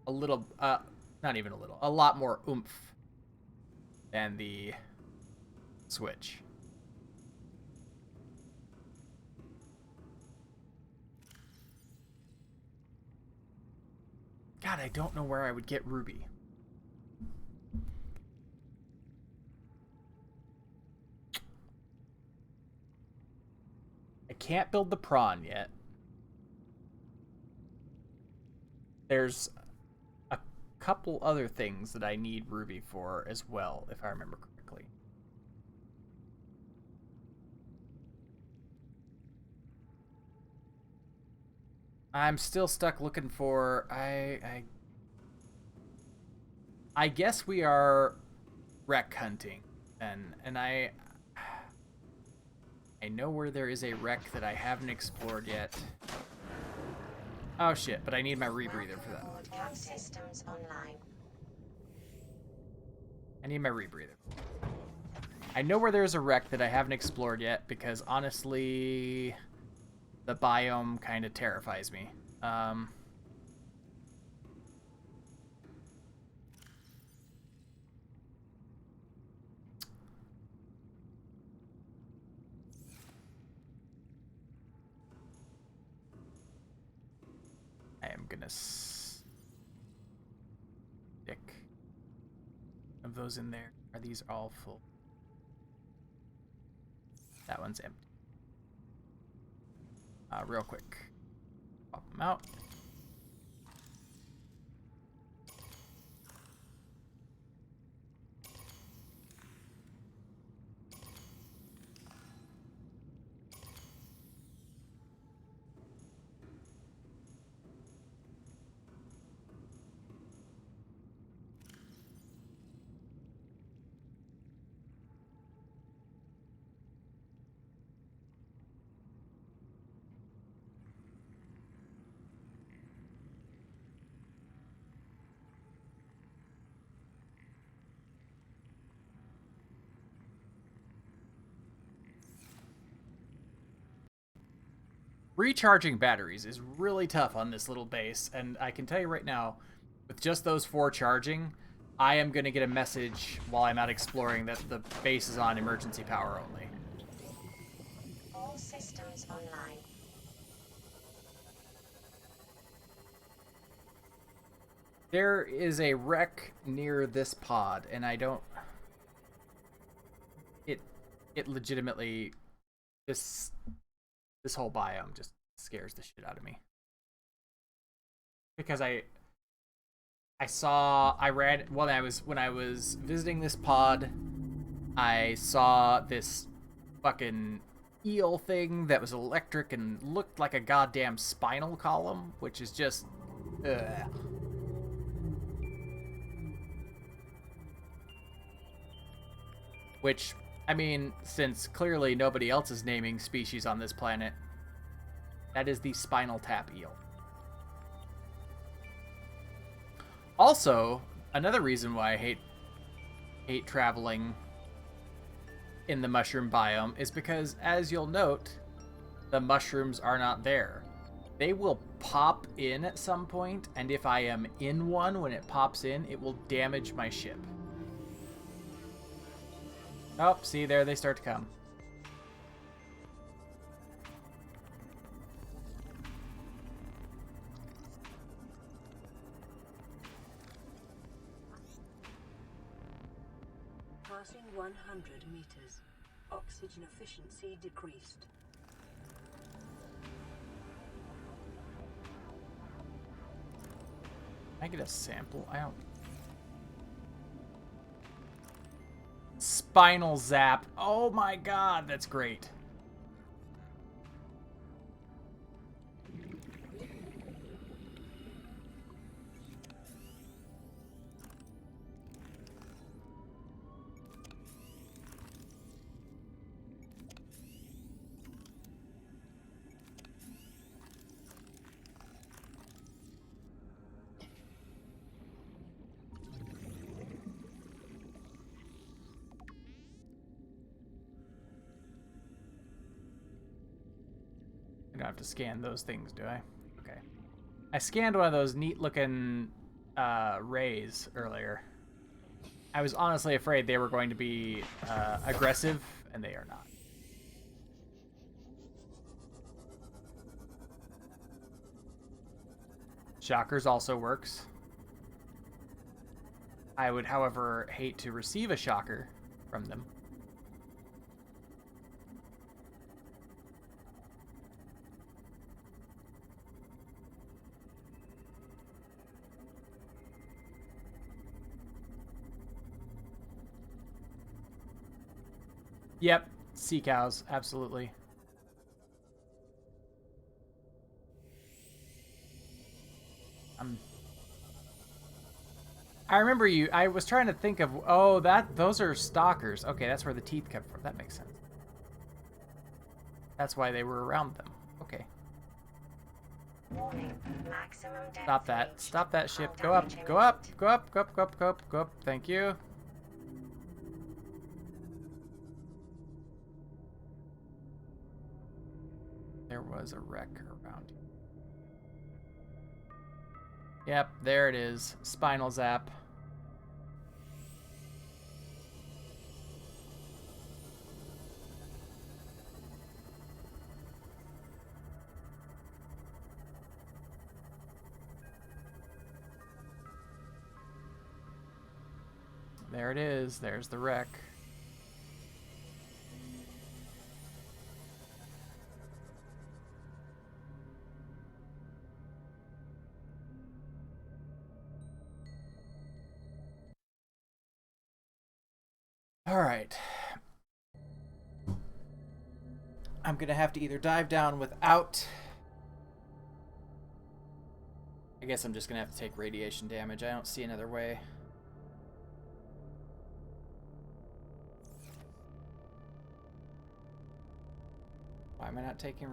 a little, not even a little, a lot more oomph than the Switch. God, I don't know where I would get Ruby. I can't build the prawn yet. There's a couple other things that I need Ruby for as well, if I remember correctly. I'm still stuck looking for... I guess we are wreck hunting, and I know where there is a wreck that I haven't explored yet. Oh shit, but I need my rebreather for that. Broadcast systems online. I need my rebreather. I know where there's a wreck that I haven't explored yet, because honestly, the biome kind of terrifies me. I am gonna stick of those in there. Are these all full? That one's empty. Real quick. Pop them out. Recharging batteries is really tough on this little base, and I can tell you right now, with just those 4 charging, I am going to get a message while I'm out exploring that the base is on emergency power only. All systems online. There is a wreck near this pod, and I don't... It legitimately... This whole biome just scares the shit out of me. Because I ran when I was visiting this pod, I saw this fucking eel thing that was electric and looked like a goddamn spinal column, which is just ugh. Which, I mean, since clearly nobody else is naming species on this planet, that is the spinal tap eel. Also, another reason why I hate traveling in the mushroom biome is because, as you'll note, the mushrooms are not there. They will pop in at some point, and if I am in one when it pops in, it will damage my ship. Oh, see, there they start to come. Passing 100 meters. Oxygen efficiency decreased. Can I get a sample? I don't... Spinal zap. Oh my god, that's great. don't have to scan those things, do I? Okay. I scanned one of those neat-looking rays earlier. I was honestly afraid they were going to be aggressive, and they are not. Shockers also works. I would, however, hate to receive a shocker from them. Yep, sea cows, absolutely. I remember you. I was trying to think of. Oh, those are stalkers. Okay, that's where the teeth come from. That makes sense. That's why they were around them. Okay. Warning. Maximum depth Stop that. reached. Stop that ship. Hull Go up. damage Go up. imminent. Go up. Go up. Go up. Go up. Go up. Go up. Thank you. There was a wreck around here. Yep, there it is. Spinal zap. There it is. There's the wreck. All right. I'm gonna have to either dive down without... I guess I'm just gonna have to take radiation damage. I don't see another way. Why am I not taking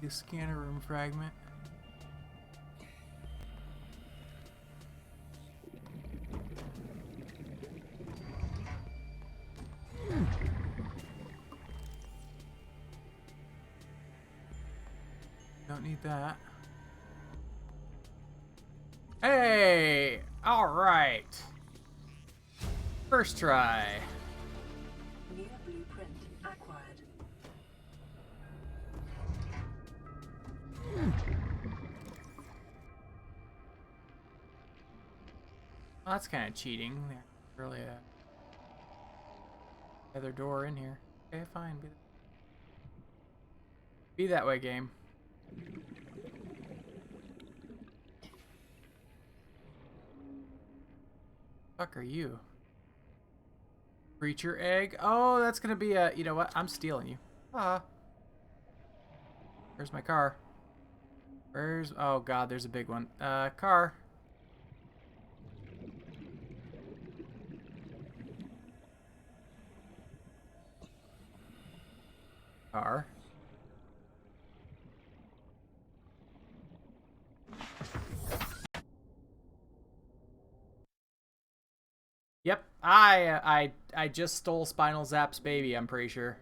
the scanner room fragment? Don't need that. Hey! Alright. First try. New blueprint acquired. Well, that's kind of cheating. There's really other door in here. Okay, fine. Be that way, game. Fuck are you? Creature egg? Oh, that's gonna be a... You know what? I'm stealing you. Ah. Where's my car? Where's... Oh, God, there's a big one. Car. Car. Yep, I just stole Spinal Zap's baby, I'm pretty sure.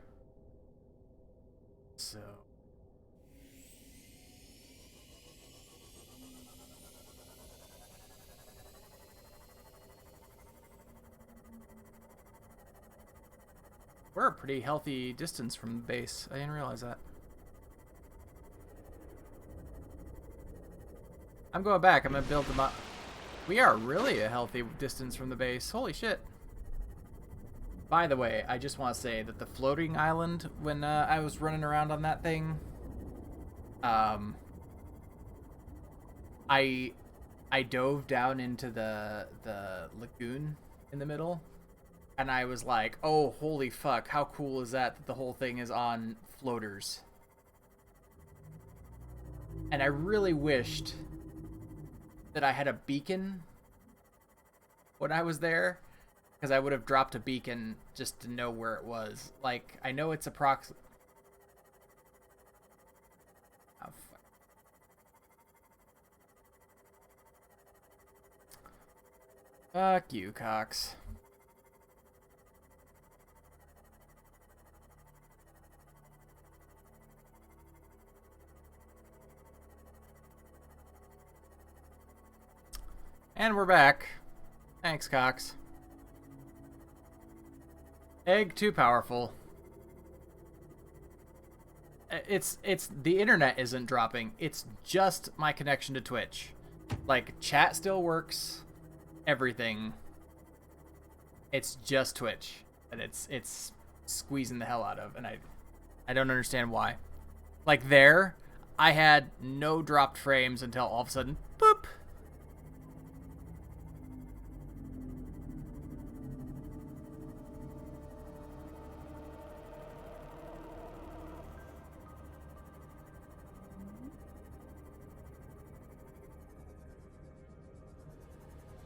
So... We're a pretty healthy distance from the base. I didn't realize that. I'm going back. I'm gonna build them up. We are really a healthy distance from the base. Holy shit. By the way, I just want to say that the floating island, when I was running around on that thing, I dove down into the lagoon in the middle, and I was like, oh, holy fuck, how cool is that the whole thing is on floaters. And I really wished that I had a beacon when I was there, because I would have dropped a beacon just to know where it was. Like, I know it's Fuck you, Cox. And we're back. Thanks, Cox. Egg too powerful. It's the internet isn't dropping. It's just my connection to Twitch. Like, chat still works. Everything. It's just Twitch. And it's squeezing the hell out of. And I don't understand why. Like there, I had no dropped frames until all of a sudden, boop.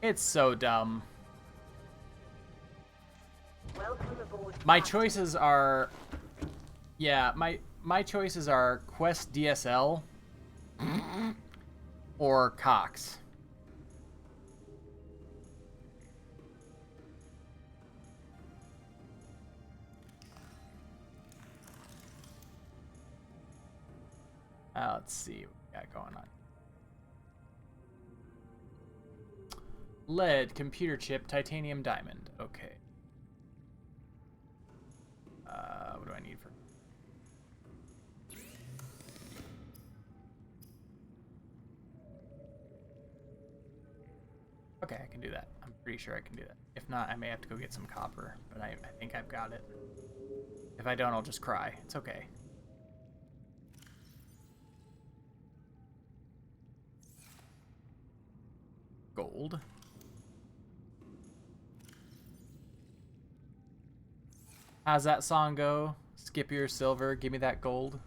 It's so dumb. My choices are... Yeah, my choices are Quest DSL or Cox. Let's see what we got going on. Lead, computer chip, titanium, diamond. Okay. What do I need for... Okay, I can do that. I'm pretty sure I can do that. If not, I may have to go get some copper, but I think I've got it. If I don't, I'll just cry. It's okay. Gold. How's that song go? Skip your silver, give me that gold.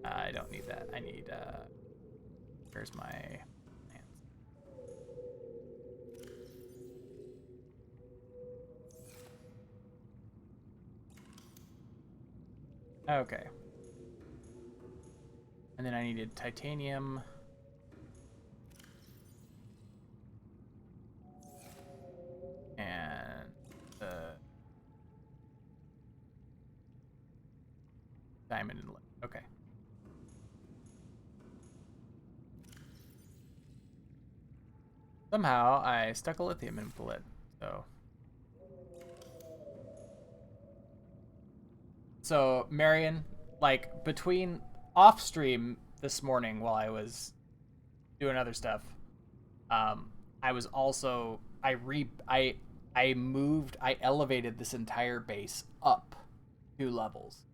I don't need that. I need, where's my hands? Okay. And then I needed titanium. And diamond and lead. Okay. Somehow I stuck a lithium in the lid, so Marion, like between off stream this morning while I was doing other stuff, I was also I elevated this entire base up 2 levels.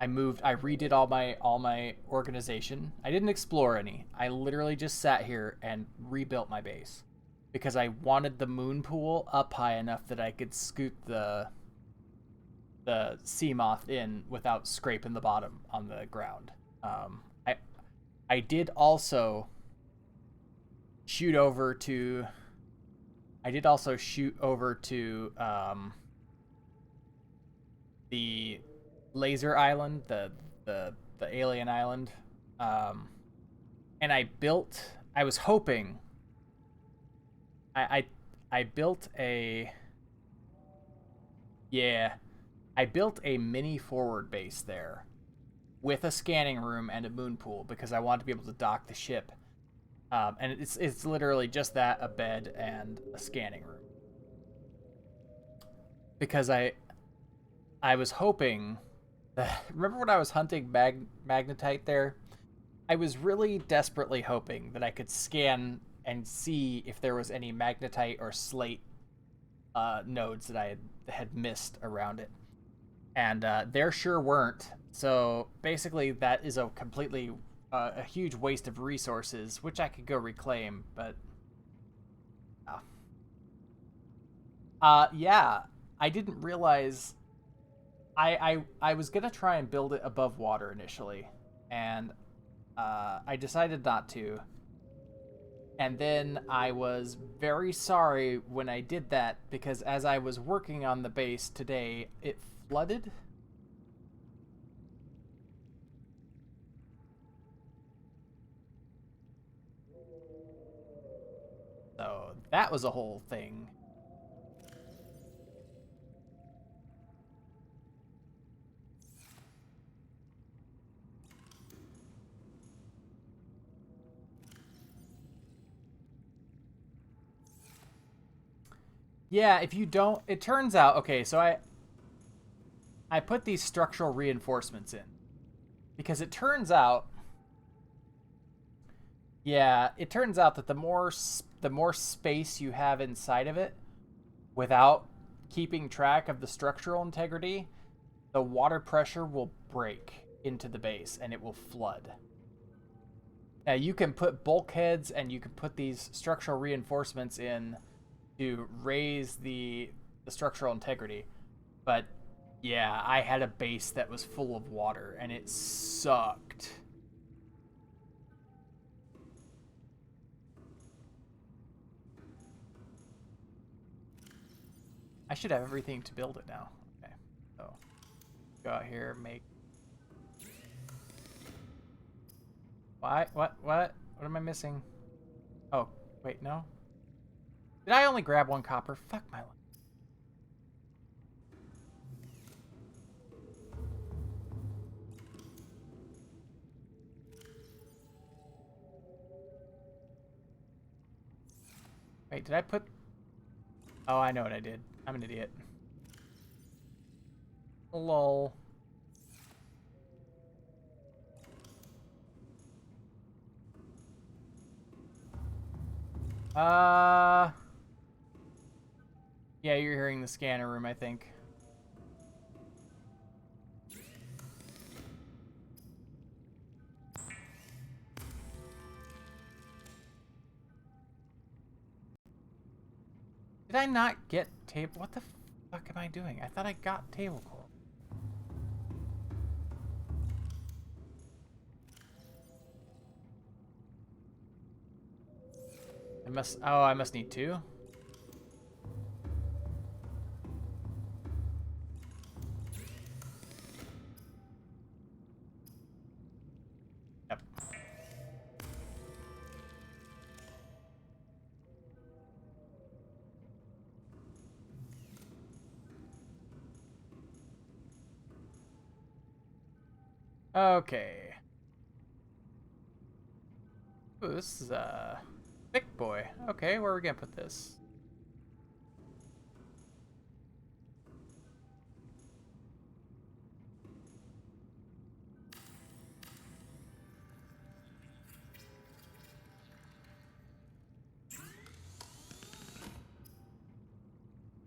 I redid all my organization. I didn't explore any. I literally just sat here and rebuilt my base because I wanted the moon pool up high enough that I could scoot the sea moth in without scraping the bottom on the ground. I did also shoot over to the laser island, the alien island, and I was hoping I built a mini forward base there with a scanning room and a moon pool because I wanted to be able to dock the ship, and it's literally just that, a bed and a scanning room, because I was hoping. Remember when I was hunting magnetite there? I was really desperately hoping that I could scan and see if there was any magnetite or slate nodes that I had missed around it. And there sure weren't. So basically that is a completely, a huge waste of resources, which I could go reclaim, but... yeah, I didn't realize... I was gonna try and build it above water initially, and I decided not to. And then I was very sorry when I did that, because as I was working on the base today, it flooded. So that was a whole thing. Yeah, if you don't, it turns out, okay, so I put these structural reinforcements in because it turns out, yeah, it turns out that the more space you have inside of it without keeping track of the structural integrity, the water pressure will break into the base and it will flood. Now you can put bulkheads and you can put these structural reinforcements in to raise the structural integrity. But yeah, I had a base that was full of water and it sucked. I should have everything to build it now. Okay, so go out here, make. Why? What am I missing? Oh, wait, no. Did I only grab one copper? Fuck my life. Wait, did I put... Oh, I know what I did. I'm an idiot. Lol. Yeah, you're hearing the scanner room, I think. Did I not get table? What the fuck am I doing? I thought I got table coral. I must need two. Yep. Okay. Ooh, this is a thick boy. Okay, where are we gonna put this?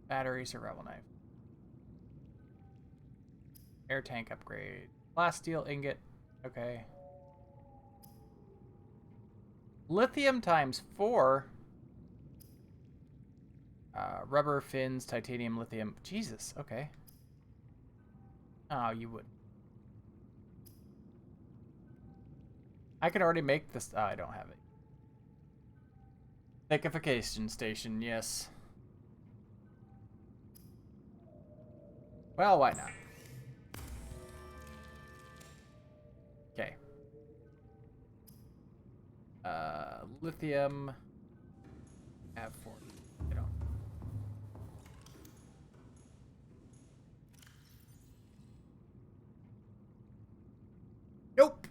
Battery, survival knife. Air tank upgrade. Glass steel ingot. Okay. Lithium times 4. Rubber fins, titanium, lithium. Jesus, okay. Oh, you would. I could already make this. Oh, I don't have it. Liquefaction station, yes. Well, why not? Okay. Lithium. Have 4. You know. Nope.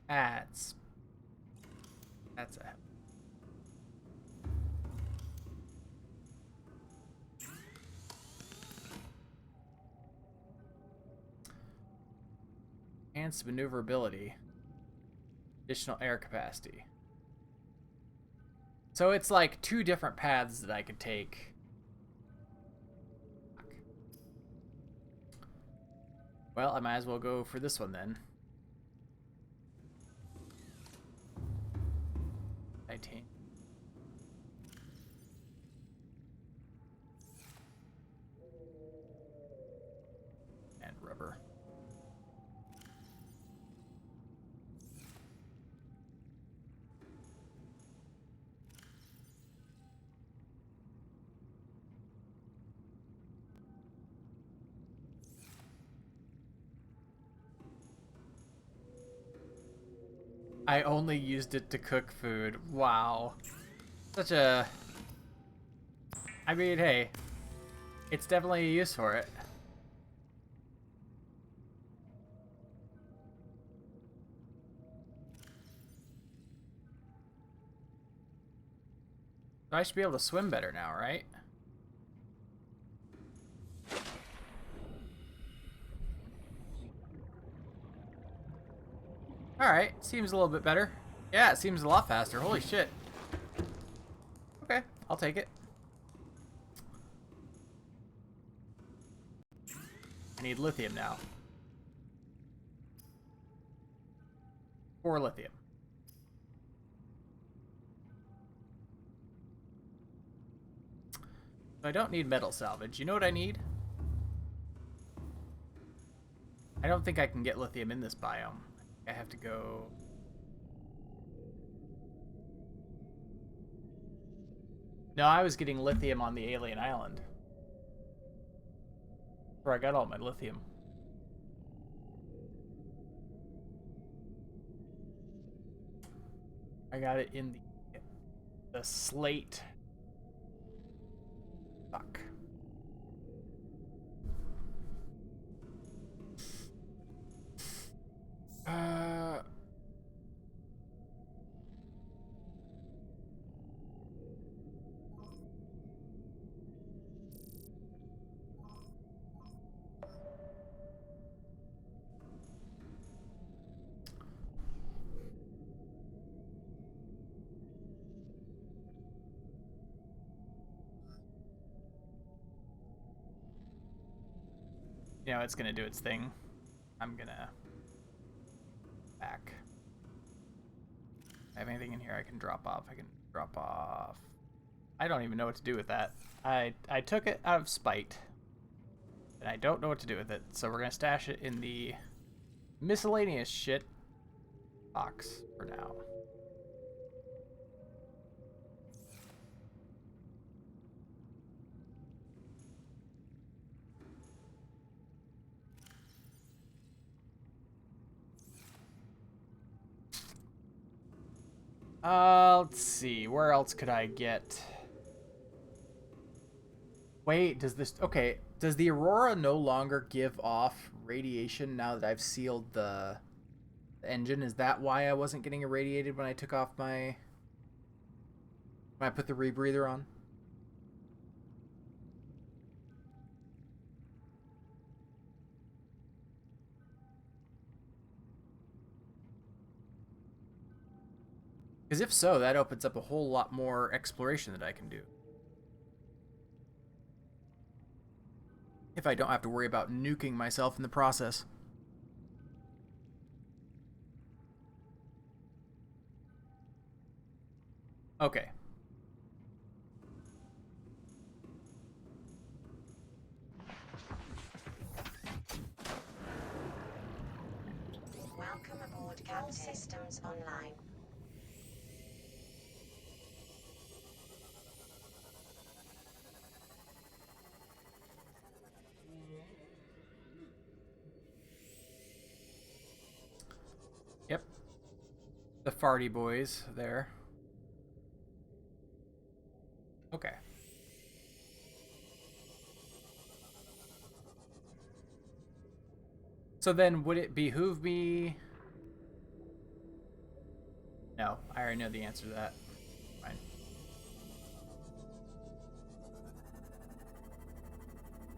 That's a. Enhanced maneuverability. Additional air capacity. So it's like 2 different paths that I could take. Well, I might as well go for this one then. Titanium. And rubber. I only used it to cook food. Wow. Such a... I mean, hey. It's definitely a use for it. I should be able to swim better now, right? Alright, seems a little bit better. Yeah, it seems a lot faster. Holy shit. Okay, I'll take it. I need lithium now. 4 lithium. I don't need metal salvage. You know what I need? I don't think I can get lithium in this biome. I have to go... No, I was getting lithium on the alien island. Where I got all my lithium. I got it in the slate. Fuck. You know, it's gonna do its thing. I'm gonna back. I have anything in here I can drop off? I can drop off. I don't even know what to do with that. I took it out of spite, and I don't know what to do with it. So we're gonna stash it in the miscellaneous shit box for now. Let's see. Where else could I get? Wait, does this... Okay, does the Aurora no longer give off radiation now that I've sealed the engine? Is that why I wasn't getting irradiated when I took off my... when I put the rebreather on? Because if so, that opens up a whole lot more exploration that I can do. If I don't have to worry about nuking myself in the process. Okay. Welcome aboard, Captain. All systems online. Yep. The farty boys there. Okay. So then would it behoove me... No, I already know the answer to that. Fine.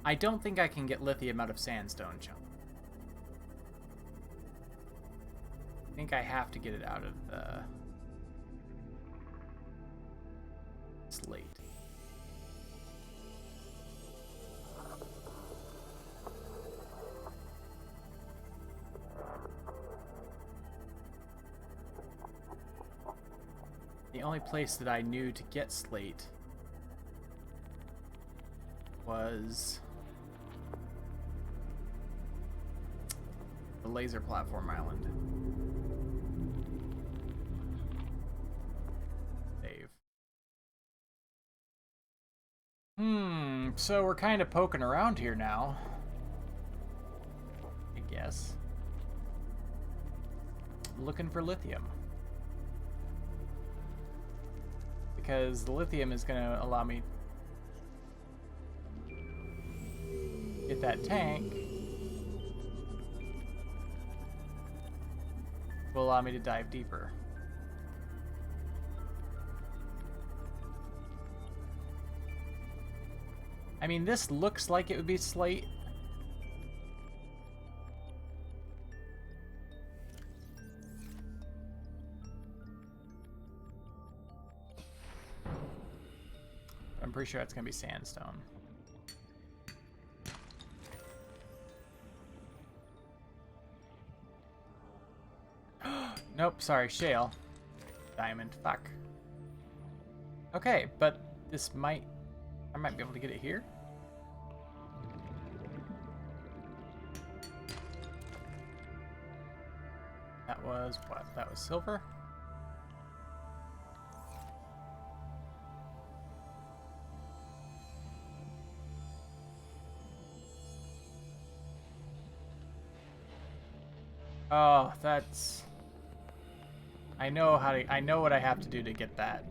I don't think I can get lithium out of sandstone chunk. I think I have to get it out of the slate. The only place that I knew to get slate was the laser platform island. Save. So we're kind of poking around here now, I guess. Looking for lithium. because the lithium is going to allow me get that tank. Will allow me to dive deeper. I mean, this looks like it would be slate. I'm pretty sure it's gonna be sandstone. Nope, sorry, shale. Diamond, fuck. Okay, but this might... I might be able to get it here. That was what? That was silver? Oh, that's... I know how to... I know what I have to do to get that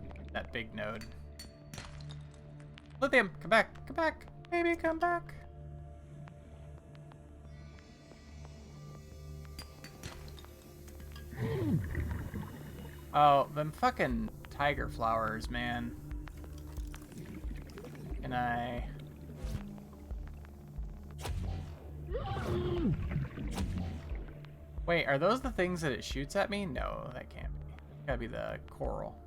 big node. Lithium, come back, come back, baby, come back. Oh, them fucking tiger flowers, man. Can I... Wait, are those the things that it shoots at me? No, that can't be. It's gotta be the coral.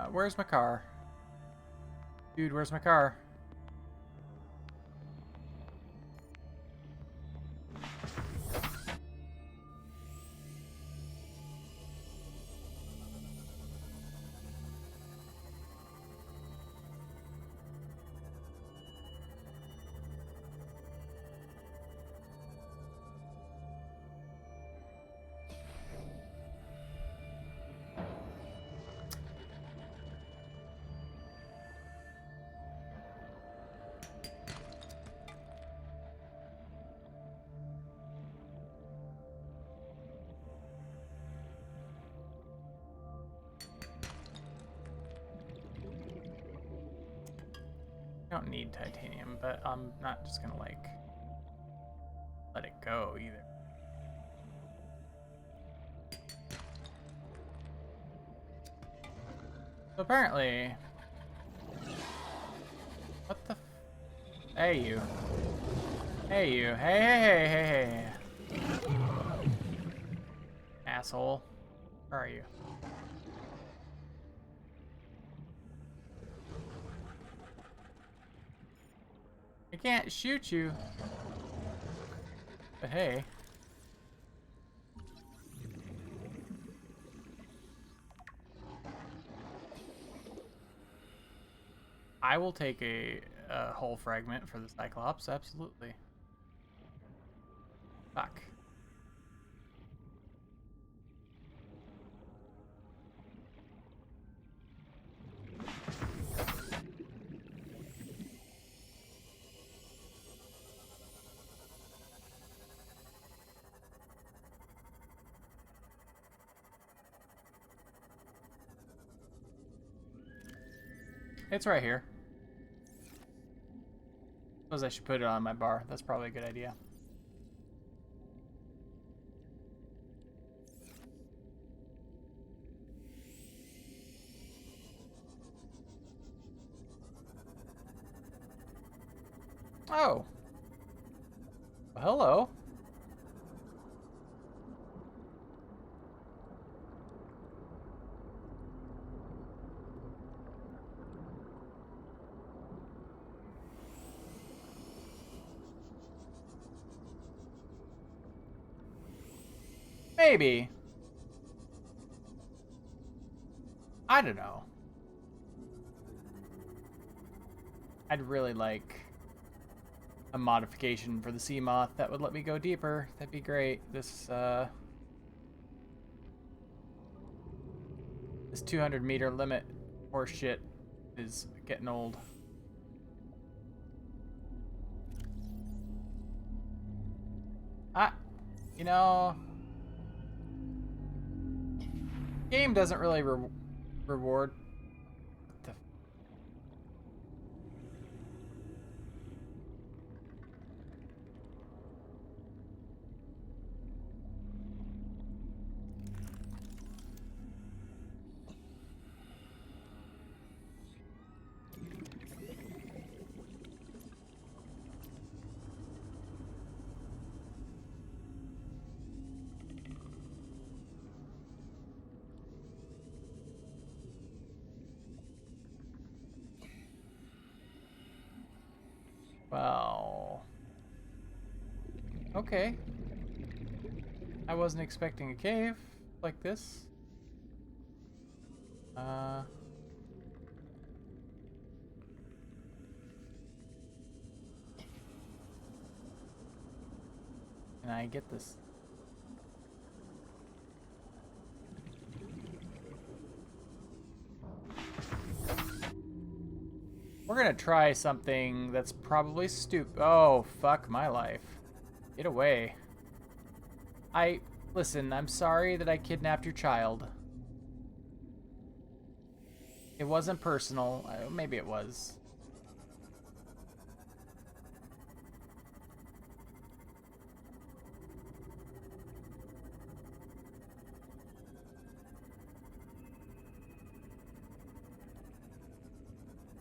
Where's my car? Dude, where's my car? I don't need titanium, but I'm not just gonna like let it go either. So apparently, what the? Hey you! Hey you! Hey hey hey hey hey! Asshole! Where are you? I can't shoot you. But hey. I will take a hull fragment for the Cyclops, absolutely. Fuck. It's right here. Suppose I should put it on my bar. That's probably a good idea. Oh. Well, hello. Maybe. I don't know. I'd really like a modification for the sea moth that would let me go deeper. That'd be great. This This 200-meter limit horse shit is getting old. You know, game doesn't really reward. What the? Well, okay. I wasn't expecting a cave like this. Can I get this? We're gonna try something that's probably stupid. Oh, fuck my life. Get away. Listen, I'm sorry that I kidnapped your child. It wasn't personal. Maybe it was.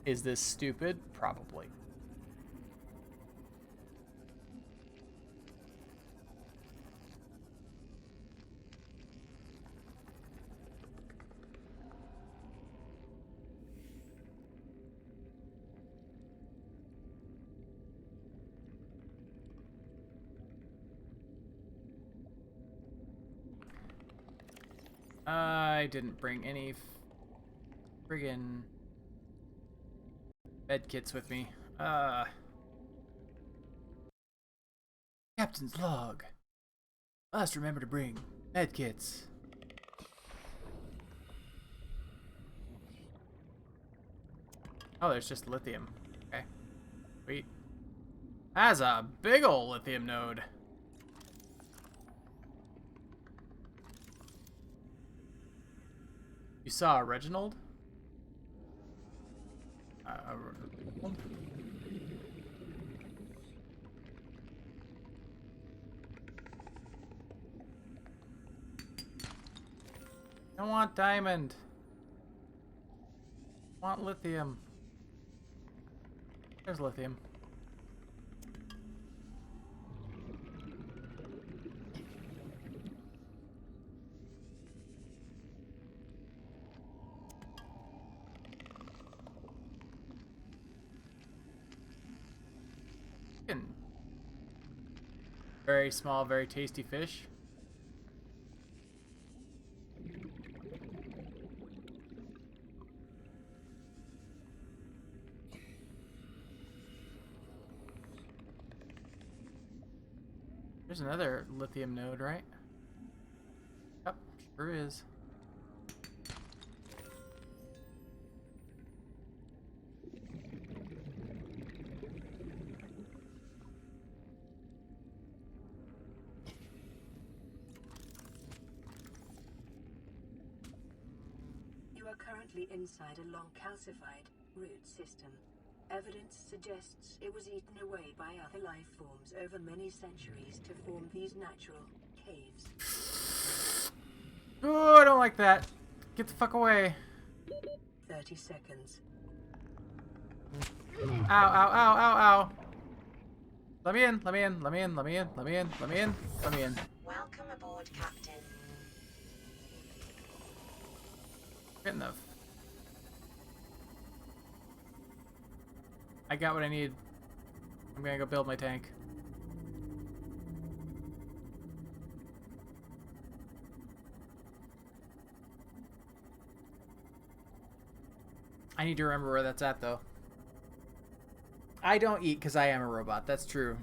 Is this stupid? Probably. I didn't bring any friggin' bed kits with me. Captain's log. Must remember to bring med kits. Oh, there's just lithium. Okay. Sweet. That's a big ol' lithium node. You saw Reginald? I don't want diamond. I want lithium. There's lithium. Very small, very tasty fish. There's another lithium node, right? Yep, sure is. You are currently inside a long calcified root system. Evidence suggests it was eaten away by other life forms over many centuries to form these natural caves. Oh, I don't like that. Get the fuck away. 30 seconds. Ow, ow, ow, ow, ow. Let me in, let me in, let me in, let me in, let me in, let me in, let me in. Welcome aboard, Captain. Get in the... I got what I need. I'm gonna go build my tank. I need to remember where that's at, though. I don't eat because I am a robot. That's true.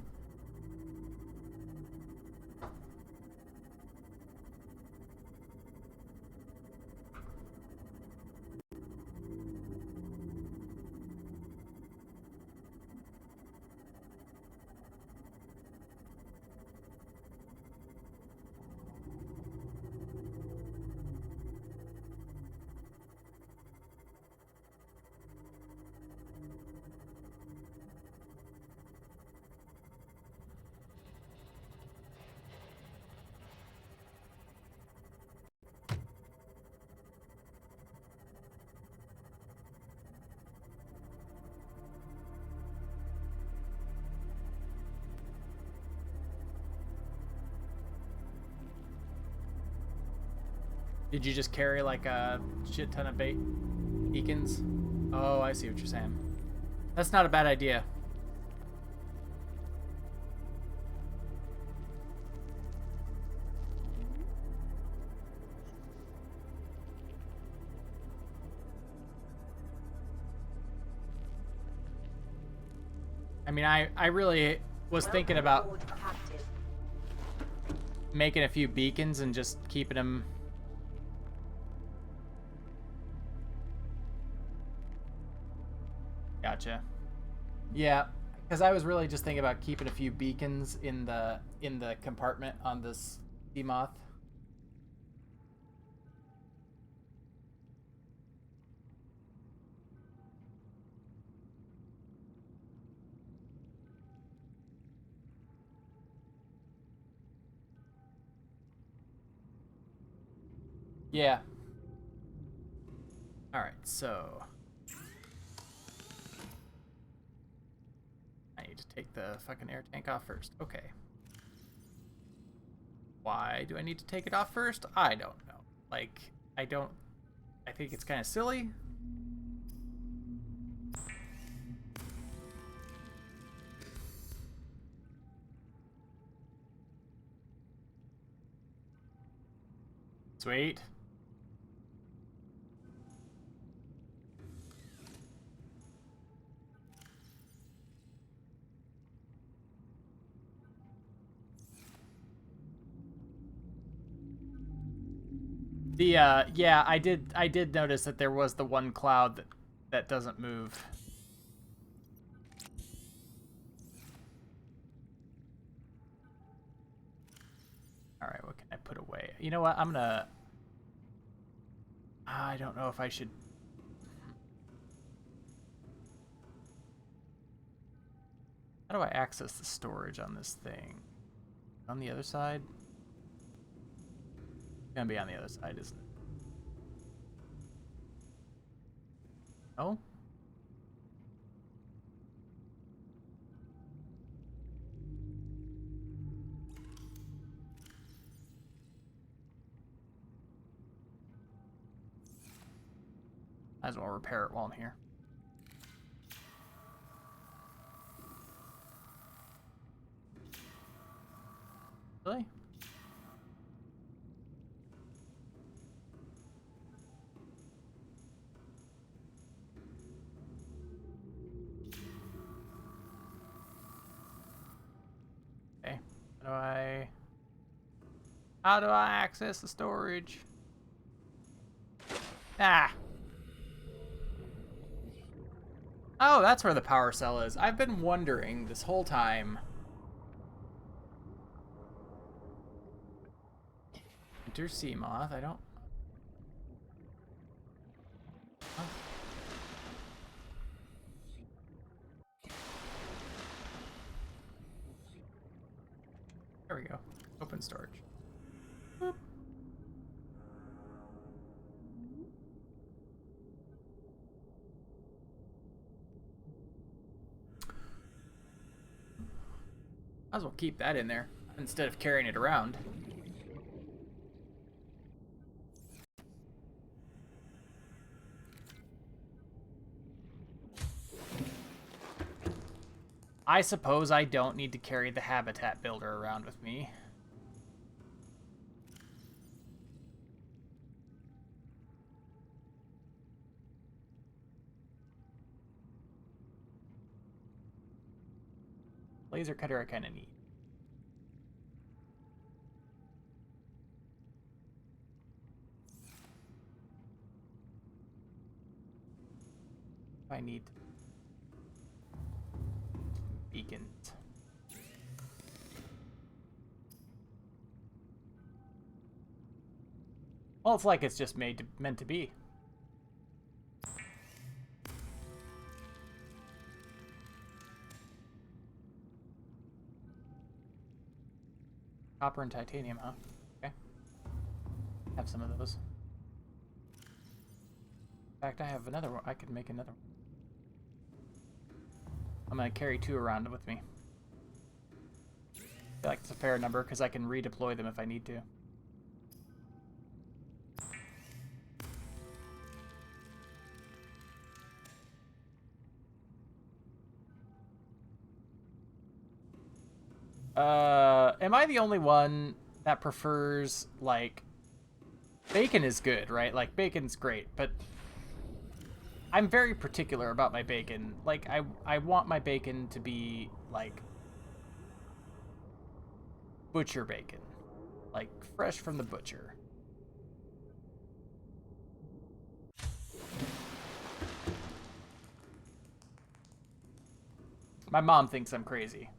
Did you just carry like a shit ton of beacons? Oh, I see what you're saying. That's not a bad idea. I mean, I really was thinking about Welcome aboard, Captain. making a few beacons and just keeping them. Gotcha. Yeah, because I was really just thinking about keeping a few beacons in the compartment on this Seamoth. Yeah. All right, so I need to take the fucking air tank off first. Okay. Why do I need to take it off first? I don't know. Like, I think it's kind of silly. Sweet. The yeah, I did notice that there was the one cloud that doesn't move. All right, what can I put away? You know what? I don't know if I should. How do I access the storage on this thing? On the other side? It's gonna be on the other side, isn't it? Oh? Might as well repair it while I'm here. Really? Okay. How do I access the storage? Ah. Oh, that's where the power cell is. I've been wondering this whole time. Enter Seamoth. I don't. Oh. There we go. Open storage. Boop. Might as well keep that in there instead of carrying it around. I suppose I don't need to carry the habitat builder around with me. Laser cutter I kind of need. I need beacons. Well, it's like it's just meant to be. Copper and titanium, huh? Okay. Have some of those. In fact, I have another one. I could make another one. I'm gonna carry 2 around with me. I feel like it's a fair number because I can redeploy them if I need to. Am I the only one that prefers, like, bacon is good, right? Like, bacon's great, but I'm very particular about my bacon. Like, I want my bacon to be, like, butcher bacon. Like, fresh from the butcher. My mom thinks I'm crazy.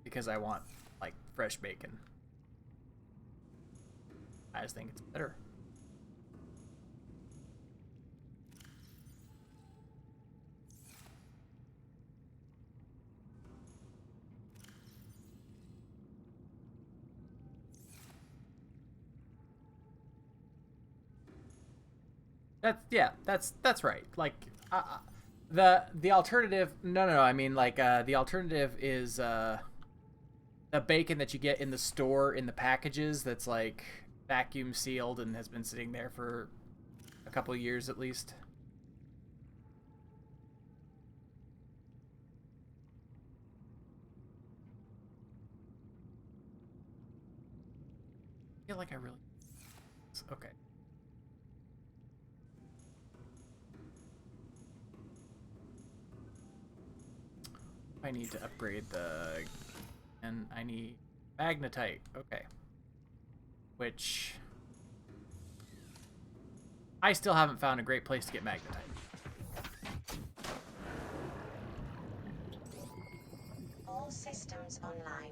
Because I want, like, fresh bacon. I just think it's better. That's right. Like, the alternative. No. I mean, like, the alternative is the bacon that you get in the store in the packages. That's like vacuum sealed and has been sitting there for a couple of years at least. I feel like I really. Okay. I need to upgrade the, and I need magnetite. Okay. Which I still haven't found a great place to get magnetite. All systems online.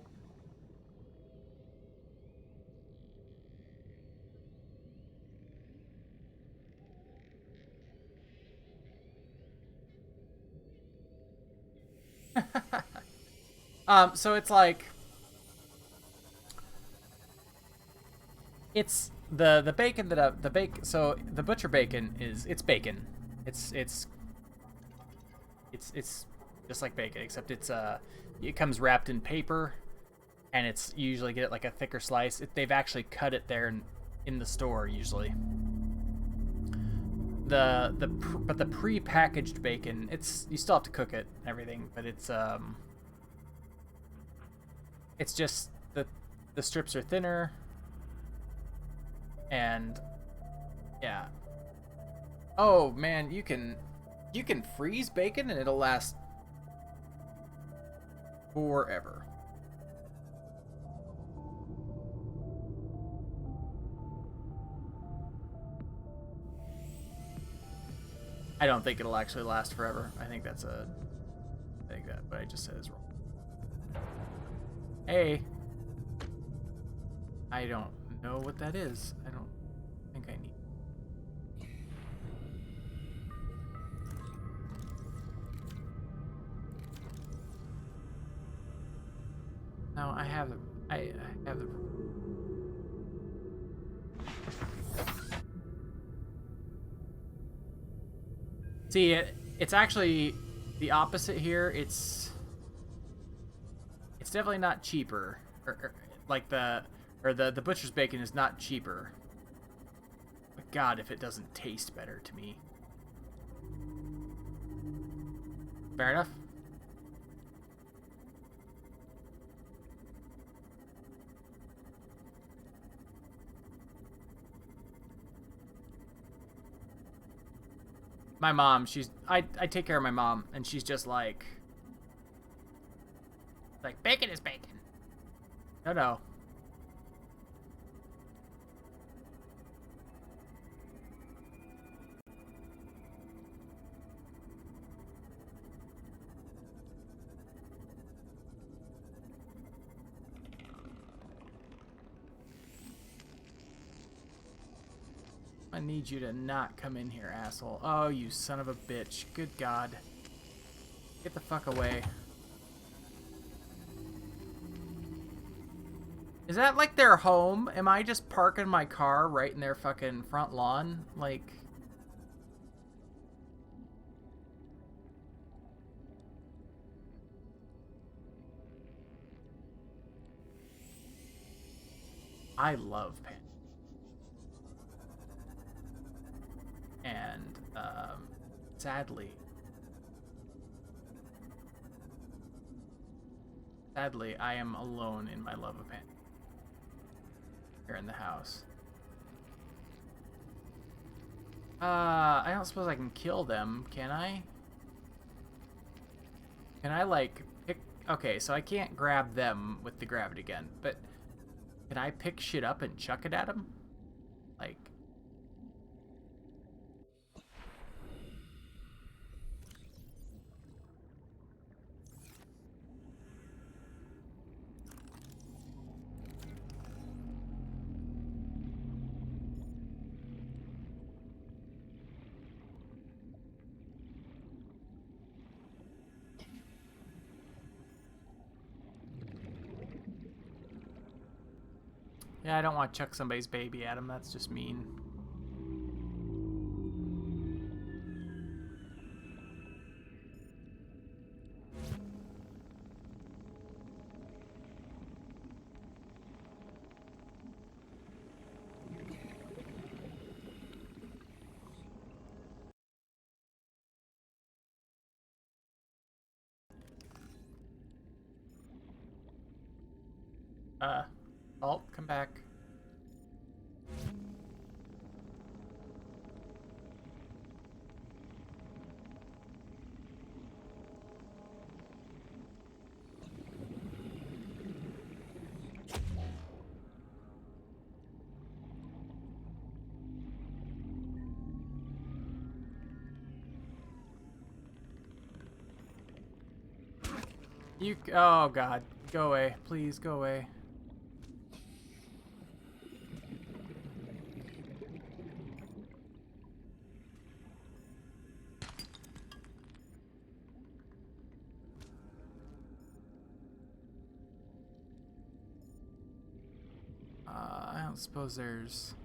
So it's like, it's the bacon that so the butcher bacon is, it's bacon. It's just like bacon, except it comes wrapped in paper, and it's, you usually get it like a thicker slice. They've actually cut it there in the store usually. But the pre-packaged bacon, you still have to cook it and everything, but it's just the strips are thinner, and yeah. Oh man, you can freeze bacon and it'll last forever. I don't think it'll actually last forever. I think that what I just said is wrong. Hey. I don't know what that is. I don't think I need. No, I have the See, it's actually the opposite here. It's definitely not cheaper. Like the butcher's bacon is not cheaper. But God, if it doesn't taste better to me. Fair enough. My mom, I take care of my mom, and she's just like bacon is bacon. No. I need you to not come in here, asshole. Oh, you son of a bitch. Good God. Get the fuck away. Is that like their home? Am I just parking my car right in their fucking front lawn? Like... I love Pan. And, sadly, Sadly, I am alone in my love of him here in the house. I don't suppose I can kill them, can I? Can I, like, pick... Okay, so I can't grab them with the gravity gun, but can I pick shit up and chuck it at them? Like... Yeah, I don't want to chuck somebody's baby at him. That's just mean. Alt, come back. You... Oh, God. Go away. Please, go away. I don't suppose there's...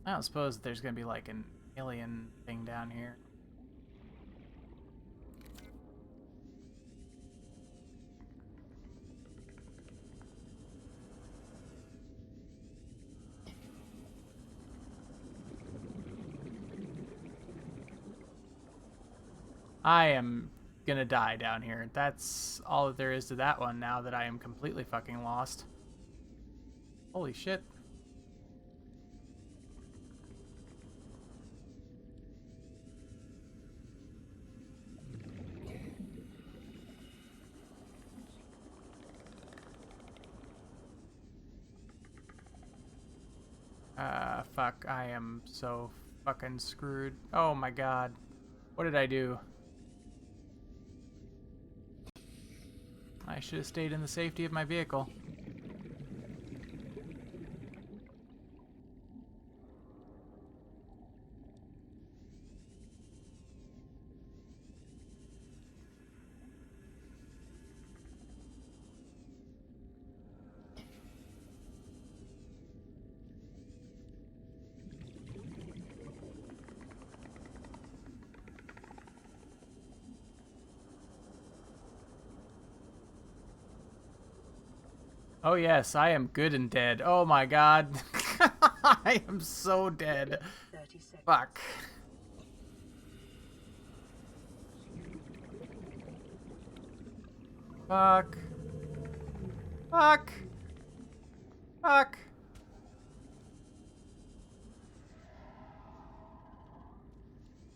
I don't suppose there's gonna be like an alien thing down here. I am gonna die down here. That's all that there is to that one now that I am completely fucking lost. Holy shit. Fuck, I am so fucking screwed. Oh my god. What did I do? I should have stayed in the safety of my vehicle. Oh yes, I am good and dead. Oh my god. I am so dead. 30 seconds. Fuck. Fuck. Fuck. Fuck.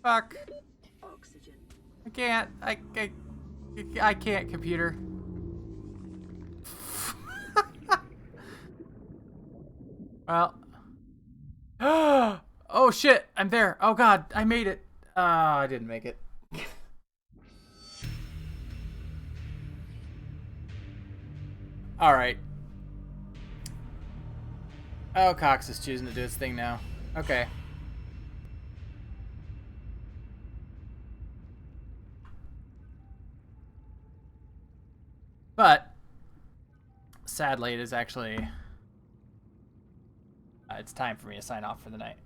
Fuck. Oxygen. I can't. I can't, computer. Well. Oh shit, I'm there. Oh god, I made it. I didn't make it. Alright. Oh, Cox is choosing to do its thing now. Okay. But, sadly, it is actually... it's time for me to sign off for the night.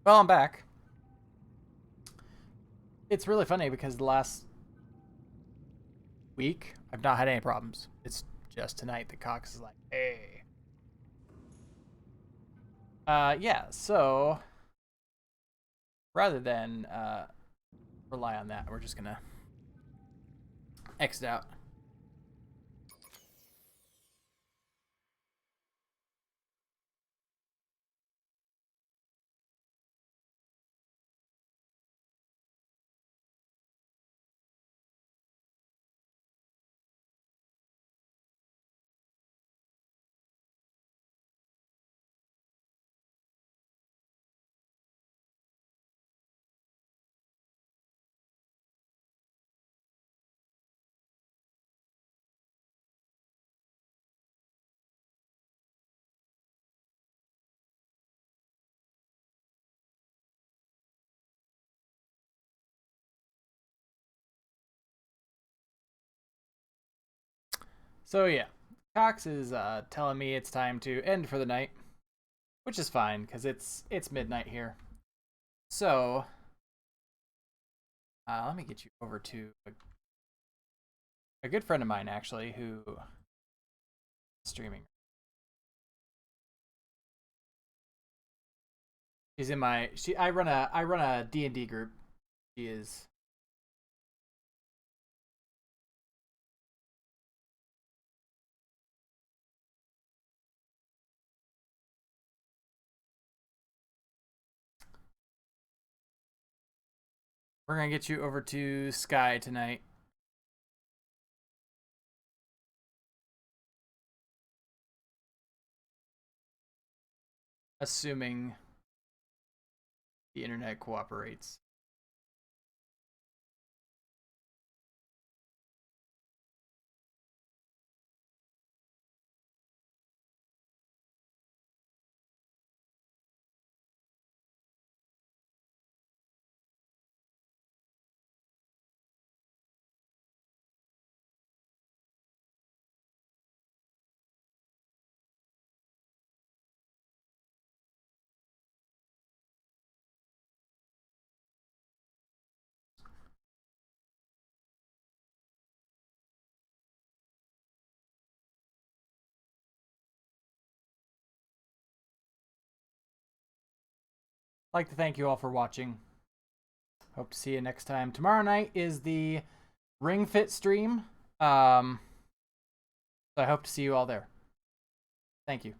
Well, I'm back. It's really funny because the last week I've not had any problems. It's just tonight that Cox is like, hey. Yeah, so rather than rely on that, we're just gonna exit out. So yeah, Cox is telling me it's time to end for the night, which is fine because it's midnight here. So let me get you over to a good friend of mine actually who is streaming. She's in my I run a D&D group. She is we're gonna get you over to Sky tonight. Assuming the internet cooperates. I'd like to thank you all for watching. Hope to see you next time. Tomorrow night is the Ring Fit stream. So I hope to see you all there. Thank you.